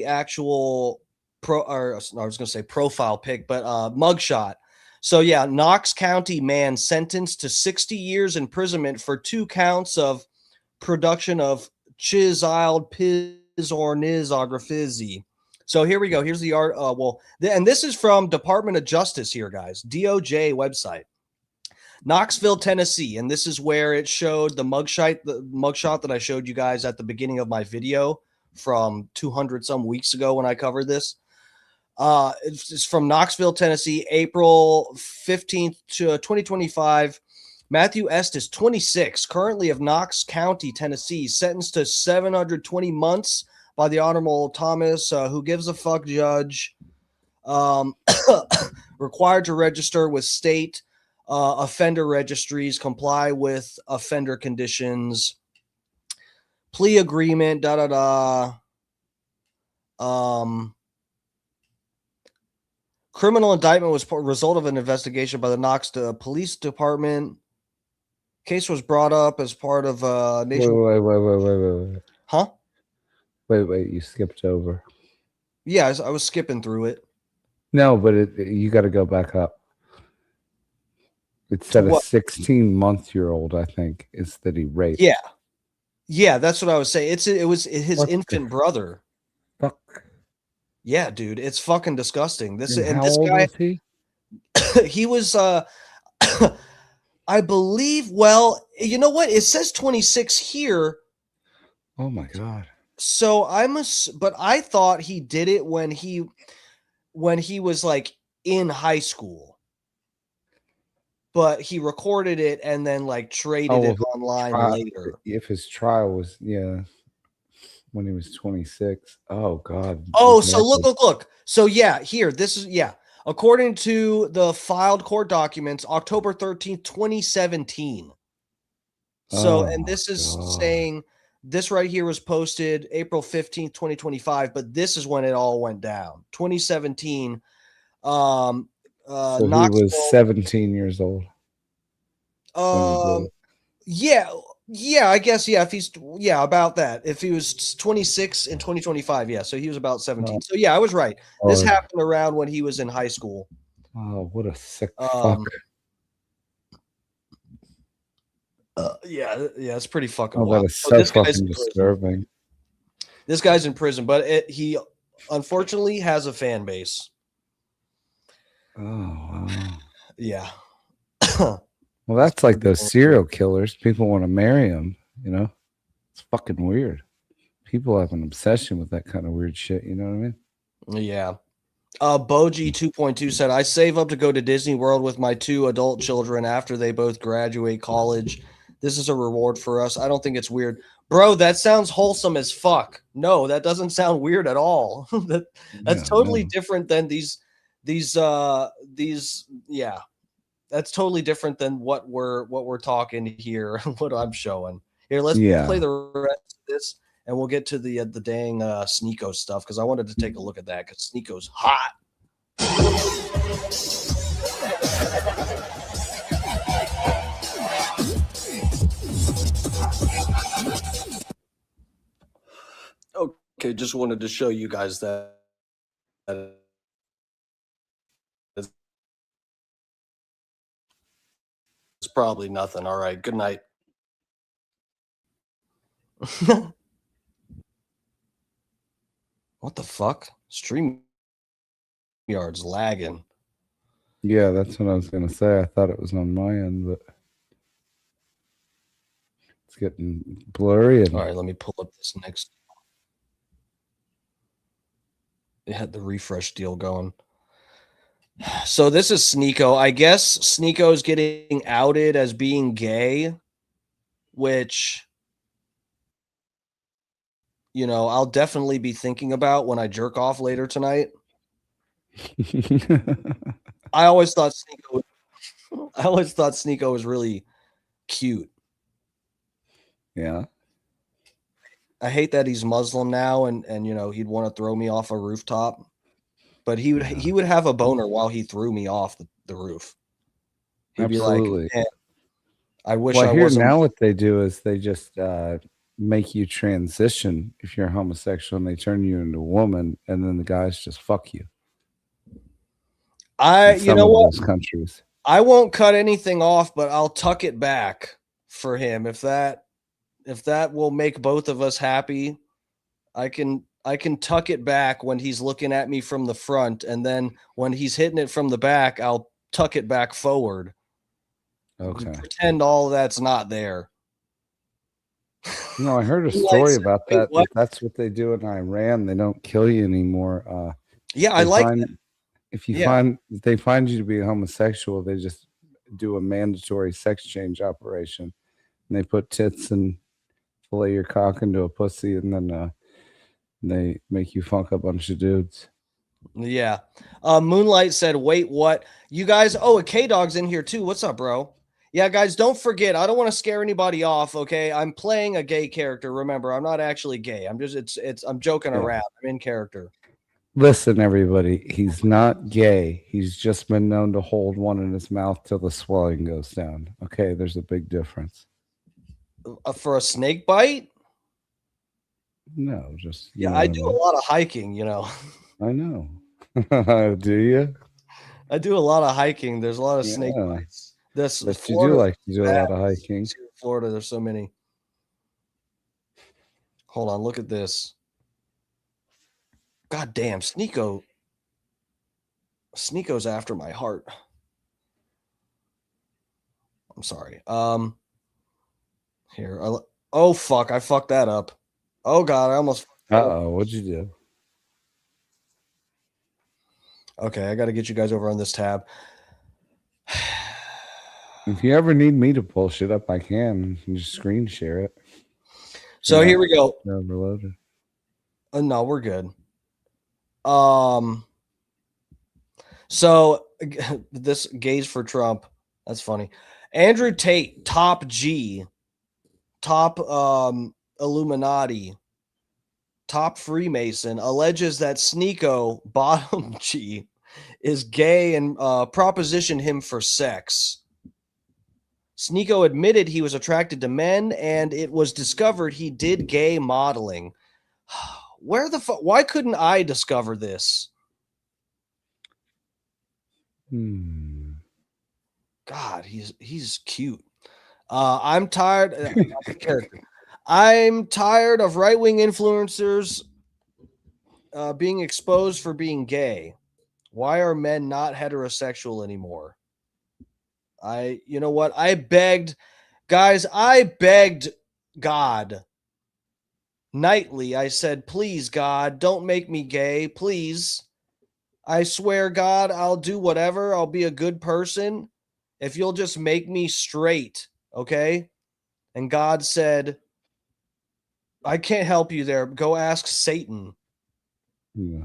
actual profile pic, but mugshot. So yeah, Knox County man sentenced to 60 years imprisonment for 2 counts of production of chiseled pornography. So here we go. Here's the art. And this is from Department of Justice here, guys. DOJ website. Knoxville, Tennessee. And this is where it showed the mugshot that I showed you guys at the beginning of my video from 200 some weeks ago when I covered this. It's from Knoxville, Tennessee, April 15th to 2025. Matthew Estes, 26, currently of Knox County, Tennessee, sentenced to 720 months by the Honorable Thomas, who gives a fuck judge, required to register with state offender registries, comply with offender conditions, plea agreement, criminal indictment was a result of an investigation by the Knox Police Department. Case was brought up as part of Wait. Huh? Wait, you skipped over. Yeah, I was skipping through it. No, but you got to go back up. It said a 16-month-old, I think, is that he raped. Yeah, that's what I was saying. It was his infant brother. Fuck. Yeah, dude, it's fucking disgusting. This old guy, was he? he was I believe, well, you know what? It says 26 here. Oh my god. So but I thought he did it when he was like in high school. But he recorded it and then like traded it online later. If his trial was when he was 26. Oh god. Oh, so look. So yeah, here, this is, yeah. According to the filed court documents, October 13th, 2017. So, and this is saying this right here was posted April 15th, 2025, but this is when it all went down. 2017. So he was Knoxville, 17 years old. yeah, I guess, yeah, if he's, yeah, about that. If he was 26 in 2025, yeah, so he was about 17. So yeah, I was right. This happened around when he was in high school. Oh, what a sick fuck. Yeah, it's pretty fucking Oh, wild. that is so this guy's fucking in prison. disturbing. This guy's in prison, but he unfortunately has a fan base. Oh, wow. Yeah. Well, that's like those serial killers. People want to marry them, you know? It's fucking weird. People have an obsession with that kind of weird shit, you know what I mean? Yeah. Boji 2.2 said, I save up to go to Disney World with my 2 adult children after they both graduate college. This is a reward for us. I don't think it's weird. Bro, that sounds wholesome as fuck. No, that doesn't sound weird at all. That's totally different than these yeah. That's totally different than what we're talking here, what I'm showing. Here, let's play the rest of this, and we'll get to the dang Sneako stuff, because I wanted to take a look at that, because Sneako's hot. Okay, just wanted to show you guys that. It's probably nothing. All right, good night. What the fuck? StreamYard's lagging. Yeah, that's what I was going to say. I thought it was on my end, but it's getting blurry. All right, let me pull up this next. It had the refresh deal going. So this is Sneako. I guess Sneako is getting outed as being gay, which, you know, I'll definitely be thinking about when I jerk off later tonight. I always thought Sneako was really cute. Yeah. I hate that he's Muslim now, and you know, he'd want to throw me off a rooftop. But he would have a boner while he threw me off the roof. He'd Absolutely. be like, I wish I hear wasn't. now what they do is they just make you transition if you're homosexual, and they turn you into a woman, and then the guys just fuck you. You know what? Those countries. I won't cut anything off, but I'll tuck it back for him. If that will make both of us happy, I can tuck it back when he's looking at me from the front, and then when he's hitting it from the back, I'll tuck it back forward. Okay. Pretend all that's not there. No, I heard a story about that. That's what they do in Iran. They don't kill you anymore. Yeah, I like that. If they find you to be homosexual, they just do a mandatory sex change operation, and they put tits and fillet your cock into a pussy, and then they make you funk a bunch of dudes. Yeah. Moonlight said, wait, what? You guys, a K-Dog's in here too. What's up, bro? Yeah, guys, don't forget, I don't want to scare anybody off, okay? I'm playing a gay character. Remember, I'm not actually gay. I'm just I'm joking around. I'm in character. Listen, everybody, he's not gay. He's just been known to hold one in his mouth till the swelling goes down. Okay, there's a big difference. For a snake bite? No, just I do a lot of hiking, you know. I know. Do you? I do a lot of hiking. There's a lot of snake bites. But you do like to do a lot of hiking. In Florida, there's so many. Hold on, look at this. God damn, Sneako's after my heart. I'm sorry. Here. Oh fuck, I fucked that up. Oh god, I almost. What'd you do? Okay, I got to get you guys over on this tab. If you ever need me to pull shit up, I can. Just screen share it. So here we go. Overloaded. No, we're good. So this gays for Trump. That's funny. Andrew Tate, top G, top Illuminati, top Freemason, alleges that Sneako, bottom G, is gay and propositioned him for sex. Sneako admitted he was attracted to men, and it was discovered he did gay modeling. Where the fuck? Why couldn't I discover this? God, he's cute. I'm tired. I'm tired of right-wing influencers being exposed for being gay. Why are men not heterosexual anymore? You know what? I begged God nightly. I said, please, God, don't make me gay. Please. I swear, God, I'll do whatever. I'll be a good person if you'll just make me straight. Okay. And God said, I can't help you there. Go ask Satan. Yeah.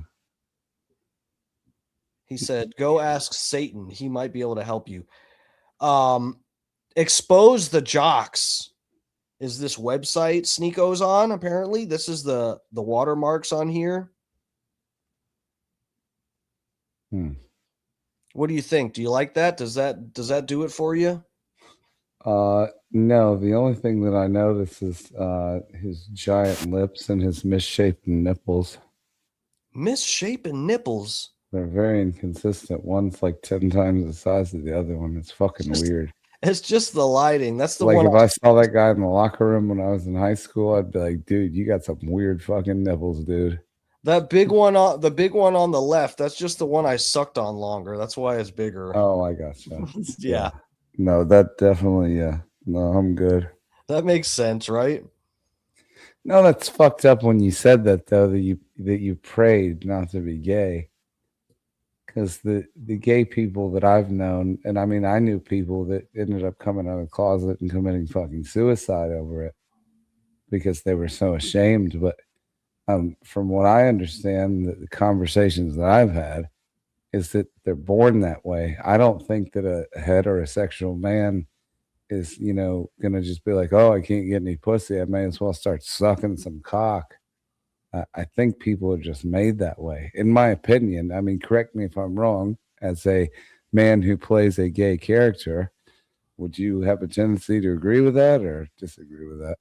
He said, go ask Satan. He might be able to help you. Expose the Jocks is this website Sneako's on, apparently. This is the watermarks on here. What do you think? Do you like that? Does that do it for you? No, the only thing that I notice is his giant lips and his misshapen nipples. Misshapen nipples? They're very inconsistent. One's like 10 times the size of the other one. It's fucking weird. It's just the lighting. That's the like one. If I saw that guy in the locker room when I was in high school, I'd be like, dude, you got some weird fucking nipples, dude. That big one on the left, that's just the one I sucked on longer. That's why it's bigger. Oh, I gotcha. Yeah. No, that definitely, yeah. No, I'm good. That makes sense, right? No, that's fucked up when you said that, though, that you prayed not to be gay. Because the gay people that I've known, and I mean, I knew people that ended up coming out of the closet and committing fucking suicide over it because they were so ashamed. But from what I understand, the conversations that I've had is that they're born that way. I don't think that a heterosexual man is, going to just be like, oh, I can't get any pussy. I may as well start sucking some cock. I think people are just made that way, in my opinion. I mean, correct me if I'm wrong. As a man who plays a gay character, would you have a tendency to agree with that or disagree with that?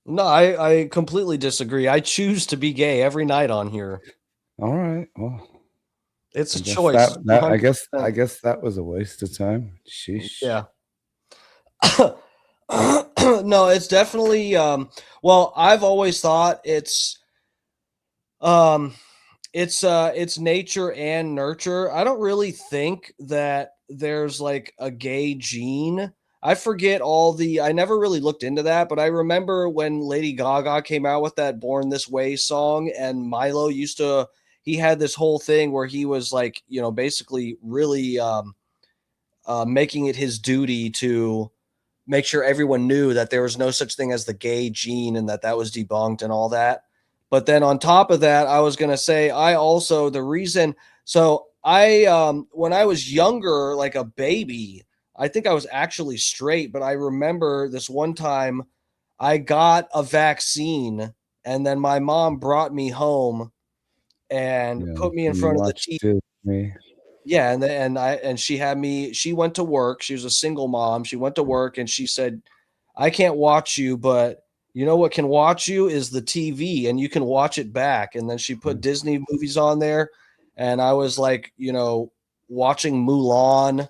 No, I completely disagree. I choose to be gay every night on here. All right. Well, it's a choice. I guess that was a waste of time. Sheesh. Yeah. No, it's definitely well, I've always thought it's nature and nurture. I don't really think that there's like a gay gene. I forget I never really looked into that, but I remember when Lady Gaga came out with that Born This Way song, and Milo he had this whole thing where he was like, basically really making it his duty to make sure everyone knew that there was no such thing as the gay gene and that was debunked and all that. But then on top of that, I was going to say, when I was younger, like a baby, I think I was actually straight, but I remember this one time I got a vaccine and then my mom brought me home and put me in front of the TV. Yeah. And she went to work. She was a single mom. She went to work and she said, I can't watch you, but you know what can watch you is the TV and you can watch it back. And then she put Disney movies on there. And I was like, watching Mulan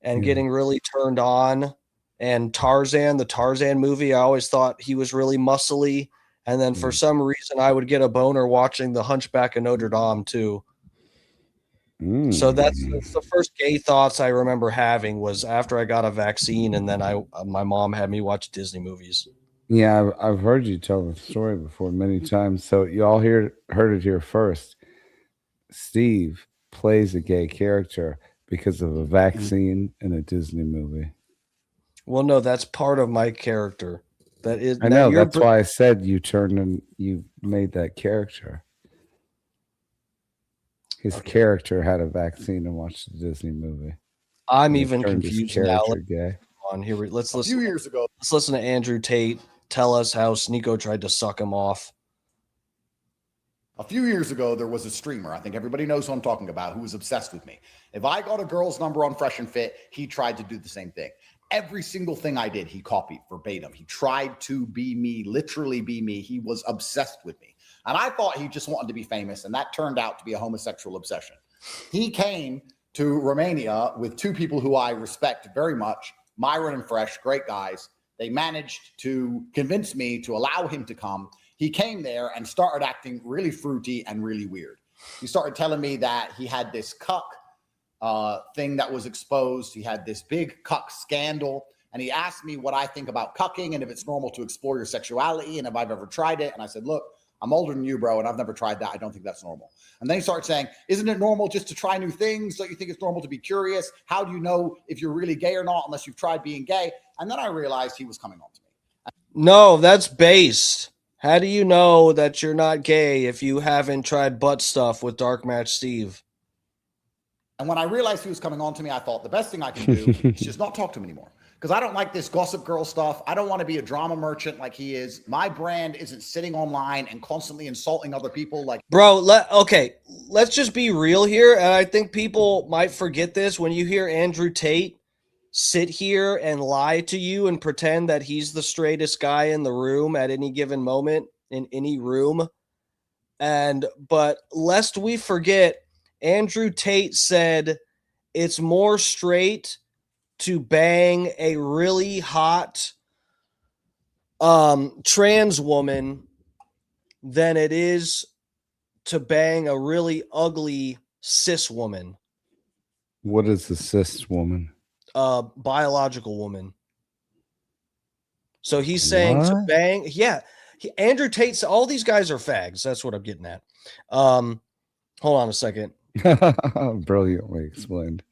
and getting really turned on. And Tarzan, the Tarzan movie, I always thought he was really muscly. And then for some reason, I would get a boner watching The Hunchback of Notre Dame too. So that's the first gay thoughts I remember having was after I got a vaccine. And then my mom had me watch Disney movies. Yeah, I've heard you tell the story before many times. So you all heard it here first. Steve plays a gay character because of a vaccine in a Disney movie. Well, no, that's part of my character. I know. That's why I said you turned and you made that character. his character had a vaccine and watched the Disney movie. I'm And it even turned his confused now. character gay. On here, let's A listen. few years ago, Let's listen to Andrew Tate tell us how Sneako tried to suck him off. A few years ago, there was a streamer, I think everybody knows who I'm talking about, who was obsessed with me. If I got a girl's number on Fresh and Fit, he tried to do the same thing. Every single thing I did, he copied verbatim. He tried to be me, literally be me. He was obsessed with me. And I thought he just wanted to be famous, and that turned out to be a homosexual obsession. He came to Romania with two people who I respect very much, Myron and Fresh, great guys. They managed to convince me to allow him to come. He came there and started acting really fruity and really weird. He started telling me that he had this cuck thing that was exposed. He had this big cuck scandal. And he asked me what I think about cucking and if it's normal to explore your sexuality and if I've ever tried it. And I said, look, I'm older than you, bro, and I've never tried that. I don't think that's normal. And then he started saying, isn't it normal just to try new things? Don't you think it's normal to be curious? How do you know if you're really gay or not unless you've tried being gay? And then I realized he was coming on to me. No, that's based. How do you know that you're not gay if you haven't tried butt stuff with Dark Match Steve? And when I realized he was coming on to me, I thought the best thing I can do is just not talk to him anymore. Because I don't like this gossip girl stuff. I don't want to be a drama merchant like he is. My brand isn't sitting online and constantly insulting other people. Like, bro, let's just be real here. And I think people might forget this when you hear Andrew Tate sit here and lie to you and pretend that he's the straightest guy in the room at any given moment in any room. But lest we forget, Andrew Tate said it's more straight to bang a really hot trans woman than it is to bang a really ugly cis woman. What is a cis woman? Biological woman. So he's saying to bang. Yeah. Andrew Tate, all these guys are fags. That's what I'm getting at. Hold on a second. Brilliantly explained.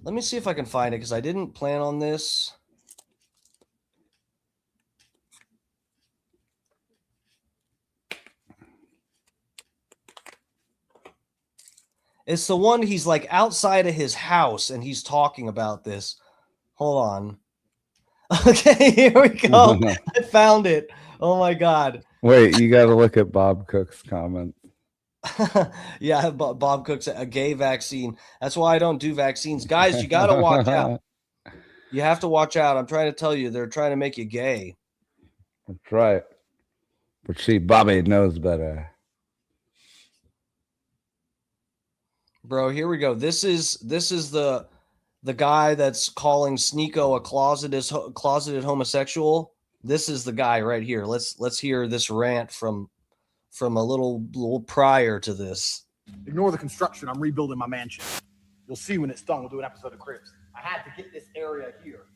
Let me see if I can find it because I didn't plan on this. It's the one he's like outside of his house and he's talking about this. Hold on. Okay, here we go. I found it. Oh my God. Wait, you got to look at Bob Cook's comment. Yeah, Bob Cook's a gay vaccine. That's why I don't do vaccines. Guys, you got to watch out. You have to watch out. I'm trying to tell you, they're trying to make you gay. That's right. But see, Bobby knows better. Bro, here we go. This is the guy that's calling Sneako a closeted homosexual. This is the guy right here. Let's hear this rant from a little prior to this. Ignore the construction. I'm rebuilding my mansion. You'll see when it's done. We'll do an episode of Cribs. I had to get this area here.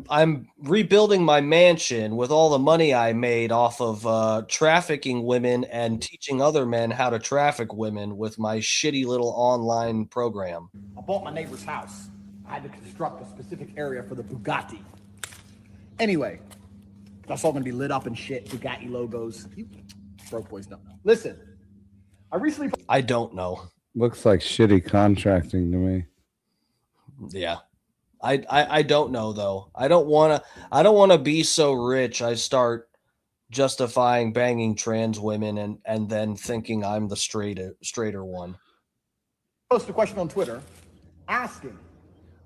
I'm rebuilding my mansion with all the money I made off of trafficking women and teaching other men how to traffic women with my shitty little online program. I bought my neighbor's house. I had to construct a specific area for the Bugatti. Anyway, that's all going to be lit up and shit. Bugatti logos. You broke boys don't know. Listen, I don't know. Looks like shitty contracting to me. Yeah. I don't know though. I don't want to be so rich I start justifying banging trans women and then thinking I'm the straighter one. Posted a question on Twitter asking,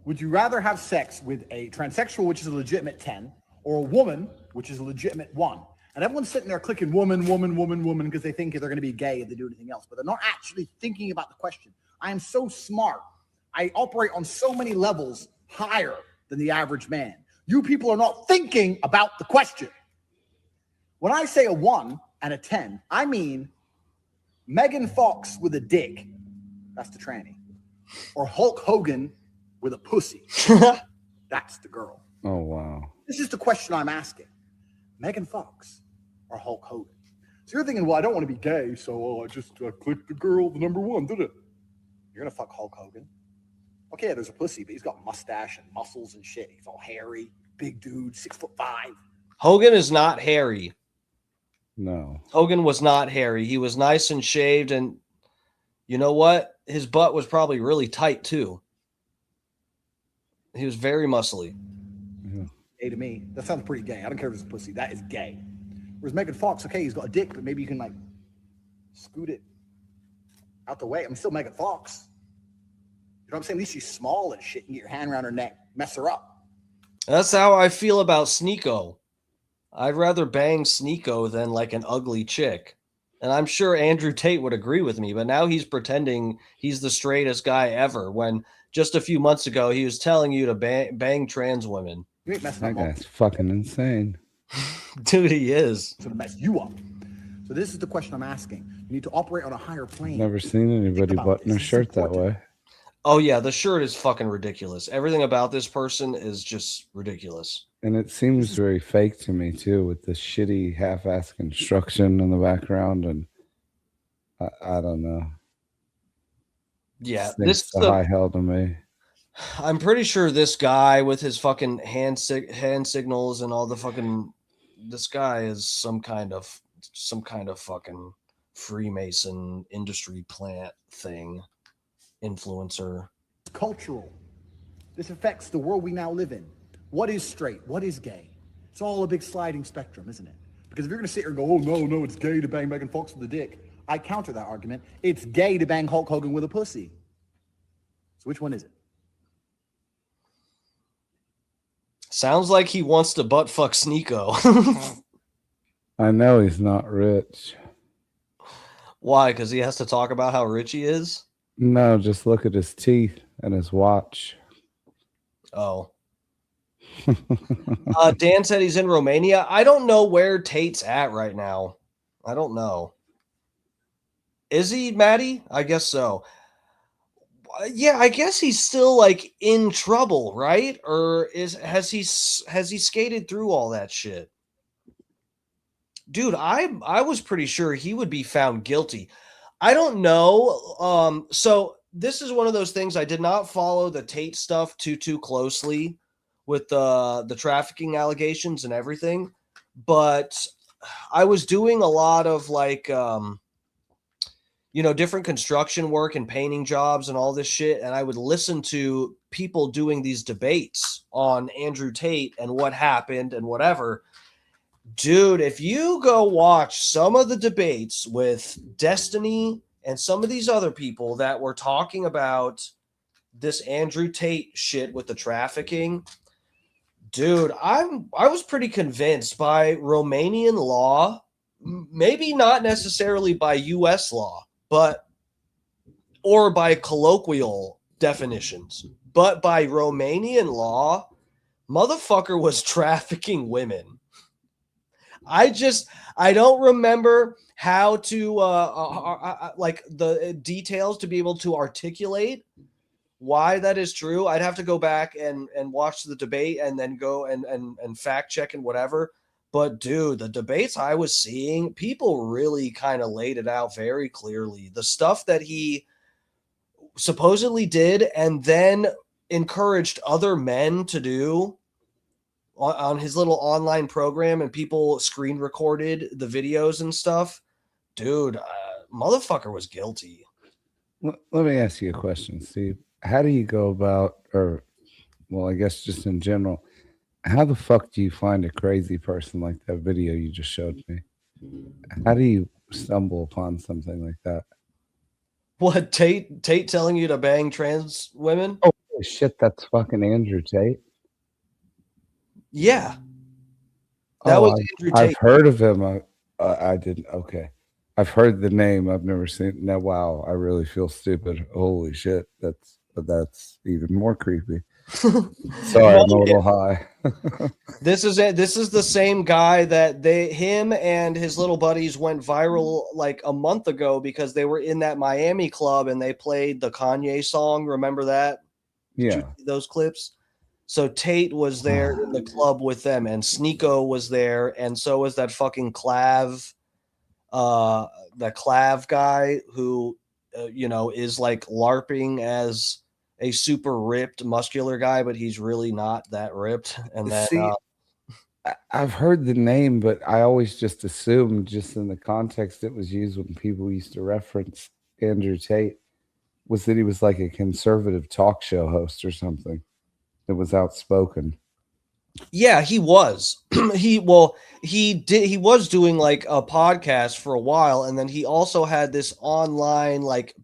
would you rather have sex with a transsexual, which is a legitimate 10, or a woman, which is a legitimate 1? And everyone's sitting there clicking woman, woman, woman, woman, because they think they're going to be gay if they do anything else, but they're not actually thinking about the question. I am so smart. I operate on so many levels higher than the average man. You people are not thinking about the question. When I say a 1 and a 10, I mean Megan Fox with a dick. That's the tranny. Or Hulk Hogan with a pussy. That's the girl. Oh, wow. This is the question I'm asking. Megan Fox or Hulk Hogan? So you're thinking, well, I don't want to be gay, so I just clicked the girl, the number 1, did it? You're going to fuck Hulk Hogan? Okay, there's a pussy, but he's got mustache and muscles and shit. He's all hairy, big dude, 6'5". Hogan is not hairy. No. Hogan was not hairy. He was nice and shaved, and you know what? His butt was probably really tight too. He was very muscly. Yeah. Gay to me. That sounds pretty gay. I don't care if it's a pussy. That is gay. Whereas Megan Fox, okay, he's got a dick, but maybe you can like scoot it out the way. I'm still Megan Fox. You know what I'm saying? At least she's small and shit. You can get your hand around her neck, mess her up. That's how I feel about Sneako. I'd rather bang Sneako than like an ugly chick. And I'm sure Andrew Tate would agree with me, but now he's pretending he's the straightest guy ever when just a few months ago he was telling you to bang trans women. You ain't messing That up. guy's fucking insane. Dude, he is. To mess you up. So this is the question I'm asking. You need to operate on a higher plane. Never seen anybody button a shirt that way. Oh yeah, the shirt is fucking ridiculous. Everything about this person is just ridiculous. And it seems very fake to me too, with the shitty half-ass construction in the background, and I don't know. Yeah, this is the high hell to me. I'm pretty sure this guy with his fucking hand signals and all the fucking, this guy is some kind of fucking Freemason industry plant thing, influencer. It's cultural. This affects the world we now live in. What is straight? What is gay? It's all a big sliding spectrum, isn't it? Because if you're going to sit here and go, oh, no, it's gay to bang Megan Fox with a dick, I counter that argument. It's gay to bang Hulk Hogan with a pussy. So which one is it? Sounds like he wants to butt fuck Sneako. I know he's not rich. Why? Because he has to talk about how rich he is? No, just look at his teeth and his watch. Oh. Dan said he's in Romania. I don't know where Tate's at right now. I don't know. Is he, Maddie? I guess so. Yeah, I guess he's still like in trouble, right? Or has he skated through all that shit? Dude, I was pretty sure he would be found guilty. I don't know. So this is one of those things. I did not follow the Tate stuff too closely with the trafficking allegations and everything, but I was doing a lot of like different construction work and painting jobs and all this shit, and I would listen to people doing these debates on Andrew Tate and what happened and whatever. Dude, if you go watch some of the debates with Destiny and some of these other people that were talking about this Andrew Tate shit with the trafficking, dude, I was pretty convinced by Romanian law, maybe not necessarily by US law, or by colloquial definitions, but by Romanian law, motherfucker was trafficking women. I don't remember how to like the details to be able to articulate why that is true. I'd have to go back and watch the debate and then go and fact check and whatever. But dude, the debates I was seeing, people really kind of laid it out very clearly. The stuff that he supposedly did and then encouraged other men to do on his little online program, and people screen recorded the videos and stuff. Dude, motherfucker was guilty. Let me ask you a question, Steve. How do you go about, I guess just in general, how the fuck do you find a crazy person like that video you just showed me? How do you stumble upon something like that? What, Tate telling you to bang trans women? Oh shit, that's fucking Andrew Tate. Yeah. That was Andrew Tate. I've heard of him. I didn't. Okay. I've heard the name. I've never seen. Now, wow, I really feel stupid. Holy shit. That's even more creepy. Sorry, I'm a little high. This is it. This is the same guy that him and his little buddies went viral like a month ago because they were in that Miami club and they played the Kanye song. Remember that? Yeah. Did you see those clips? So Tate was there in the club with them, and Sneako was there, and so was that fucking Clav, the Clav guy who, is like LARPing as a super ripped, muscular guy, but he's really not that ripped. And then, I've heard the name, but I always just assumed, just in the context it was used when people used to reference Andrew Tate, was that he was like a conservative talk show host or something that was outspoken. Yeah, he was. he was doing like a podcast for a while, and then he also had this online like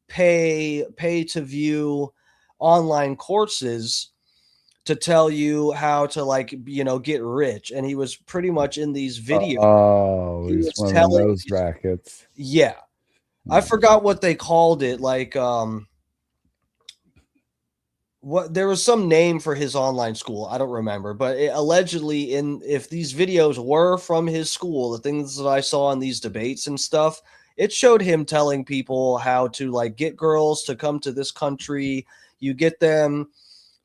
pay to view online courses to tell you how to like get rich, and he was pretty much in these videos. Oh, he he's was one telling of those rackets. Yeah. I forgot what they called it. Like, what there was some name for his online school. I don't remember, but allegedly, if these videos were from his school, the things that I saw in these debates and stuff, it showed him telling people how to like get girls to come to this country. You get them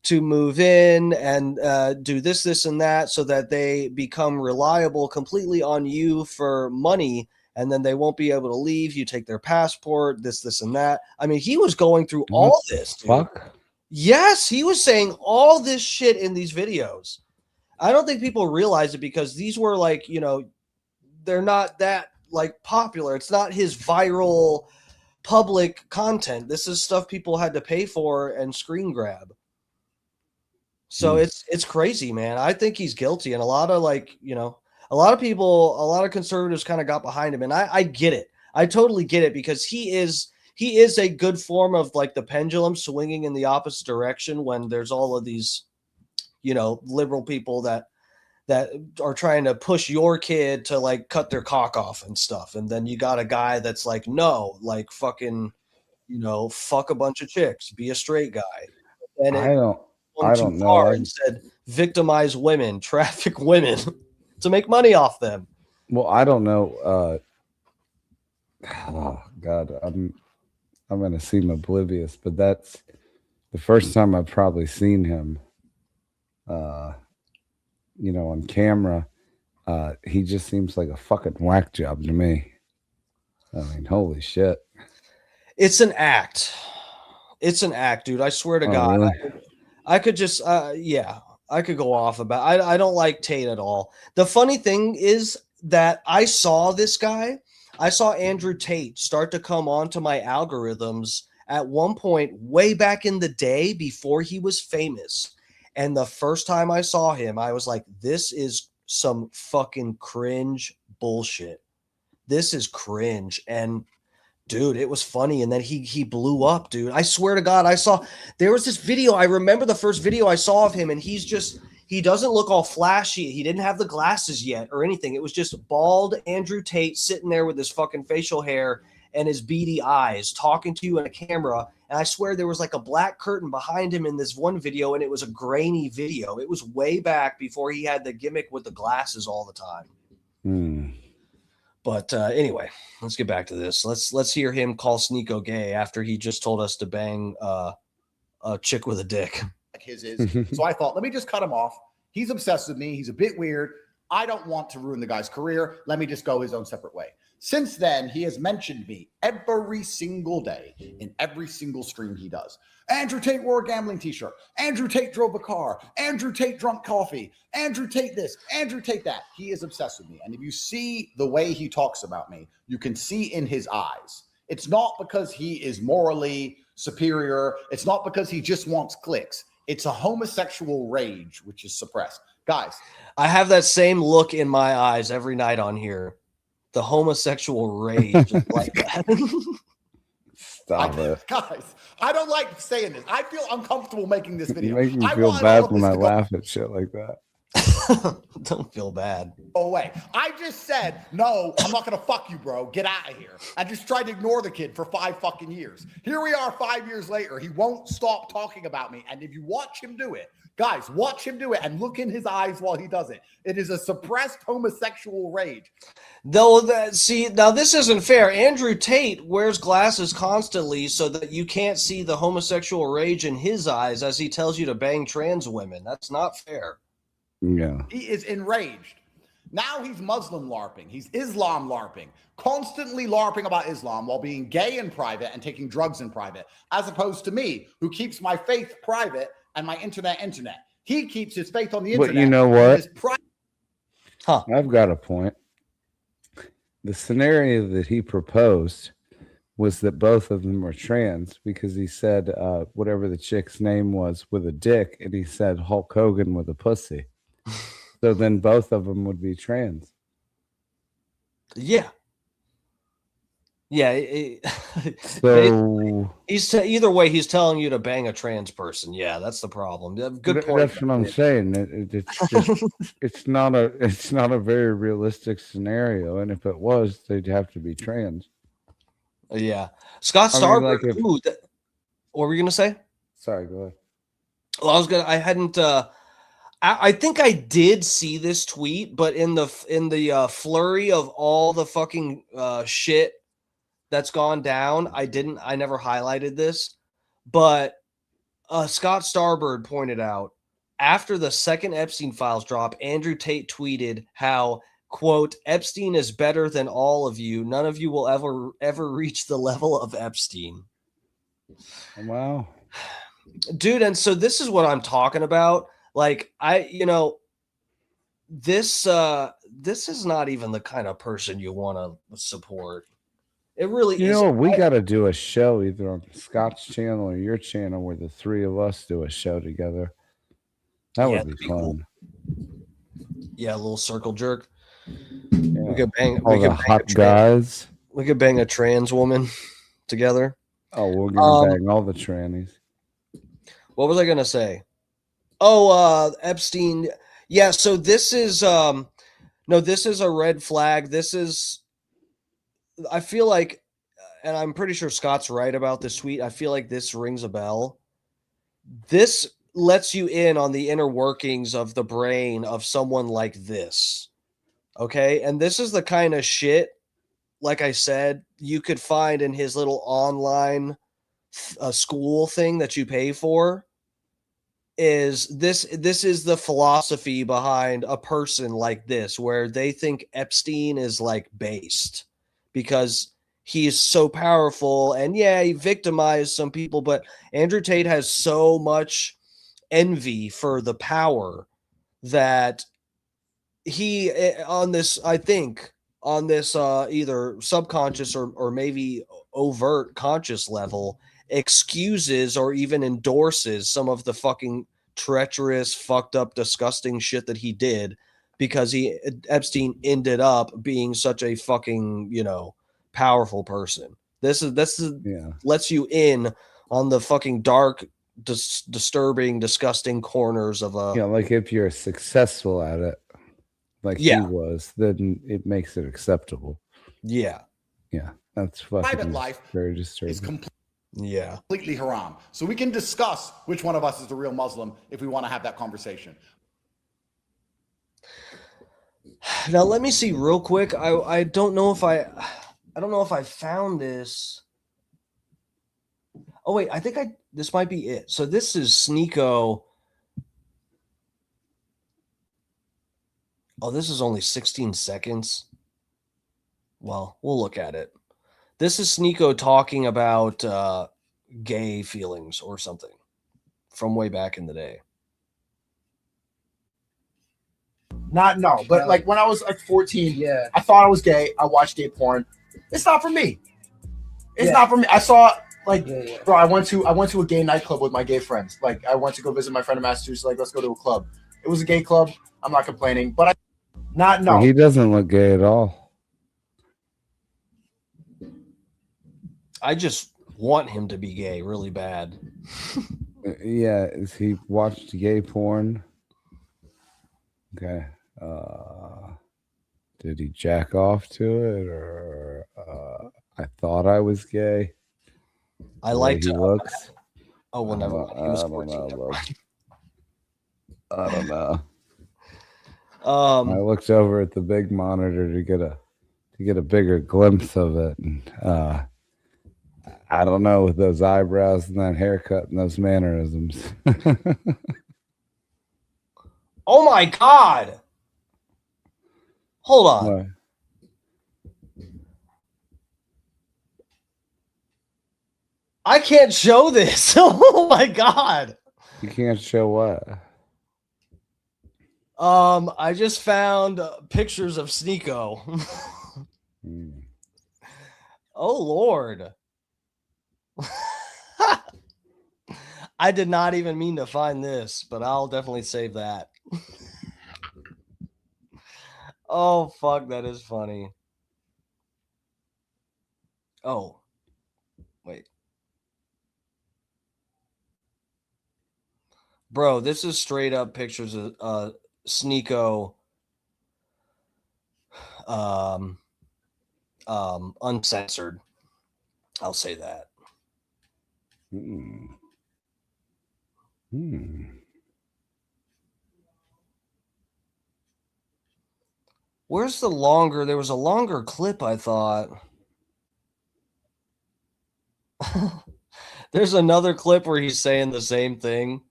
to move in and do this, and that, so that they become reliable completely on you for money. And then they won't be able to leave. You take their passport, this, and that. I mean, he was going through all this. Fuck. Yes, he was saying all this shit in these videos. I don't think people realize it because these were like, they're not that like popular. It's not his viral public content. This is stuff people had to pay for and screen grab. So it's crazy, man. I think he's guilty. And a lot of a lot of people, a lot of conservatives kind of got behind him. And I get it. I totally get it because he is a good form of like the pendulum swinging in the opposite direction when there's all of these, liberal people that are trying to push your kid to like cut their cock off and stuff. And then you got a guy that's like, no, like fucking, fuck a bunch of chicks, be a straight guy. And I don't know. And said victimize women, traffic women to make money off them. Well, I don't know. Oh God, I'm gonna seem oblivious, but that's the first time I've probably seen him. On camera. He just seems like a fucking whack job to me. I mean, holy shit. It's an act. It's an act, dude. I swear to God. Really? I could just, I could go off about. I don't like Tate at all. The funny thing is that I saw this guy. I saw Andrew Tate start to come onto my algorithms at one point way back in the day before he was famous. And the first time I saw him, I was like, this is some fucking cringe bullshit. This is cringe. And dude, it was funny. And then he blew up, dude. I swear to God, there was this video. I remember the first video I saw of him, and he doesn't look all flashy. He didn't have the glasses yet or anything. It was just bald Andrew Tate sitting there with his fucking facial hair and his beady eyes talking to you in a camera. And I swear there was like a black curtain behind him in this one video, and it was a grainy video. It was way back before he had the gimmick with the glasses all the time. But anyway, let's get back to this. Let's hear him call Sneako gay after he just told us to bang a chick with a dick. Like his is. So I thought, let me just cut him off. He's obsessed with me. He's a bit weird. I don't want to ruin the guy's career. Let me just go his own separate way. Since then, he has mentioned me every single day in every single stream he does. Andrew Tate wore a gambling t-shirt. Andrew Tate drove a car. Andrew Tate drunk coffee. Andrew Tate this. Andrew Tate that. He is obsessed with me. And if you see the way he talks about me, you can see in his eyes. It's not because he is morally superior. It's not because he just wants clicks. It's a homosexual rage, which is suppressed. Guys. I have that same look in my eyes every night on here. The homosexual rage. Like that. Stop it. Guys, I don't like saying this. I feel uncomfortable making this video. You make me feel bad when I laugh at shit like that. Don't feel bad. Go away. I just said, no, I'm not going to fuck you, bro. Get out of here. I just tried to ignore the kid for 5 fucking years. Here we are 5 years later. He won't stop talking about me. And if you watch him do it, guys, watch him do it and look in his eyes while he does it. It is a suppressed homosexual rage. Though, see, now this isn't fair. Andrew Tate wears glasses constantly so that you can't see the homosexual rage in his eyes as he tells you to bang trans women. That's not fair. Yeah. He is enraged. Now he's Muslim LARPing. He's Islam LARPing. Constantly LARPing about Islam while being gay in private and taking drugs in private, as opposed to me, who keeps my faith private and my internet. He keeps his faith on the internet. But you know what? Huh. I've got a point. The scenario that he proposed was that both of them were trans because he said whatever the chick's name was with a dick, and he said Hulk Hogan with a pussy. So then both of them would be trans. Yeah. Yeah. So either way, he's telling you to bang a trans person. Yeah, that's the problem. Good point. That's what I'm saying. It's not a very realistic scenario, and if it was, they'd have to be trans. Yeah, Scott Starberg. What were you gonna say? Sorry, go ahead. Well, I hadn't. I think I did see this tweet, but in the flurry of all the fucking shit that's gone down, I never highlighted this, but Scott Starberg pointed out after the second Epstein files drop, Andrew Tate tweeted how, quote, Epstein is better than all of you. None of you will ever reach the level of Epstein. Wow. Dude, and so this is what I'm talking about. Like, this is not even the kind of person you want to support. It really is. You know, we got to do a show either on Scott's channel or your channel where the three of us do a show together. That would be fun. Cool. Yeah, a little circle jerk. Yeah. We could bang. All the hot guys. We could bang a trans woman together. Oh, we're gonna bang all the trannies. What was I gonna say? Oh, Epstein. Yeah. So this is this is a red flag. This is. I feel like, and I'm pretty sure Scott's right about this tweet. I feel like this rings a bell. This lets you in on the inner workings of the brain of someone like this. Okay. And this is the kind of shit, like I said, you could find in his little online school thing that you pay for. This is the philosophy behind a person like this, where they think Epstein is like based because he's so powerful, and yeah, he victimized some people, but Andrew Tate has so much envy for the power that he on this either subconscious or maybe overt conscious level excuses or even endorses some of the fucking treacherous, fucked up, disgusting shit that he did because Epstein ended up being such a fucking, powerful person. This lets you in on the fucking dark, disturbing, disgusting corners of a like if you're successful at it, like he was, then it makes it acceptable. Yeah, that's fucking private life very disturbing. is completely haram. So we can discuss which one of us is the real Muslim if we want to have that conversation. Now let me see real quick. I don't know if I found this. Oh wait, I think this might be it. So this is Sneako. Oh, this is only 16 seconds. Well, we'll look at it. This is Sneako talking about gay feelings or something from way back in the day. But like when I was like 14, I thought I was gay. I watched gay porn. It's not for me. It's not for me. I saw bro, I went to a gay nightclub with my gay friends. Like I went to go visit my friend in Massachusetts. Like, let's go to a club. It was a gay club. I'm not complaining, but He doesn't look gay at all. I just want him to be gay really bad. Yeah, is he watched gay porn? Okay. Did he jack off to it, or I thought I was gay? I like he looks. Oh well, never mind. He was 14. I don't know. I looked over at the big monitor to get a bigger glimpse of it, and I don't know, with those eyebrows and that haircut and those mannerisms. Oh my God! Hold on. What? I can't show this. Oh my God! You can't show what? I just found pictures of Sneako. Oh Lord. I did not even mean to find this, but I'll definitely save that. Oh fuck, that is funny. Oh. Wait. Bro, this is straight up pictures of Sneako uncensored. I'll say that. Where's the longer? There was a longer clip, I thought. There's another clip where he's saying the same thing.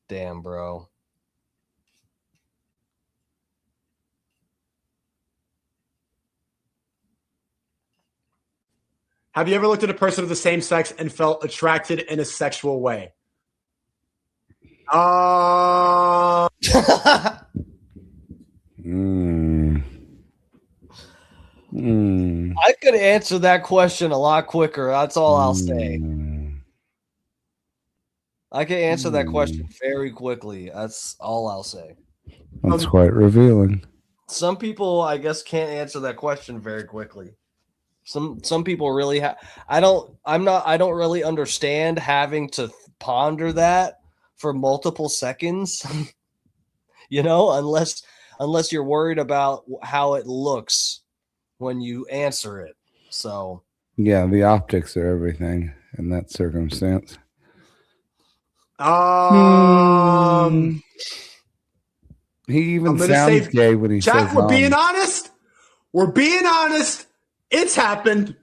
Damn, bro. Have you ever looked at a person of the same sex and felt attracted in a sexual way? I could answer that question a lot quicker. That's all I'll say. I can answer that question very quickly. That's all I'll say. That's quite revealing. Some people, I guess, can't answer that question very quickly. Some people really I don't really understand having to ponder that for multiple seconds. You know, unless you're worried about how it looks when you answer it. So yeah, the optics are everything in that circumstance. He even sounds gay when he Jack, says we're being honest. We're being honest. It's happened.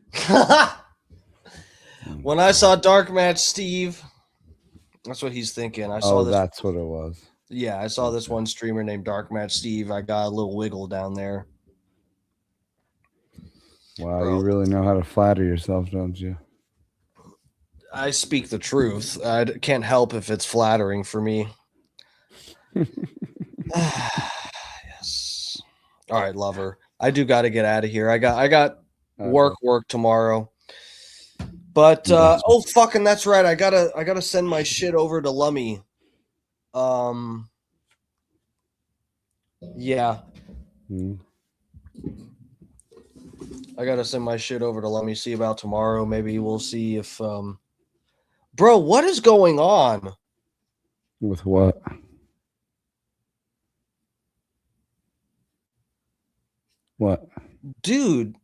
When I saw Dark Match Steve, that's what he's thinking. I saw this. That's what it was. Yeah, I saw this one streamer named Dark Match Steve. I got a little wiggle down there. Wow, bro. You really know how to flatter yourself, don't you? I speak the truth. I can't help if it's flattering for me. Yes. All right, lover. I do got to get out of here. I got work tomorrow. But oh fucking that's right. I gotta send my shit over to Lummy. Yeah. I gotta send my shit over to Lummy. See about tomorrow. Maybe we'll see if bro, what is going on? With what? What? Dude,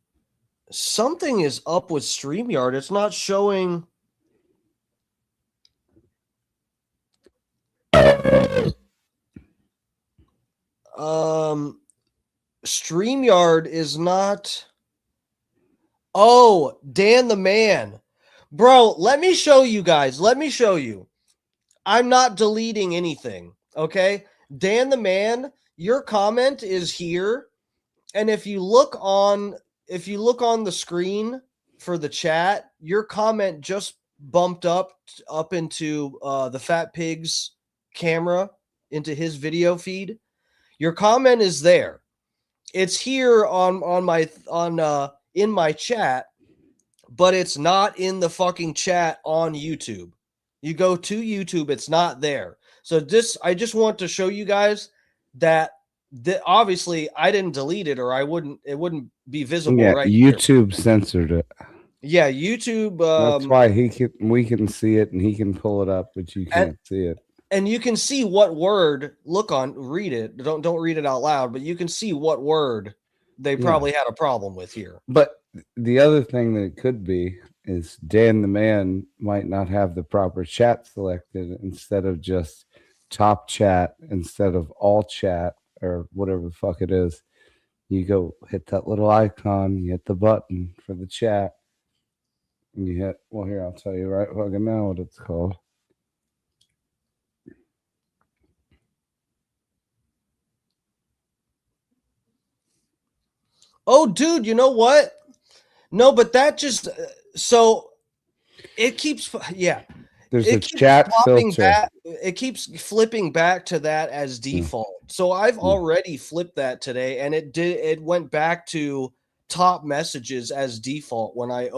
something is up with StreamYard. It's not showing. StreamYard is not. Oh, Dan the Man. Bro, let me show you guys. Let me show you. I'm not deleting anything, okay? Dan the Man, your comment is here. And if you look on the screen for the chat, your comment just bumped up into the Fat Pig's camera, into his video feed. Your comment is there. It's here in my chat, but it's not in the fucking chat on YouTube. You go to YouTube, it's not there. So I just want to show you guys that obviously I didn't delete it, or it wouldn't be visible. Yeah, right YouTube here. Censored it. Yeah, YouTube. That's why we can see it and he can pull it up, but you can't see it. And you can see what word. Read it. Don't read it out loud, but you can see what word they probably had a problem with here. But the other thing that it could be is Dan the Man might not have the proper chat selected. Instead of just top chat, instead of all chat or whatever the fuck it is, you go hit that little icon, you hit the button for the chat, and you hit, well, here, I'll tell you right fucking now what it's called. Oh, dude, you know what? No, but that just so it keeps There's a chat filter. It keeps flipping back to that as default. So I've already flipped that today, and it went back to top messages as default when I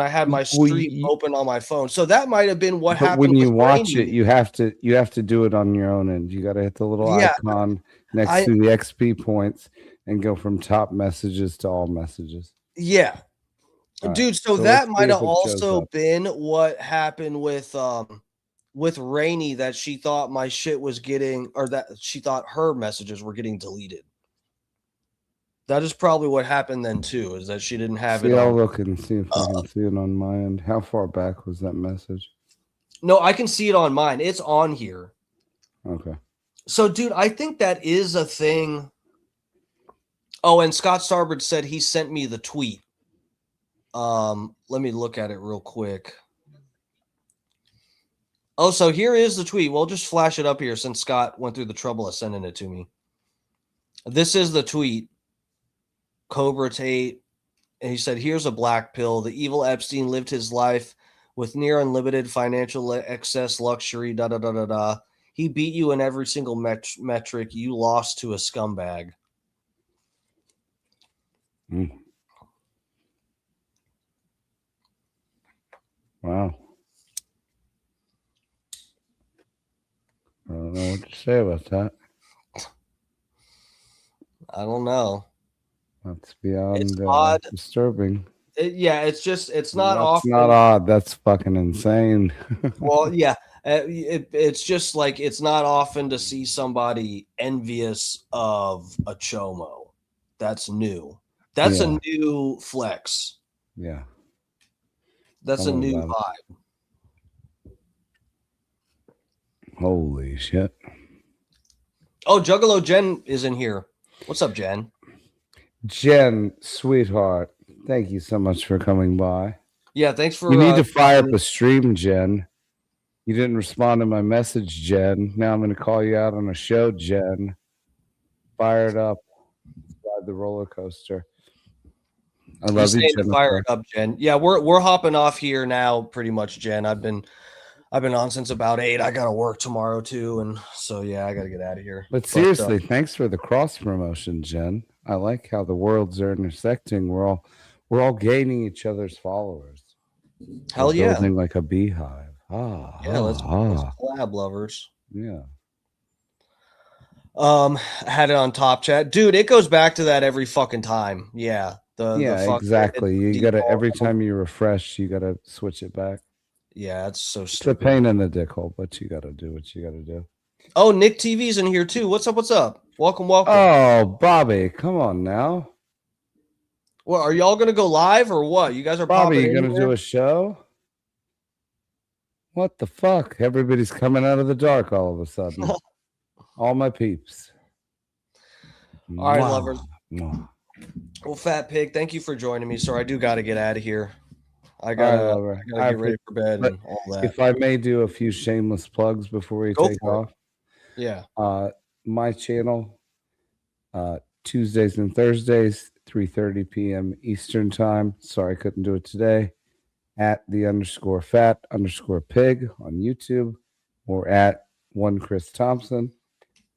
had my stream open on my phone. So that might have been what But happened when you with watch Rainy. it, you have to do it on your own end. You got to hit the little icon next to the XP points and go from top messages to all messages. Yeah. All Dude, right. so So that let's see might if have it shows also up. been what happened with Rainy, that she thought my shit was getting, or that she thought her messages were getting deleted. That is probably what happened then too, is that she didn't have See, it I'll on. look and see if I can see it on my end. How far back was that message? No, I can see it on mine. It's on here. Okay. So, dude, I think that is a thing. Oh, and Scott Starbird said he sent me the tweet. Let me look at it real quick. Oh, so here is the tweet. We'll just flash it up here since Scott went through the trouble of sending it to me. This is the tweet. Cobra Tate. And he said, here's a black pill. The evil Epstein lived his life with near unlimited financial excess luxury. Da da da da da. He beat you in every single metric. You lost to a scumbag. Wow. I don't know what to say about that. I don't know. That's beyond odd. disturbing. It's not That's often. not odd. That's fucking insane. Well, yeah. It's just like it's not often to see somebody envious of a chomo. That's new. That's a new flex. Yeah. That's Tell a me new about vibe. Holy shit. Oh, Juggalo Jen is in here. What's up, Jen? Jen, sweetheart, thank you so much for coming by. Yeah, thanks for. You need to fire up a stream, Jen. You didn't respond to my message, Jen. Now I'm going to call you out on a show, Jen. Fire it up. Ride the roller coaster. I love you, Jennifer. Fire it up, Jen. Yeah, we're hopping off here now, pretty much, Jen. I've been on since about 8. I got to work tomorrow too, and so yeah, I got to get out of here. But seriously, thanks for the cross promotion, Jen. I like how the worlds are intersecting. We're all gaining each other's followers. Hell We're yeah. building like a beehive. Let's collab, lovers. Yeah. I had it on top chat, dude. It goes back to that every fucking time. Yeah. Exactly. You gotta every time you refresh, you gotta switch it back. Yeah, it's so It's a stupid. pain in the dick hole, but you gotta do what you gotta do. Oh, Nick TV's in here too. What's up? What's up? Welcome. Oh, Bobby, come on now. Well, are y'all gonna go live or what? You guys are Bobby, popping you in gonna here? do a show? What the fuck? Everybody's coming out of the dark all of a sudden. All my peeps. All right, Mwah. lovers. Mwah. Well, Fat Pig, thank you for joining me. So I do got to get out of here. I All gotta right, get ready for bed but and all that. If I may do a few shameless plugs before we Go take for it. off. Yeah. My channel, Tuesdays and Thursdays, 3:30 p.m. Eastern time. Sorry I couldn't do it today. At @the_fat_pig on YouTube, or at @1Chris Thompson.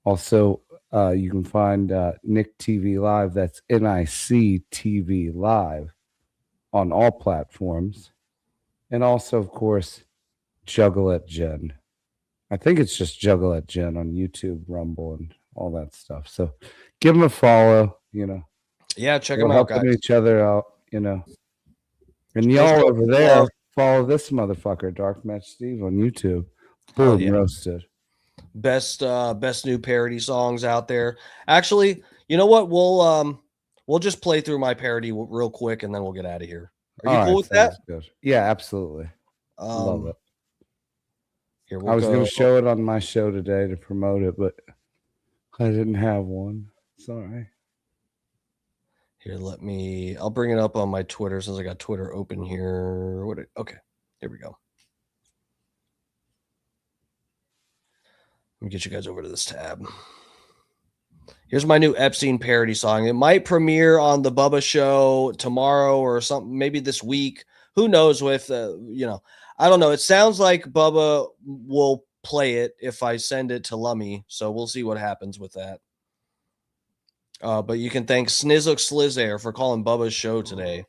Also, you can find Nick TV Live. That's NIC TV Live on all platforms. And also, of course, Juggalette Jen. I think it's just Juggalette Jen on YouTube, Rumble, and all that stuff. So give them a follow, Yeah, check We're them out, helping guys. each other out, And Just y'all show over some there, love. follow this motherfucker, Dark Match Steve, on YouTube. Hell Boom, yeah. roasted. Best new parody songs out there. Actually, you know what? We'll just play through my parody real quick and then we'll get out of here. Are you All cool right, with that? sounds good. Yeah, absolutely. Love it. Here I was going to show it on my show today to promote it, but I didn't have one. Sorry. Here, I'll bring it up on my Twitter since I got Twitter open here. Okay, here we go. Let me get you guys over to this tab. Here's my new Epstein parody song. It might premiere on the Bubba Show tomorrow or something, maybe this week. Who knows? I don't know. It sounds like Bubba will play it if I send it to Lummy. So we'll see what happens with that. But you can thank Snizook Slizair for calling Bubba's show today.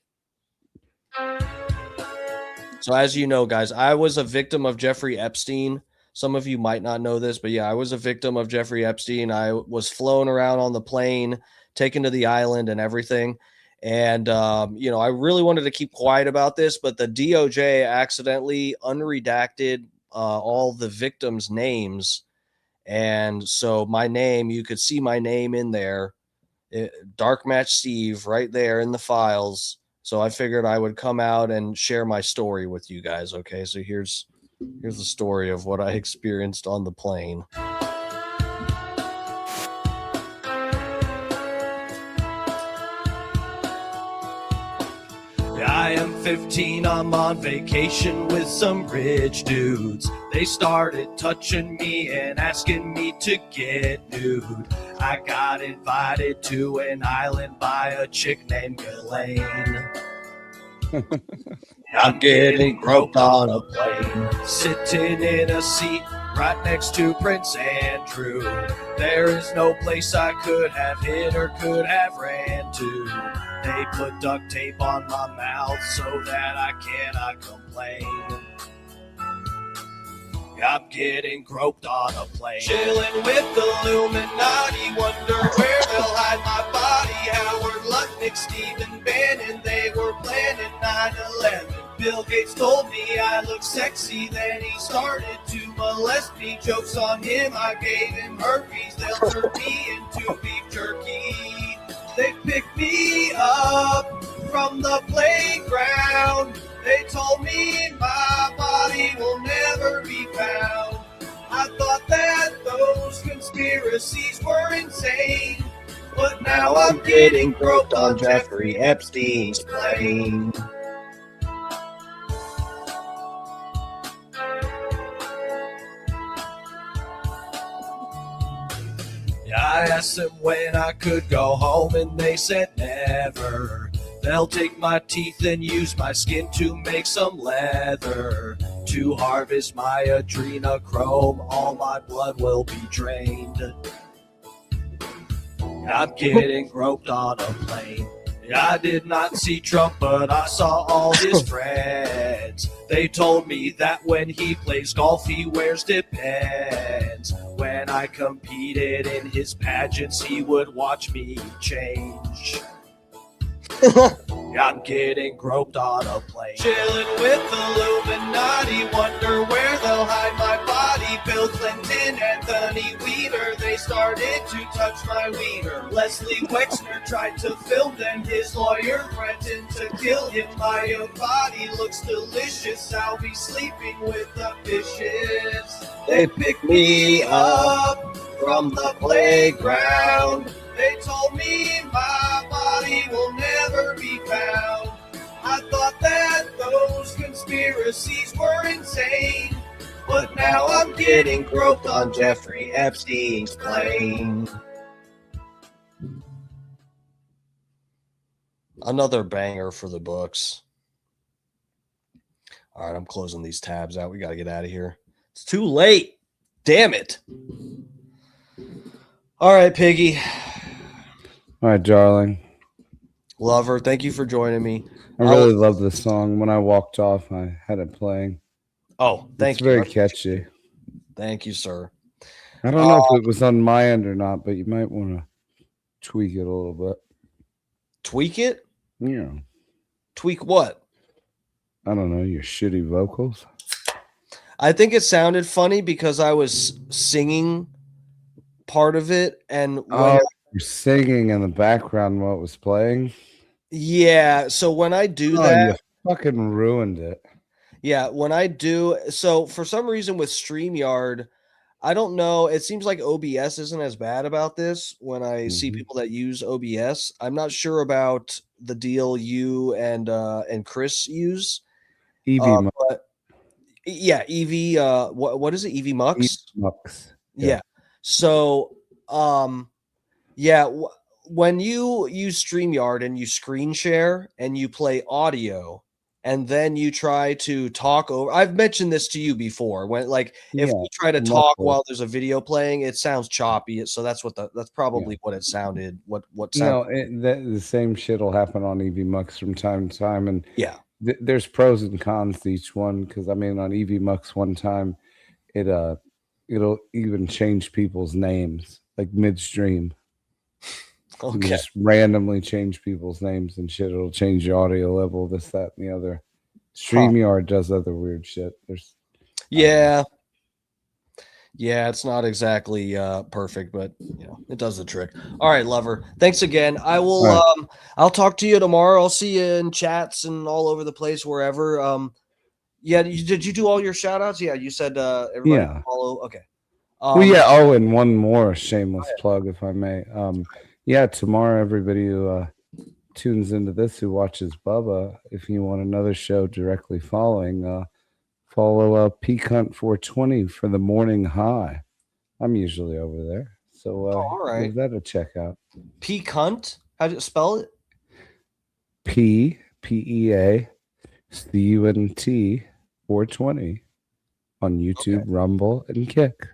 So as you know, guys, I was a victim of Jeffrey Epstein. Some of you might not know this, but yeah, I was a victim of Jeffrey Epstein. I was flown around on the plane, taken to the island and everything. And, I really wanted to keep quiet about this, but the DOJ accidentally unredacted all the victims' names. And so my name, you could see my name in there, Dark Match Steve, right there in the files. So I figured I would come out and share my story with you guys. Okay, so here's the story of what I experienced on the plane. I am 15, I'm on vacation with some rich dudes. They started touching me and asking me to get nude. I got invited to an island by a chick named Ghislaine. I'm getting groped on a plane, sitting in a seat right next to Prince Andrew. There is no place I could have hid or could have ran to. They put duct tape on my mouth so that I cannot complain. I'm getting groped on a plane, chilling with the Illuminati, wonder where they'll hide my body. Howard Lutnick, Stephen Bannon, they were planning 9/11. Bill Gates told me I look sexy, then he started to molest me. Jokes on him, I gave him herpes, they'll turn me into beef jerky. They picked me up from the playground. They told me my body will never be found. I thought that those conspiracies were insane, but now I'm getting groped on Jeffrey Epstein's plane. I asked them when I could go home and they said never. They'll take my teeth and use my skin to make some leather. To harvest my adrenochrome, all my blood will be drained. I'm getting groped on a plane. I did not see Trump, but I saw all his friends. They told me that when he plays golf, he wears Depends. When I competed in his pageants, he would watch me change. I'm getting groped on a plane, chilling with the Illuminati, wonder where they'll hide my body. Bill Clinton, Anthony Weiner, they started to touch my wiener. Leslie Wexner tried to film them, his lawyer threatened to kill him. My own body looks delicious, I'll be sleeping with the fishes. They picked me up from the playground. They told me my body will never be found. I thought that those conspiracies were insane, but now I'm getting groped on Jeffrey Epstein's plane. Another banger for the books. All right, I'm closing these tabs out. We got to get out of here. It's too late. Damn it. All right, Piggy. All right, darling. Lover, thank you for joining me. I really love this song. When I walked off, I had it playing. Oh, thank you. It's very catchy. Thank you, sir. I don't know if it was on my end or not, but you might want to tweak it a little bit. Tweak it? Yeah. Tweak what? I don't know, your shitty vocals. I think it sounded funny because I was singing part of it, and when you're singing in the background while it was playing. Yeah, so when I do that, you fucking ruined it. Yeah, when I do, so for some reason with StreamYard, I don't know. It seems like OBS isn't as bad about this when I see people that use OBS. I'm not sure about the deal you and Chris use. EV but yeah, EV. What is it? EV Mux. Mux. Yeah. So, when you use StreamYard and you screen share and you play audio, and then you try to talk over. I've mentioned this to you before. When if we try to talk while there's a video playing, it sounds choppy. So that's probably what it sounded. What sounded. The same shit will happen on EV Mux from time to time, and there's pros and cons to each one. Because on EV Mux one time, it'll even change people's names like midstream. Okay. Just randomly change people's names and shit. It'll change your audio level, this, that, and the other. StreamYard does other weird shit. Yeah, it's not exactly perfect, but it does the trick. All right, Lover. Thanks again. I will. Right. I'll talk to you tomorrow. I'll see you in chats and all over the place, wherever. Did you do all your shout outs? Yeah, you said everybody follow. Okay. And one more shameless plug, if I may. Tomorrow, everybody who tunes into this, who watches Bubba, if you want another show directly following, follow Peacunt 420 for the morning high. I'm usually over there, so all right, give that a check out. Peacunt, how do you spell it? PEA CUNT 420 on YouTube, Rumble, and Kick.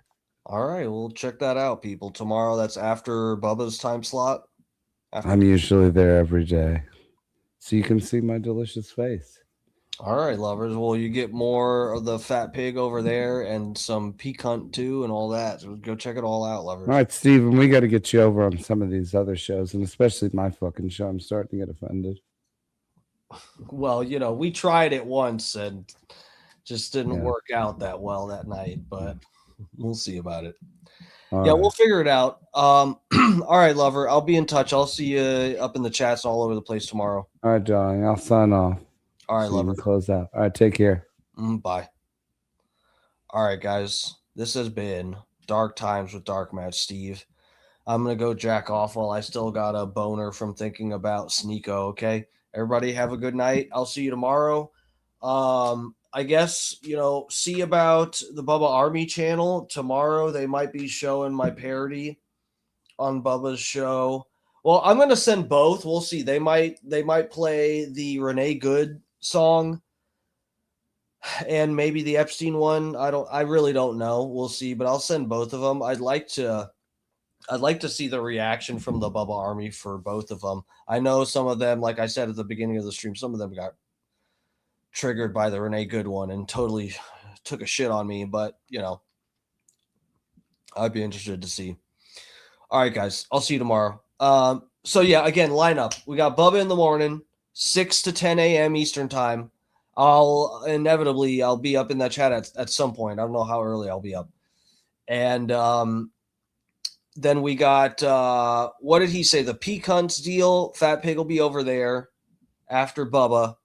All right, we'll check that out, people. Tomorrow, that's after Bubba's time slot. I'm usually there every day, so you can see my delicious face. All right, lovers. Well, you get more of the fat pig over there and some Peacunt too and all that. So go check it all out, lovers. All right, Steven, we got to get you over on some of these other shows, and especially my fucking show. I'm starting to get offended. Well, we tried it once and just didn't work out that well that night, but we'll see about it. All right. We'll figure it out. All right, Lover. I'll be in touch. I'll see you up in the chats all over the place tomorrow. All right, darling. I'll sign off. All right, Lover. Close out. All right, take care. Bye. All right, guys. This has been Dark Times with Dark Match Steve. I'm going to go jack off while I still got a boner from thinking about Sneako, okay? Everybody have a good night. I'll see you tomorrow. I guess, see about the Bubba Army channel. Tomorrow they might be showing my parody on Bubba's show. Well, I'm going to send both. We'll see. They might play the Renee Good song and maybe the Epstein one. I really don't know. We'll see, but I'll send both of them. I'd like to see the reaction from the Bubba Army for both of them. I know some of them, like I said at the beginning of the stream, some of them got triggered by the Renee Good one and totally took a shit on me, but I'd be interested to see. All right, guys, I'll see you tomorrow. Again, lineup. We got Bubba in the morning, 6 to 10 a.m. Eastern time. I'll be up in that chat at some point. I don't know how early I'll be up. And then we got, what did he say? The Peacunts deal. Fat Pig will be over there after Bubba.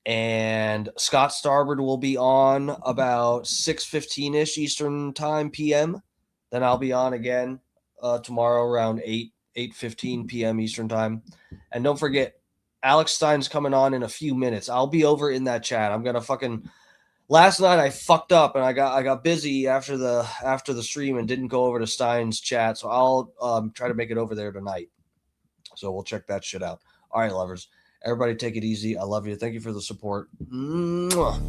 And Scott Starbird will be on about 6:15-ish Eastern time PM. Then I'll be on again tomorrow around 8:15 PM Eastern time. And don't forget, Alex Stein's coming on in a few minutes. I'll be over in that chat. I'm gonna last night I fucked up and I got busy after the stream and didn't go over to Stein's chat. So I'll try to make it over there tonight. So we'll check that shit out. All right, lovers. Everybody take it easy. I love you. Thank you for the support. Mwah.